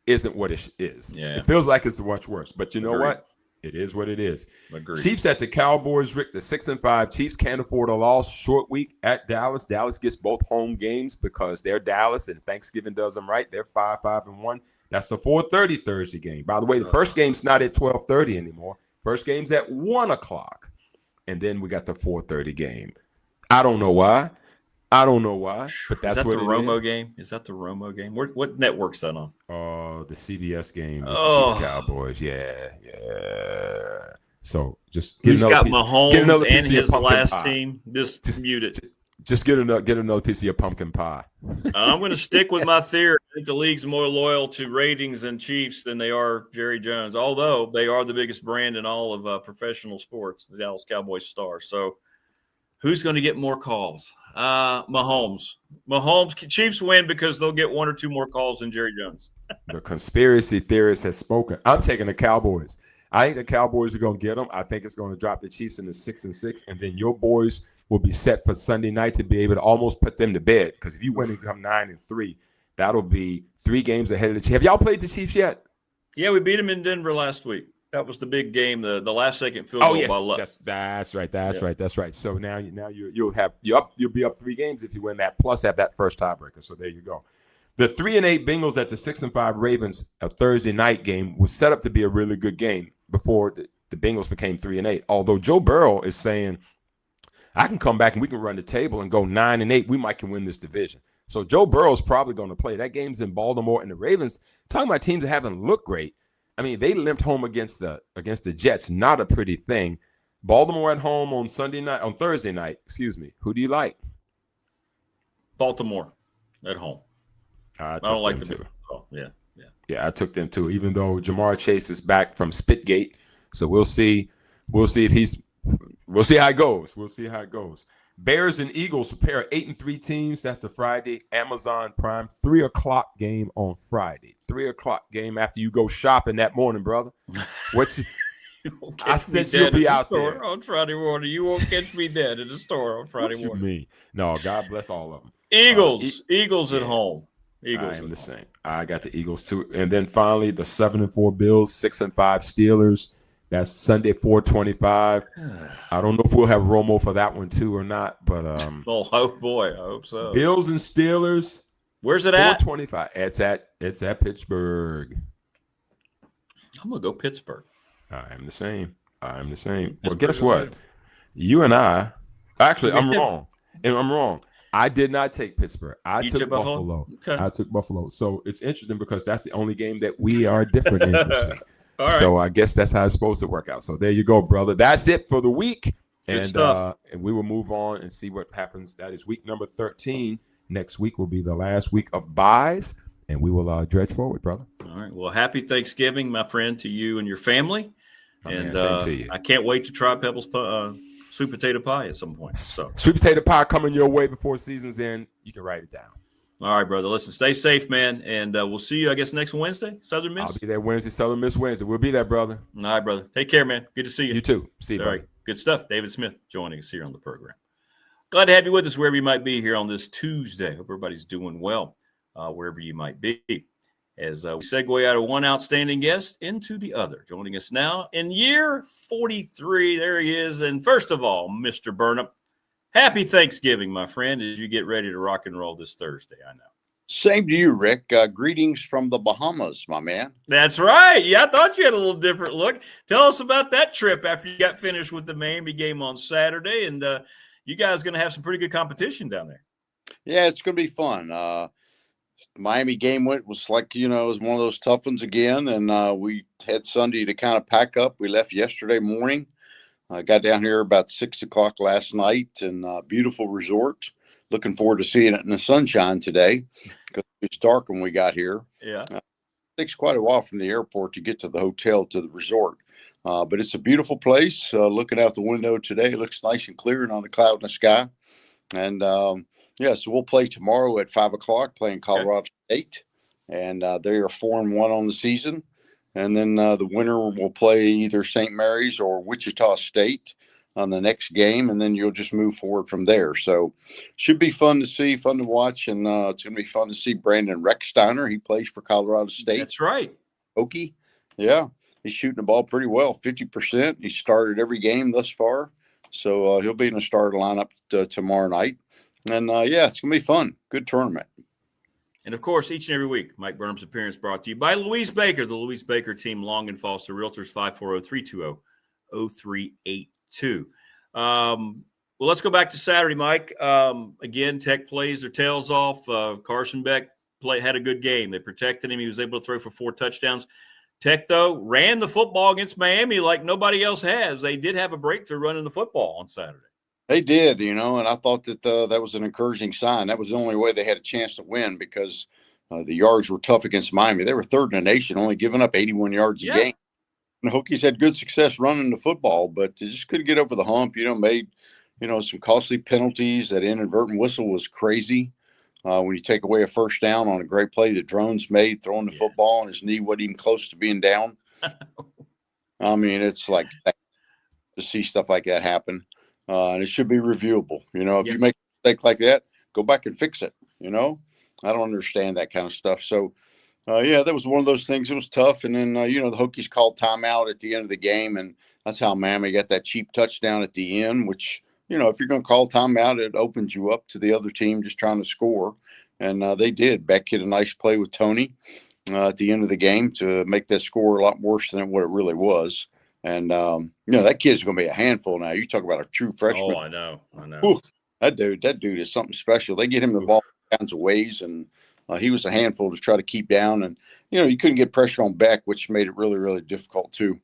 isn't what it is. Yeah. It feels like it's much worse. But you know Agreed. what? It is what it is. Agreed. Chiefs at the Cowboys, Rick, the 6-5. Chiefs can't afford a loss. Short week at Dallas. Dallas gets both home games because they're Dallas, and Thanksgiving does them right. They're 5-5-1. That's the 4:30 Thursday game. By the way, the first game's not at 12:30 anymore. First game's at 1 o'clock. And then we got the 4:30 game. I don't know why, but that's what the Romo game. Is that the Romo game? What network's that on? The CBS game. It's Oh. Chiefs Cowboys. Yeah. So just He's got Mahomes and his last team. Just mute it. Just get another piece of your pumpkin pie. I'm going to stick with my theory. I think the league's more loyal to ratings and Chiefs than they are Jerry Jones, although they are the biggest brand in all of professional sports, the Dallas Cowboys star. So who's going to get more calls? Mahomes. Chiefs win because they'll get one or two more calls than Jerry Jones. The conspiracy theorist has spoken. I'm taking the Cowboys. I think the Cowboys are going to get them. I think it's going to drop the Chiefs into 6-6, and then your boys will be set for Sunday night to be able to almost put them to bed. Because if you win and come 9-3, that'll be 3 games ahead of the Chiefs. Have y'all played the Chiefs yet? Yeah, we beat them in Denver last week. That was the big game, the last second field goal by luck. That's right. So now you'll be up 3 games if you win that, plus have that first tiebreaker. So there you go. The 3-8 Bengals at the 6-5 Ravens, a Thursday night game, was set up to be a really good game before the Bengals became 3-8. Although Joe Burrow is saying, I can come back and we can run the table and go 9-8. We might can win this division. So Joe Burrow's probably going to play. That game's in Baltimore, and the Ravens, talking about teams that haven't looked great. I mean, they limped home against the Jets. Not a pretty thing. Baltimore at home on Thursday night. Excuse me. Who do you like? Baltimore at home. I don't like the too. Yeah, I took them too. Even though Jamar Chase is back from Spitgate, so we'll see. We'll see how it goes. Bears and Eagles, a pair of 8-3 teams. That's the Friday Amazon Prime 3:00 game on Friday. 3:00 game after you go shopping that morning, brother. I said you'll be out there on Friday morning. You won't catch me dead in the store on Friday morning. What you mean? No, God bless all of them. Eagles at home. Eagles. I am the same. I got the Eagles too. And then finally, the 7-4 Bills, 6-5 Steelers. That's Sunday, 4:25. I don't know if we'll have Romo for that one too or not, but oh boy, I hope so. Bills and Steelers. Where's it at? 4:25. It's at Pittsburgh. I'm gonna go Pittsburgh. I am the same. Well, guess what? You and I. Actually, I'm wrong. I did not take Pittsburgh. I took Buffalo. Okay. I took Buffalo. So it's interesting because that's the only game that we are different in this week. All right. So I guess that's how it's supposed to work out. So there you go, brother. That's it for the week. Good stuff. And we will move on and see what happens. That is week number 13. Next week will be the last week of buys, and we will dredge forward, brother. All right. Well, happy Thanksgiving, my friend, to you and your family. Same to you. I can't wait to try Pebbles sweet potato pie at some point. So sweet potato pie coming your way before season's end. You can write it down. All right, brother. Listen, stay safe, man. And we'll see you, I guess, next Wednesday, Southern Miss. I'll be there Wednesday, Southern Miss Wednesday. We'll be there, brother. All right, brother. Take care, man. Good to see you. You too. See you, All brother. right. Good stuff. David Smith joining us here on the program. Glad to have you with us wherever you might be here on this Tuesday. Hope everybody's doing well wherever you might be. As we segue out of one outstanding guest into the other. Joining us now in year 43. There he is. And first of all, Mr. Burnop, happy Thanksgiving, my friend, as you get ready to rock and roll this Thursday, I know. Same to you, Rick. Greetings from the Bahamas, my man. That's right. Yeah, I thought you had a little different look. Tell us about that trip after you got finished with the Miami game on Saturday. And you guys going to have some pretty good competition down there. Yeah, it's going to be fun. Miami game was like, it was one of those tough ones again. And we had Sunday to kind of pack up. We left yesterday morning. I got down here about 6 o'clock last night, and beautiful resort. Looking forward to seeing it in the sunshine today because it's dark when we got here. Yeah. It takes quite a while from the airport to get to the hotel to the resort. But it's a beautiful place. Looking out the window today, it looks nice and clear and on the cloud in the sky. And, so we'll play tomorrow at 5 o'clock playing Colorado State. and they are 4-1 on the season. And then the winner will play either St. Mary's or Wichita State on the next game, and then you'll just move forward from there. So should be fun to see, fun to watch, and it's going to be fun to see Brandon Recksteiner. He plays for Colorado State. That's right. Okie. Yeah, he's shooting the ball pretty well, 50%. He started every game thus far. So he'll be in the starter lineup tomorrow night. And, yeah, it's going to be fun. Good tournament. And, of course, each and every week, Mike Burnop's appearance brought to you by Louise Baker, the Louise Baker team, Long and Foster Realtors, 540-320-0382. Well, let's go back to Saturday, Mike. Again, Tech plays their tails off. Carson Beck had a good game. They protected him. He was able to throw for 4 touchdowns. Tech, though, ran the football against Miami like nobody else has. They did have a breakthrough running the football on Saturday. They did, and I thought that that was an encouraging sign. That was the only way they had a chance to win because the yards were tough against Miami. They were third in the nation, only giving up 81 yards a game. And the Hokies had good success running the football, but they just couldn't get over the hump. Made some costly penalties. That inadvertent whistle was crazy. When you take away a first down on a great play that Drones made, throwing the football, and his knee wasn't even close to being down. I mean, it's like to see stuff like that happen. And it should be reviewable. If you make a mistake like that, go back and fix it. I don't understand that kind of stuff. So, that was one of those things. It was tough. And then, the Hokies called timeout at the end of the game. And that's how Miami got that cheap touchdown at the end, which, if you're going to call timeout, it opens you up to the other team just trying to score. And they did. Beck hit a nice play with Tony at the end of the game to make that score a lot worse than what it really was. And, that kid's going to be a handful now. You talk about a true freshman. Oh, I know. Ooh, that dude is something special. They get him the ball all kinds of ways, and he was a handful to try to keep down. And, you couldn't get pressure on Beck, which made it really, really difficult too.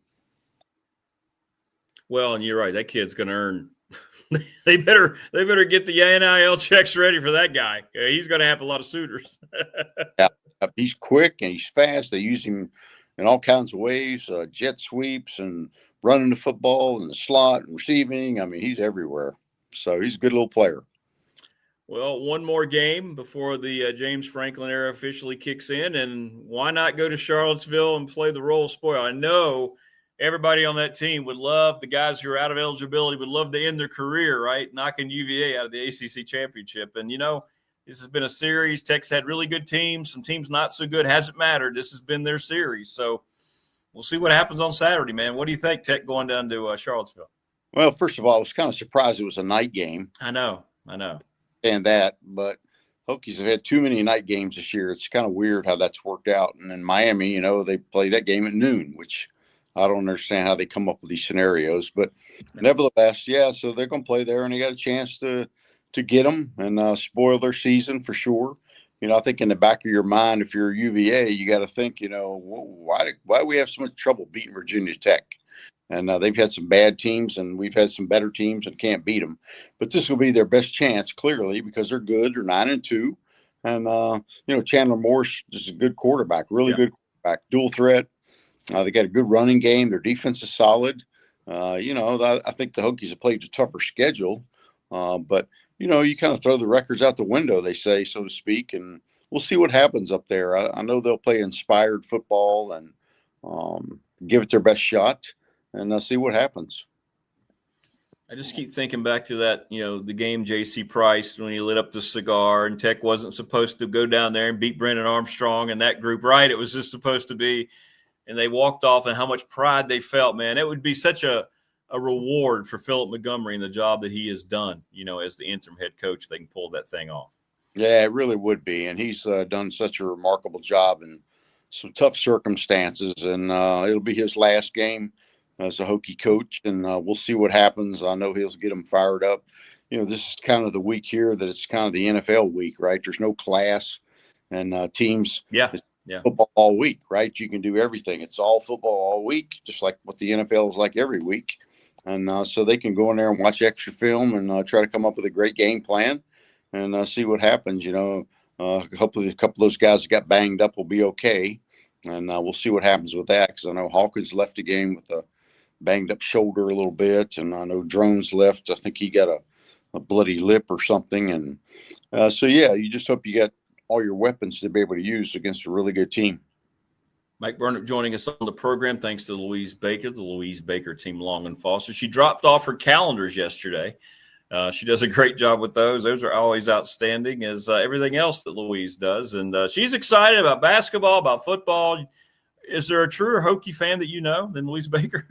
Well, and you're right. That kid's going to earn – they better get the NIL checks ready for that guy. He's going to have a lot of suitors. Yeah, he's quick and he's fast. They use him in all kinds of ways, jet sweeps and running the football in the slot and receiving. I mean, he's everywhere. So he's a good little player. Well, one more game before the James Franklin era officially kicks in, and why not go to Charlottesville and play the role spoil? I know everybody on that team would love, the guys who are out of eligibility would love to end their career, right, knocking UVA out of the ACC championship. And, this has been a series. Tech's had really good teams. Some teams not so good. Hasn't mattered. This has been their series. So we'll see what happens on Saturday, man. What do you think, Tech going down to Charlottesville? Well, first of all, I was kind of surprised it was a night game. I know. And that, but Hokies have had too many night games this year. It's kind of weird how that's worked out. And in Miami, they play that game at noon, which I don't understand how they come up with these scenarios. But nevertheless, so they're going to play there, and they got a chance to get them and spoil their season for sure. I think in the back of your mind, if you're UVA, you got to think, why do we have so much trouble beating Virginia Tech? And they've had some bad teams, and we've had some better teams and can't beat them. But this will be their best chance, clearly, because they're good. They're 9-2. And, Chandler Morse is a good quarterback, really good quarterback, dual threat. They got a good running game. Their defense is solid. I think the Hokies have played a tougher schedule. But, you kind of throw the records out the window, they say, so to speak, and we'll see what happens up there. I know they'll play inspired football and give it their best shot, and see what happens. I just keep thinking back to that, the game J.C. Price when he lit up the cigar and Tech wasn't supposed to go down there and beat Brennan Armstrong and that group, right? It was just supposed to be, and they walked off, and how much pride they felt, man. It would be such a reward for Philip Montgomery and the job that he has done, as the interim head coach. They can pull that thing off. Yeah, it really would be. And he's done such a remarkable job in some tough circumstances. And it'll be his last game as a Hokie coach. And we'll see what happens. I know he'll get them fired up. This is kind of the week here that it's kind of the NFL week, right? There's no class and teams. Yeah. Football all week, right? You can do everything. It's all football all week, just like what the NFL is like every week. And so they can go in there and watch extra film and try to come up with a great game plan and see what happens. Hopefully a couple of those guys that got banged up will be okay. And we'll see what happens with that, because I know Hawkins left the game with a banged up shoulder a little bit. And I know Drones left. I think he got a bloody lip or something. And you just hope you got all your weapons to be able to use against a really good team. Mike Burnop joining us on the program. Thanks to Louise Baker, the Louise Baker team, Long and Foster. She dropped off her calendars yesterday. She does a great job with those. Those are always outstanding, as everything else that Louise does. And she's excited about basketball, about football. Is there a truer Hokie fan that you know than Louise Baker?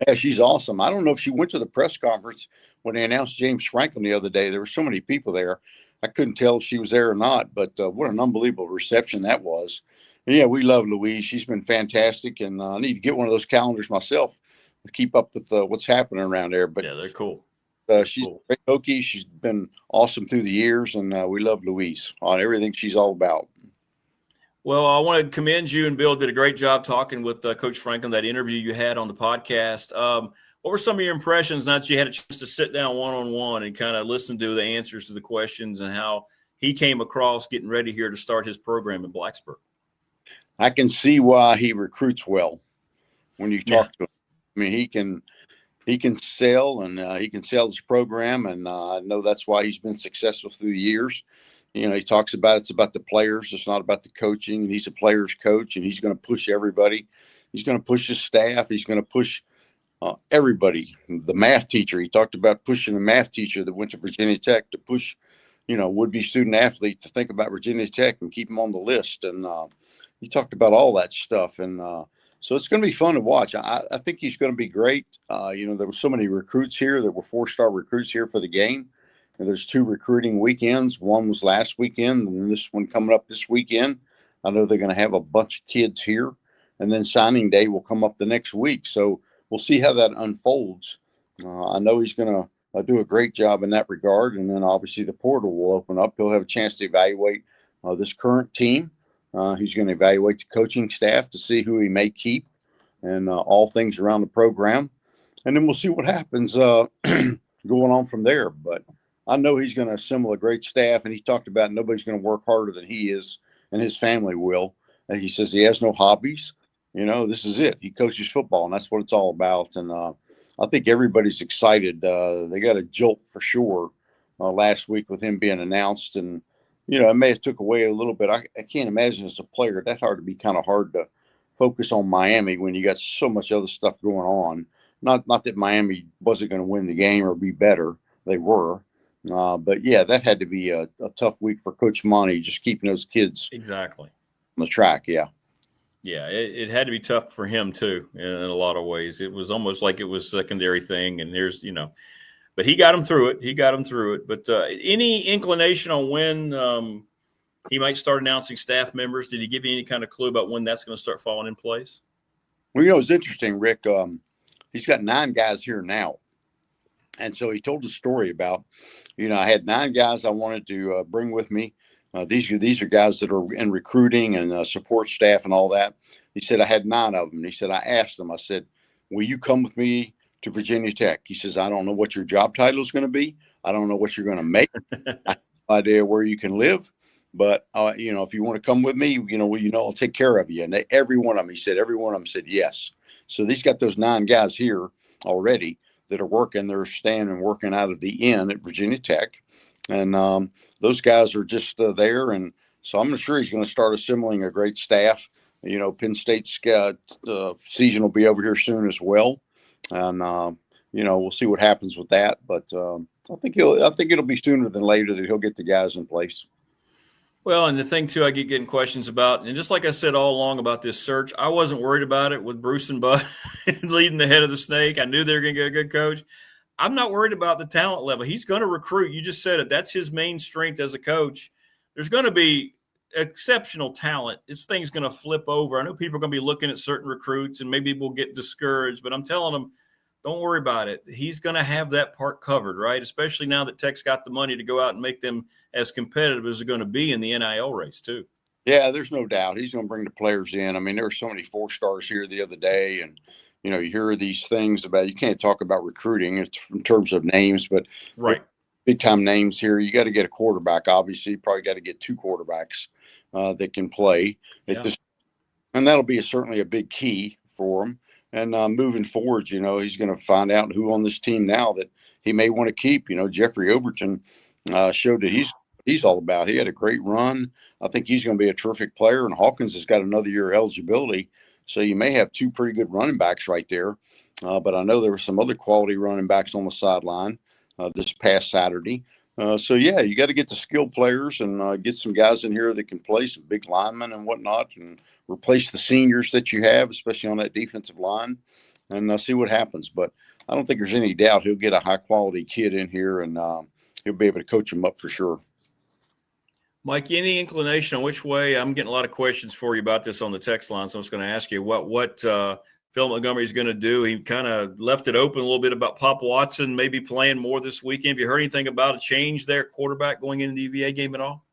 Yeah, she's awesome. I don't know if she went to the press conference when they announced James Franklin the other day. There were so many people there. I couldn't tell if she was there or not, but what an unbelievable reception that was. And yeah, we love Louise. She's been fantastic, and I need to get one of those calendars myself to keep up with what's happening around there. But yeah, they're cool. She's a great Hokie. She's been awesome through the years, and we love Louise on everything she's all about. Well, I want to commend you, and Bill did a great job talking with Coach Franklin, that interview you had on the podcast. What were some of your impressions now that you had a chance to sit down one-on-one and kind of listen to the answers to the questions and how he came across getting ready here to start his program in Blacksburg? I can see why he recruits well when you talk to him. I mean, he can sell, and he can sell his program, and I know that's why he's been successful through the years. You know, he talks about it's about the players. It's not about the coaching. And he's a player's coach, and he's going to push everybody. He's going to push his staff. He's going to push everybody. The math teacher, he talked about pushing the math teacher that went to Virginia Tech to push, would-be student athlete to think about Virginia Tech and keep them on the list. And he talked about all that stuff. And so it's going to be fun to watch. I think he's going to be great. There were so many recruits here. There were 4-star recruits here for the game. And there's 2 recruiting weekends. One was last weekend, and this one coming up this weekend. I know they're going to have a bunch of kids here. And then signing day will come up the next week. So we'll see how that unfolds. I know he's going to do a great job in that regard. And then obviously the portal will open up. He'll have a chance to evaluate this current team. He's going to evaluate the coaching staff to see who he may keep and all things around the program. And then we'll see what happens going on from there. But I know he's going to assemble a great staff, and he talked about nobody's going to work harder than he is, and his family will. And he says he has no hobbies. This is it. He coaches football, and that's what it's all about. And I think everybody's excited. They got a jolt for sure last week with him being announced. And, it may have took away a little bit. I can't imagine as a player that hard to be kind of hard to focus on Miami when you got so much other stuff going on. Not that Miami wasn't going to win the game or be better. They were. But yeah, that had to be a tough week for Coach Monty, just keeping those kids exactly on the track. Yeah. Yeah, it had to be tough for him too in a lot of ways. It was almost like it was a secondary thing, and but he got him through it. But any inclination on when he might start announcing staff members? Did he give you any kind of clue about when that's going to start falling in place? Well, it's interesting, Rick. He's got 9 guys here now. And so he told a story about, I had 9 guys I wanted to bring with me. These are guys that are in recruiting and support staff and all that. He said, I had 9 of them. He said, I asked them, I said, will you come with me to Virginia Tech? He says, I don't know what your job title is going to be. I don't know what you're going to make. I have no idea where you can live. But, if you want to come with me, I'll take care of you. And every one of them, he said, every one of them said yes. So he's got those 9 guys here already that are working. They're staying and working out of the inn at Virginia Tech. And those guys are just there. And so I'm sure he's going to start assembling a great staff. Penn State's season will be over here soon as well. And, we'll see what happens with that. But I think it'll be sooner than later that he'll get the guys in place. Well, and the thing, too, I get getting questions about, and just like I said all along about this search, I wasn't worried about it with Bruce and Bud leading the head of the snake. I knew they were going to get a good coach. I'm not worried about the talent level. He's going to recruit. You just said it. That's his main strength as a coach. There's going to be exceptional talent. This thing's going to flip over. I know people are going to be looking at certain recruits, and maybe we'll get discouraged, but I'm telling them, don't worry about it. He's going to have that part covered, right? Especially now that Tech's got the money to go out and make them as competitive as they're going to be in the NIL race, too. Yeah, there's no doubt. He's going to bring the players in. I mean, there were so many 4-stars here the other day, and, you hear these things about you can't talk about recruiting in terms of names, but right, big-time names here. You got to get a quarterback, obviously. You probably got to get 2 quarterbacks that can play. Yeah. And that'll be certainly a big key for him. And moving forward, he's going to find out who on this team now that he may want to keep. Jeffrey Overton showed that he's he's all about. He had a great run. I think he's going to be a terrific player, and Hawkins has got another year of eligibility. So you may have two pretty good running backs right there. But I know there were some other quality running backs on the sideline this past Saturday. So, yeah, you got to get the skilled players and get some guys in here that can play, some big linemen and whatnot, and replace the seniors that you have, especially on that defensive line, and see what happens. But I don't think there's any doubt he'll get a high-quality kid in here, and he'll be able to coach him up for sure. Mike, any inclination on which way? I'm getting a lot of questions for you about this on the text line, so I'm just going to ask you what Phil Montgomery is going to do. He kind of left it open a little bit about Pop Watson maybe playing more this weekend. Have you heard anything about a change there, quarterback going into the UVA game at all?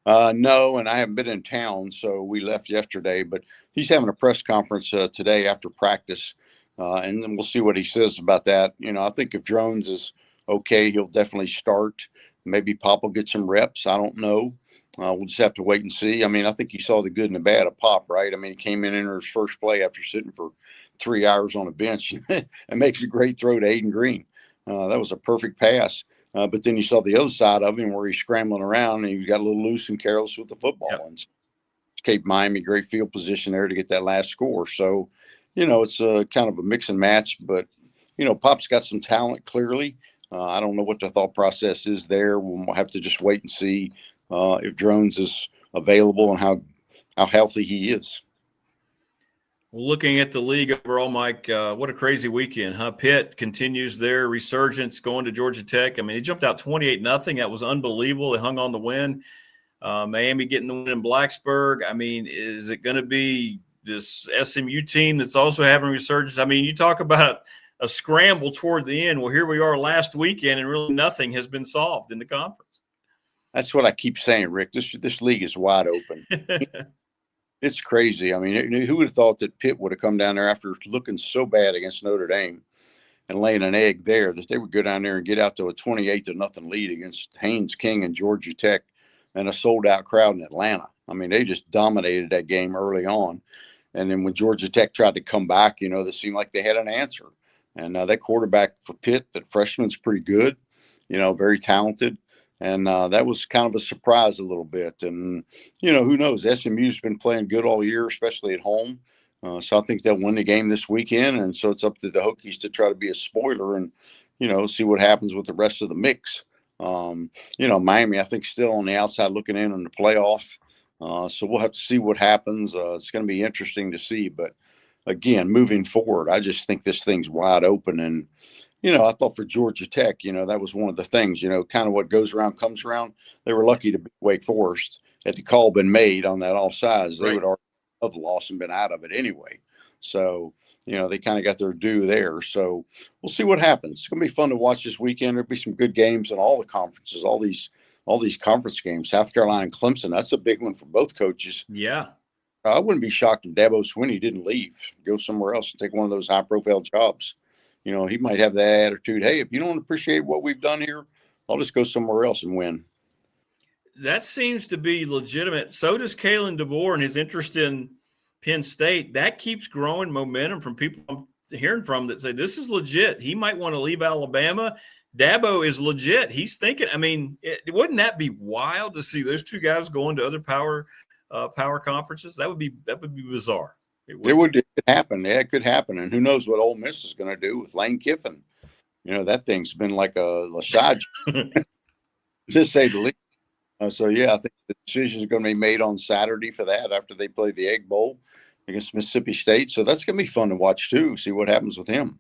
No, and I haven't been in town, so we left yesterday. But he's having a press conference today after practice, and then we'll see what he says about that. I think if Drones is okay, he'll definitely start. Maybe Pop will get some reps. I don't know. We'll just have to wait and see. I mean, I think you saw the good and the bad of Pop, right? I mean, he came in his first play after sitting for 3 hours on a bench and makes a great throw to Aiden Green. That was a perfect pass. But then you saw the other side of him where he's scrambling around and he got a little loose and careless with the football. Yep. And gave Miami great field position there to get that last score. So, it's kind of a mix and match. But, Pop's got some talent, clearly. I don't know what the thought process is there. We'll have to just wait and see if Drones is available and how healthy he is. Looking at the league overall, Mike, what a crazy weekend, huh? Pitt continues their resurgence going to Georgia Tech. I mean, he jumped out 28-0. That was unbelievable. They hung on the win. Miami getting the win in Blacksburg. I mean, is it going to be this SMU team that's also having resurgence? I mean, you talk about a scramble toward the end. Well, here we are last weekend, and really nothing has been solved in the conference. That's what I keep saying, Rick. This league is wide open. It's crazy. I mean, who would have thought that Pitt would have come down there after looking so bad against Notre Dame and laying an egg there, that they would go down there and get out to a 28-0 lead against Haynes King and Georgia Tech and a sold-out crowd in Atlanta. I mean, they just dominated that game early on. And then when Georgia Tech tried to come back, they seemed like they had an answer. And that quarterback for Pitt, that freshman's pretty good, very talented. And that was kind of a surprise a little bit. And, who knows? SMU's been playing good all year, especially at home. So I think they'll win the game this weekend. And so it's up to the Hokies to try to be a spoiler and, see what happens with the rest of the mix. Miami, I think, still on the outside looking in on the playoff. So we'll have to see what happens. It's going to be interesting to see. But, again, moving forward, I just think this thing's wide open. And, I thought for Georgia Tech, that was one of the things, kind of what goes around comes around. They were lucky to beat Wake Forest. Had the call been made on that offsides, they would already have the loss and been out of it anyway. So, they kind of got their due there. So we'll see what happens. It's going to be fun to watch this weekend. There'll be some good games in all the conferences, all these conference games. South Carolina and Clemson, that's a big one for both coaches. Yeah. I wouldn't be shocked if Dabo Swinney didn't leave, go somewhere else and take one of those high-profile jobs. He might have that attitude, hey, if you don't appreciate what we've done here, I'll just go somewhere else and win. That seems to be legitimate. So does Kalen DeBoer and his interest in Penn State. That keeps growing momentum from people I'm hearing from that say this is legit. He might want to leave Alabama. Dabo is legit. He's thinking, I mean, wouldn't that be wild to see those two guys going to other power conferences? That would be bizarre. It could happen. Yeah, it could happen. And who knows what Ole Miss is going to do with Lane Kiffin. That thing's been like a Lashaj, to say the least. So, yeah, I think the decision is going to be made on Saturday for that after they play the Egg Bowl against Mississippi State. So that's going to be fun to watch, too, see what happens with him.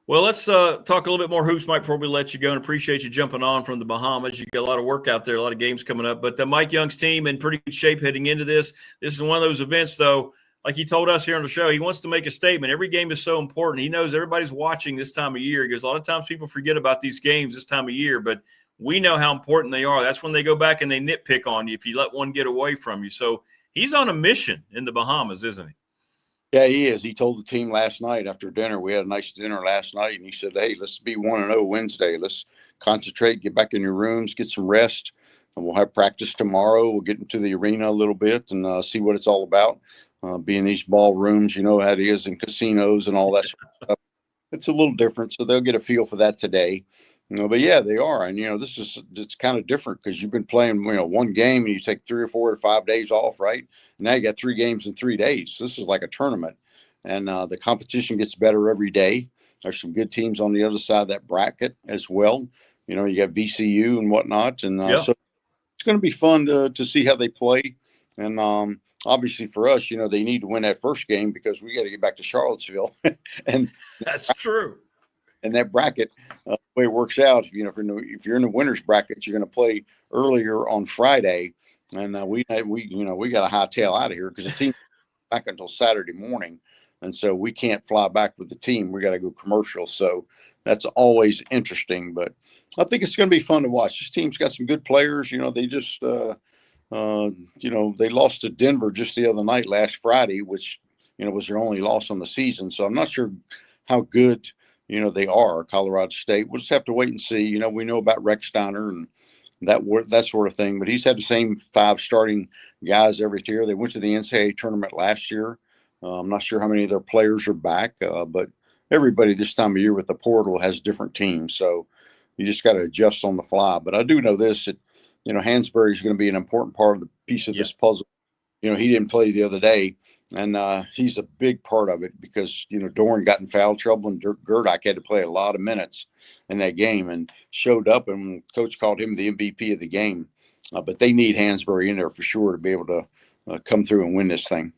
Well, let's talk a little bit more hoops, Mike, before we let you go, and appreciate you jumping on from the Bahamas. You got a lot of work out there, a lot of games coming up. But Mike Young's team in pretty good shape heading into this. This is one of those events, though, like he told us here on the show, he wants to make a statement. Every game is so important. He knows everybody's watching this time of year because a lot of times people forget about these games this time of year, but we know how important they are. That's when they go back and they nitpick on you if you let one get away from you. So he's on a mission in the Bahamas, isn't he? Yeah, he is. He told the team last night after dinner. We had a nice dinner last night, and he said, hey, let's be 1-0 Wednesday. Let's concentrate, get back in your rooms, get some rest, and we'll have practice tomorrow. We'll get into the arena a little bit and see what it's all about. Be in these ballrooms, you know how it is in casinos and all that sort of stuff. It's a little different, so they'll get a feel for that today. But yeah, they are. And, it's kind of different because you've been playing, one game and you take 3 or 4 or 5 days off, right? And now you got 3 games in 3 days. This is like a tournament. And the competition gets better every day. There's some good teams on the other side of that bracket as well. You got VCU and whatnot. And so it's going to be fun to see how they play. And obviously for us, they need to win that first game because we got to get back to Charlottesville. And that's true. And that bracket, the way it works out, if you're in the winners bracket, you're going to play earlier on Friday. And we got to hightail out of here because the team back until Saturday morning. And so we can't fly back with the team. We got to go commercial. So that's always interesting. But I think it's going to be fun to watch. This team's got some good players. They just, they lost to Denver just the other night, last Friday, which, was their only loss on the season. So I'm not sure how good, they are, Colorado State. We'll just have to wait and see. We know about Rex Steiner and that sort of thing. But he's had the same 5 starting guys every year. They went to the NCAA tournament last year. I'm not sure how many of their players are back, but everybody this time of year with the portal has different teams. So you just got to adjust on the fly. But I do know this, that, Hansberry is going to be an important part of the piece of this puzzle. He didn't play the other day, and he's a big part of it because, Dorn got in foul trouble, and Gerdak had to play a lot of minutes in that game and showed up, and coach called him the MVP of the game. But they need Hansberry in there for sure to be able to come through and win this thing.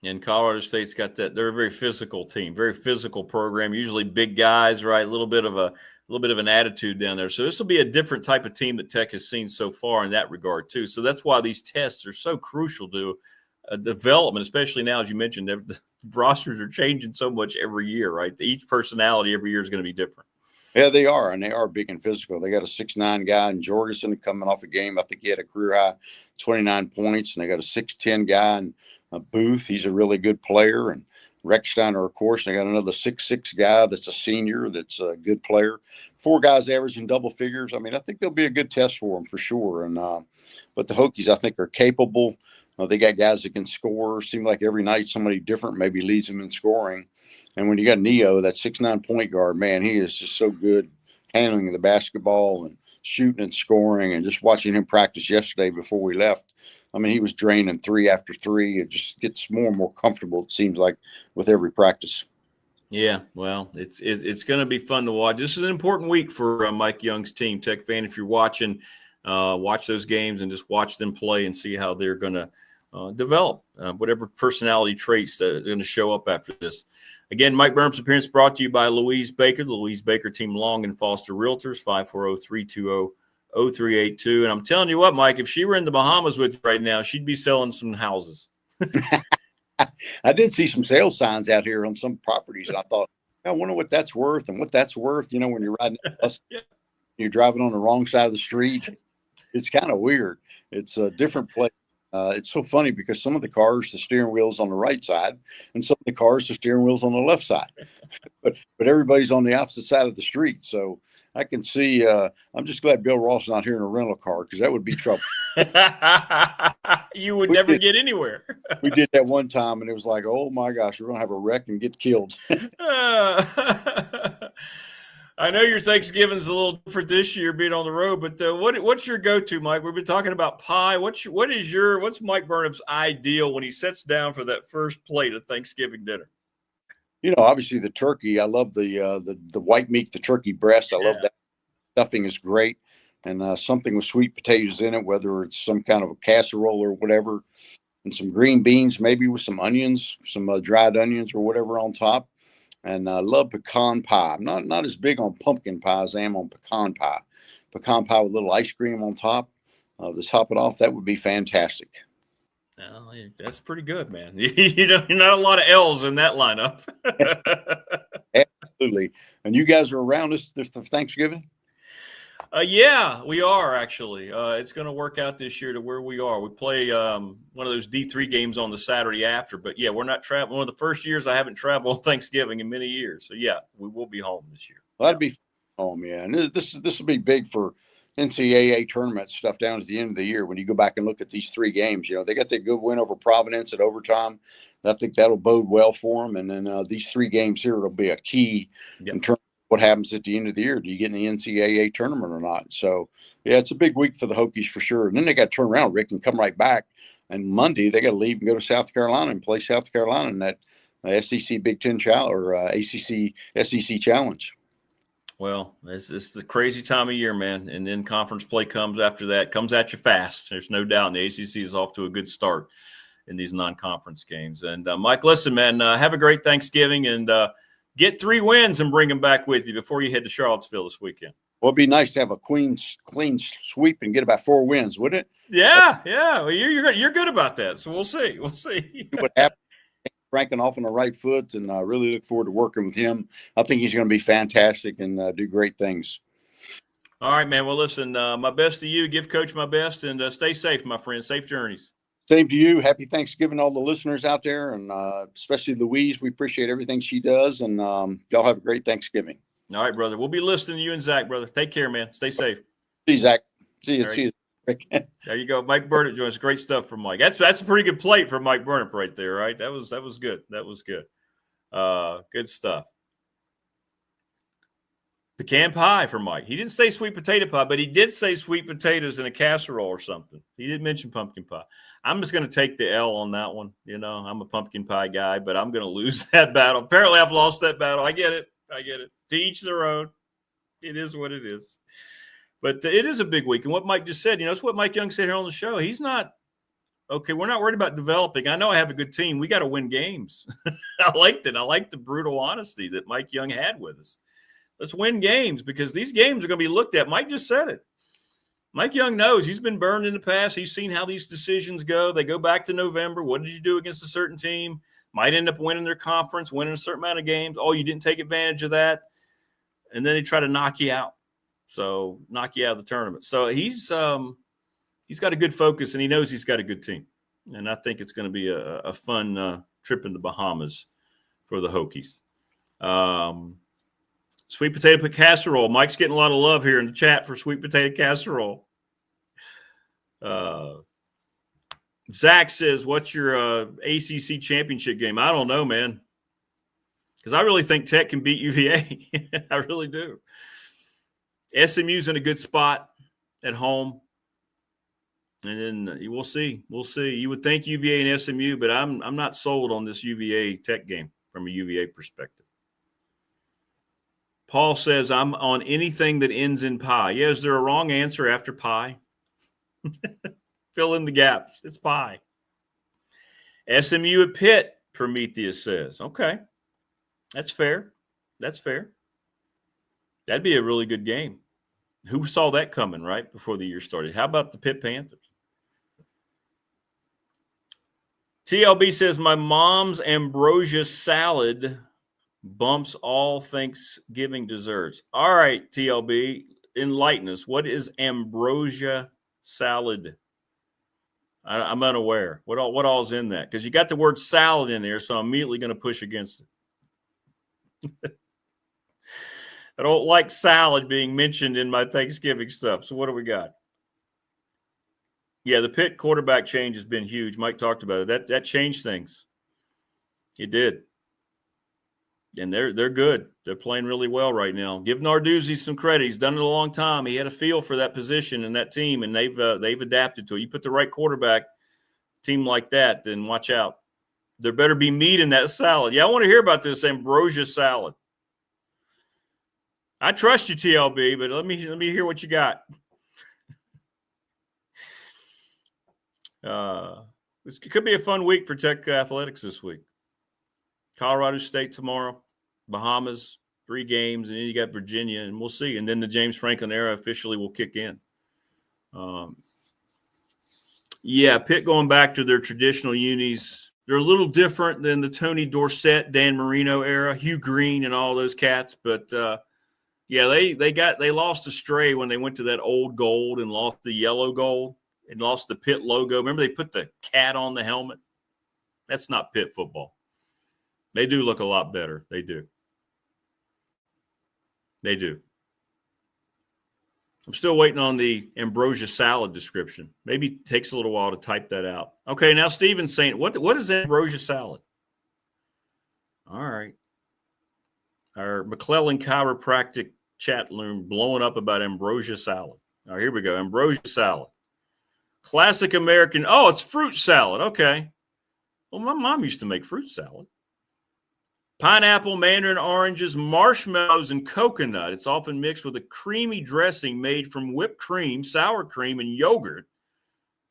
And Colorado State's got that. They're a very physical team, very physical program, usually big guys, right? A little bit of an attitude down there. So this will be a different type of team that Tech has seen so far in that regard too. So that's why these tests are so crucial to development, especially now, as you mentioned, the rosters are changing so much every year, right? Each personality every year is going to be different. Yeah, they are, and they are big and physical. They got a 6'9" guy in Jorgensen coming off a game. I think he had a career high 29 points, and they got a 6'10" guy in Booth. He's a really good player, and Rex Steiner, of course. They got another 6'6" guy that's a senior that's a good player. 4 guys averaging double figures. I mean, I think there'll be a good test for them for sure. And but the Hokies, I think, are capable. They got guys that can score. Seems like every night somebody different maybe leads them in scoring. And when you got Neo, that 6'9" point guard, man, he is just so good handling the basketball and shooting and scoring. And just watching him practice yesterday before we left, I mean, he was draining 3 after 3. It just gets more and more comfortable, it seems like, with every practice. Yeah, well, it's going to be fun to watch. This is an important week for Mike Young's team. Tech fan, if you're watching, watch those games and just watch them play and see how they're going to develop whatever personality traits that are going to show up after this. Again, Mike Burnop's appearance brought to you by Louise Baker, the Louise Baker team, Long and Foster Realtors, 540-320-0382. And I'm telling you what, Mike, if she were in the Bahamas with you right now, she'd be selling some houses. I did see some sales signs out here on some properties, and I thought, I wonder what that's worth and what that's worth. When you're riding a bus, you're driving on the wrong side of the street. It's kind of weird. It's a different place. It's so funny because some of the cars, the steering wheel's on the right side, and some of the cars, the steering wheel's on the left side. but everybody's on the opposite side of the street. So I can see. I'm just glad Bill Ross is not here in a rental car because that would be trouble. You would never get anywhere. We did that one time, and it was like, oh my gosh, we're gonna have a wreck and get killed. I know your Thanksgiving's a little different this year being on the road, but what's your go-to, Mike? We've been talking about pie. What's Mike Burnop's ideal when he sits down for that first plate of Thanksgiving dinner? Obviously the turkey. I love the white meat, the turkey breast. I love that. Stuffing is great, and something with sweet potatoes in it, whether it's some kind of a casserole or whatever, and some green beans, maybe with some onions, some dried onions or whatever on top. And I love pecan pie. I'm not as big on pumpkin pie as I am on pecan pie. Pecan pie with a little ice cream on top. To top it off, that would be fantastic. Oh, that's pretty good, man. You're not a lot of L's in that lineup. Absolutely. And you guys are around us for Thanksgiving? Yeah, we are actually. It's going to work out this year to where we are. We play one of those D3 games on the Saturday after, but yeah, we're not traveling. One of the first years I haven't traveled on Thanksgiving in many years. So yeah, we will be home this year. Well, that'd be home, yeah. And this will be big for NCAA tournament stuff down at the end of the year. When you go back and look at these 3 games, they got that good win over Providence at overtime. I think that'll bode well for them. And then these 3 games here will be a key in terms of what happens at the end of the year. Do you get in the NCAA tournament or not? So, yeah, it's a big week for the Hokies for sure. And then they got to turn around, Rick, and come right back. And Monday, they got to leave and go to South Carolina and play South Carolina in that SEC Big Ten Challenge or ACC SEC Challenge. Well, it's the crazy time of year, man. And then conference play comes after that, comes at you fast. There's no doubt. And the ACC is off to a good start in these non-conference games. And Mike, listen, man, have a great Thanksgiving and get 3 wins and bring them back with you before you head to Charlottesville this weekend. Well, it'd be nice to have a clean sweep and get about 4 wins, wouldn't it? Yeah. Well, you're good about that. So we'll see. What happened? Cranking off on the right foot, and I really look forward to working with him. I think he's going to be fantastic and do great things. All right, man. Well, listen, my best to you. Give Coach my best, and stay safe, my friend. Safe journeys. Same to you. Happy Thanksgiving to all the listeners out there, and especially Louise. We appreciate everything she does, and y'all have a great Thanksgiving. All right, brother. We'll be listening to you and Zach, brother. Take care, man. Stay safe. See you, Zach. See you. Right. See you. There you go. Mike Burnop joins. Great stuff from Mike. That's a pretty good plate for Mike Burnop right there, right? That was good. That was good. Good stuff. Pecan pie for Mike. He didn't say sweet potato pie, but he did say sweet potatoes in a casserole or something. He didn't mention pumpkin pie. I'm just going to take the L on that one. You know, I'm a pumpkin pie guy, but I'm going to lose that battle. Apparently, I've lost that battle. I get it. To each their own. It is what it is. But it is a big week. And what Mike just said, it's what Mike Young said here on the show. He's not, okay, we're not worried about developing. I know I have a good team. We got to win games. I liked it. I liked the brutal honesty that Mike Young had with us. Let's win games because these games are going to be looked at. Mike just said it. Mike Young knows. He's been burned in the past. He's seen how these decisions go. They go back to November. What did you do against a certain team? Might end up winning their conference, winning a certain amount of games. Oh, you didn't take advantage of that. And then they try to knock you out. So knock you out of the tournament. So he's got a good focus, and he knows he's got a good team. And I think it's going to be a fun trip in the Bahamas for the Hokies. Sweet potato casserole. Mike's getting a lot of love here in the chat for sweet potato casserole. Zach says, what's your ACC championship game? I don't know, man. Because I really think Tech can beat UVA. I really do. SMU's in a good spot at home. And then we'll see. We'll see. You would think UVA and SMU, but I'm not sold on this UVA Tech game from a UVA perspective. Paul says, I'm on anything that ends in pie. Yeah, is there a wrong answer after pie? Fill in the gaps. It's pie. SMU at Pitt, Prometheus says. Okay. That's fair. That'd be a really good game. Who saw that coming right before the year started? How about the Pitt Panthers? TLB says, my mom's ambrosia salad bumps all Thanksgiving desserts. All right, TLB, enlighten us. What is ambrosia salad? I'm unaware. What all is in that? Because you got the word salad in there, so I'm immediately going to push against it. I don't like salad being mentioned in my Thanksgiving stuff. So what do we got? Yeah, the Pitt quarterback change has been huge. Mike talked about it. That changed things. It did. And they're good. They're playing really well right now. Give Narduzzi some credit. He's done it a long time. He had a feel for that position and that team, and they've adapted to it. You put the right quarterback team like that, then watch out. There better be meat in that salad. Yeah, I want to hear about this ambrosia salad. I trust you, TLB, but let me hear what you got. This could be a fun week for Tech athletics this week. Colorado State tomorrow, Bahamas, 3 games, and then you got Virginia, and we'll see. And then the James Franklin era officially will kick in. Yeah, Pitt going back to their traditional unis. They're a little different than the Tony Dorsett, Dan Marino era, Hugh Green, and all those cats. But yeah, they lost astray when they went to that old gold and lost the yellow gold and lost the Pitt logo. Remember they put the cat on the helmet? That's not Pitt football. They do look a lot better. They do. I'm still waiting on the ambrosia salad description. Maybe it takes a little while to type that out. Okay, now Steven's saying, what is ambrosia salad? All right. Our McClellan Chiropractic chat room blowing up about ambrosia salad. All right, here we go. Ambrosia salad. Classic American. Oh, it's fruit salad. Okay. Well, my mom used to make fruit salad. Pineapple, mandarin oranges, marshmallows, and coconut. It's often mixed with a creamy dressing made from whipped cream, sour cream, and yogurt.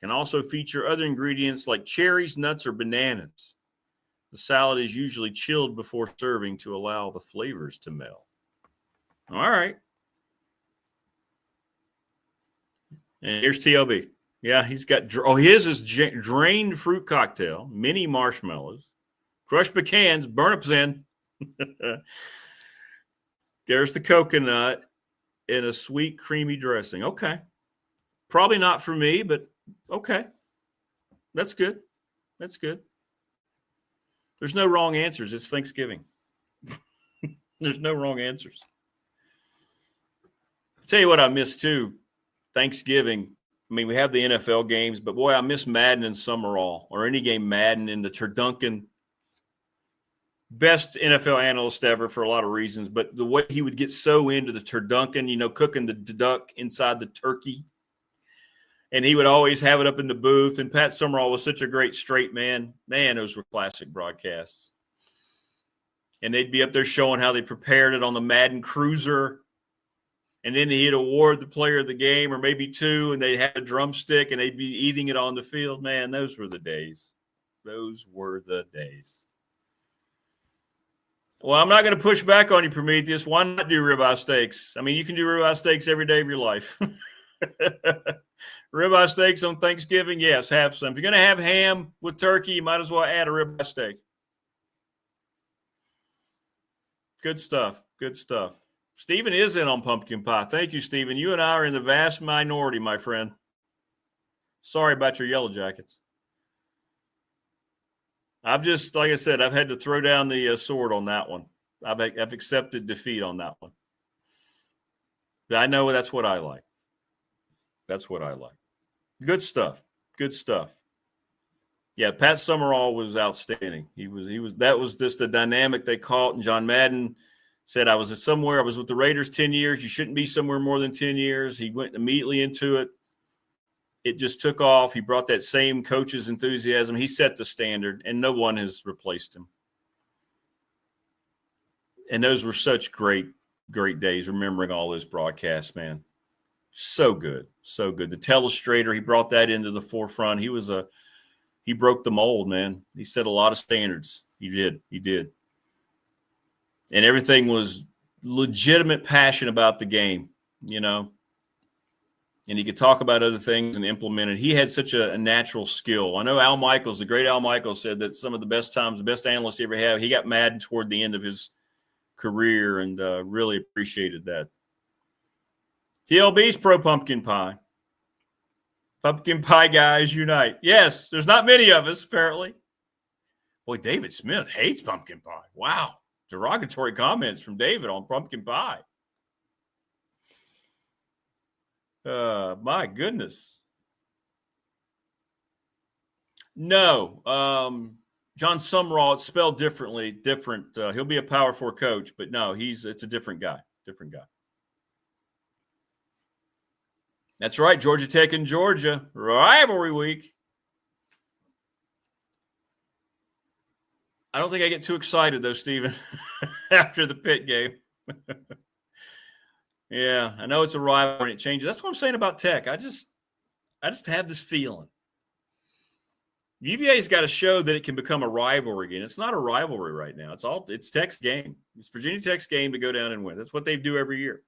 Can also feature other ingredients like cherries, nuts, or bananas. The salad is usually chilled before serving to allow the flavors to meld. All right. And here's TLB. Yeah, he's got, his is drained fruit cocktail, mini marshmallows, crushed pecans, Burnop's in. There's the coconut in a sweet, creamy dressing. Okay. Probably not for me, but okay. That's good. That's good. There's no wrong answers. It's Thanksgiving. There's no wrong answers. I'll tell you what I miss too. Thanksgiving. I mean, we have the NFL games, but boy, I miss Madden and Summerall or any game Madden in the Turduncan. Best NFL analyst ever for a lot of reasons, but the way he would get so into the Turduncan, cooking the duck inside the turkey. And he would always have it up in the booth. And Pat Summerall was such a great straight man. Man, those were classic broadcasts. And they'd be up there showing how they prepared it on the Madden Cruiser. And then he'd award the player of the game or maybe two, and they'd have a drumstick, and they'd be eating it on the field. Man, those were the days. Those were the days. Well, I'm not going to push back on you, Prometheus. Why not do ribeye steaks? I mean, you can do ribeye steaks every day of your life. Ribeye steaks on Thanksgiving, yes, have some. If you're going to have ham with turkey, you might as well add a ribeye steak. Good stuff. Good stuff. Stephen is in on pumpkin pie. Thank you, Stephen. You and I are in the vast minority, my friend. Sorry about your yellow jackets. I've just, like I said, I've had to throw down the sword on that one. I've accepted defeat on that one. But I know that's what I like. That's what I like. Good stuff. Good stuff. Yeah, Pat Summerall was outstanding. That was just the dynamic they caught. And John Madden said, I was with the Raiders 10 years. You shouldn't be somewhere more than 10 years. He went immediately into it. It just took off. He brought that same coach's enthusiasm. He set the standard, and no one has replaced him. And those were such great, great days, remembering all those broadcasts, man. So good. So good. The telestrator, he brought that into the forefront. He broke the mold, man. He set a lot of standards. He did. And everything was legitimate passion about the game, and he could talk about other things and implement it. He had such a natural skill. I know Al Michaels, the great Al Michaels, said that some of the best times, the best analysts he ever had, he got mad toward the end of his career and really appreciated that. TLB's pro pumpkin pie. Pumpkin pie guys unite. Yes, there's not many of us, apparently. Boy, David Smith hates pumpkin pie. Wow. Derogatory comments from David on pumpkin pie. My goodness. No. John Summerall, it's spelled differently. He'll be a Power 4 coach, but no, it's a different guy. That's right, Georgia Tech and Georgia. Rivalry week. I don't think I get too excited, though, Stephen, after the Pitt game. Yeah, I know it's a rivalry and it changes. That's what I'm saying about Tech. I just have this feeling. UVA's got to show that it can become a rivalry again. It's not a rivalry right now. It's Tech's game. It's Virginia Tech's game to go down and win. That's what they do every year.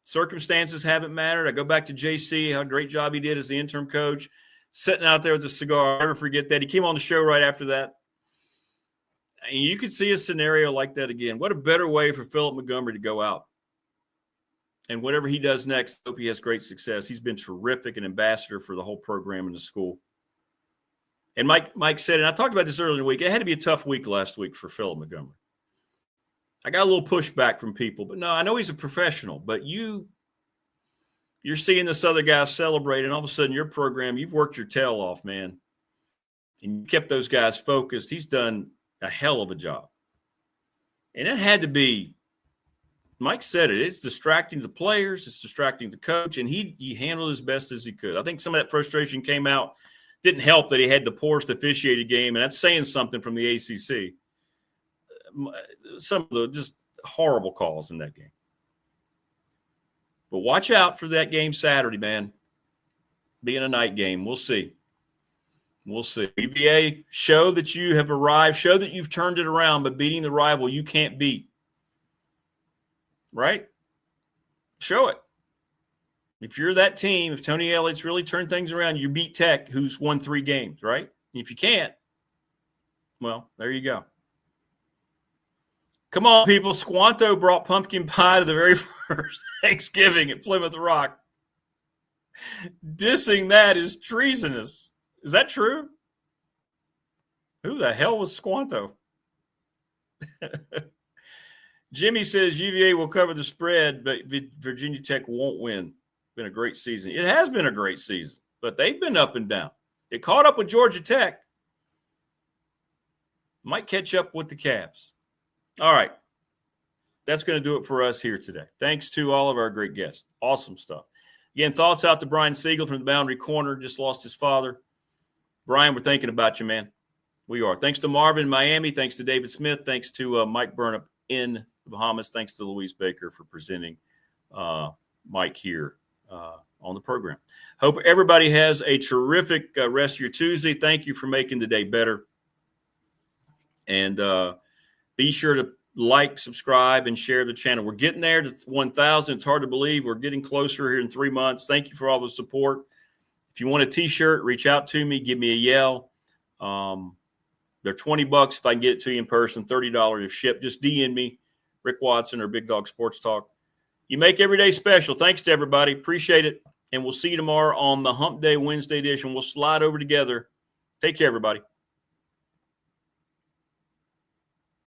Circumstances haven't mattered. I go back to JC, how great job he did as the interim coach, sitting out there with a cigar. I'll never forget that. He came on the show right after that. And you could see a scenario like that again. What a better way for Philip Montgomery to go out. And whatever he does next, I hope he has great success. He's been terrific, an ambassador for the whole program in the school. And Mike said, and I talked about this earlier in the week, it had to be a tough week last week for Philip Montgomery. I got a little pushback from people, but no, I know he's a professional, but you're seeing this other guy celebrate, and all of a sudden your program, you've worked your tail off, man. And you kept those guys focused. He's done a hell of a job. And it had to be Mike said it. It's distracting the players. It's distracting the coach, and he handled as best as he could. I think some of that frustration came out. Didn't help that he had the poorest officiated game, and that's saying something from the ACC. Some of the just horrible calls in that game. But watch out for that game Saturday, man. Being a night game. We'll see. We'll see. UVA, show that you have arrived. Show that you've turned it around, but beating the rival you can't beat. Right? Show it. If you're that team, if Tony Elliott's really turned things around, you beat Tech, who's won 3 games, right? And if you can't, well, there you go. Come on, people. Squanto brought pumpkin pie to the very first Thanksgiving at Plymouth Rock. Dissing that is treasonous. Is that true? Who the hell was Squanto? Jimmy says UVA will cover the spread, but Virginia Tech won't win. Been a great season. It has been a great season, but they've been up and down. It caught up with Georgia Tech. Might catch up with the Cavs. All right. That's going to do it for us here today. Thanks to all of our great guests. Awesome stuff. Again, thoughts out to Brian Siegel from the Boundary Corner. Just lost his father. Brian, we're thinking about you, man. We are. Thanks to Marvin in Miami. Thanks to David Smith. Thanks to Mike Burnop in the Bahamas. Thanks to Louise Baker for presenting Mike here on the program. Hope everybody has a terrific rest of your Tuesday. Thank you for making the day better. And be sure to like, subscribe, and share the channel. We're getting there to 1,000. It's hard to believe. We're getting closer here in 3 months. Thank you for all the support. If you want a T-shirt, reach out to me. Give me a yell. They're $20 if I can get it to you in person, $30 if shipped. Just DM me, Rick Watson or Big Dog Sports Talk. You make every day special. Thanks to everybody. Appreciate it. And we'll see you tomorrow on the Hump Day Wednesday edition. We'll slide over together. Take care, everybody.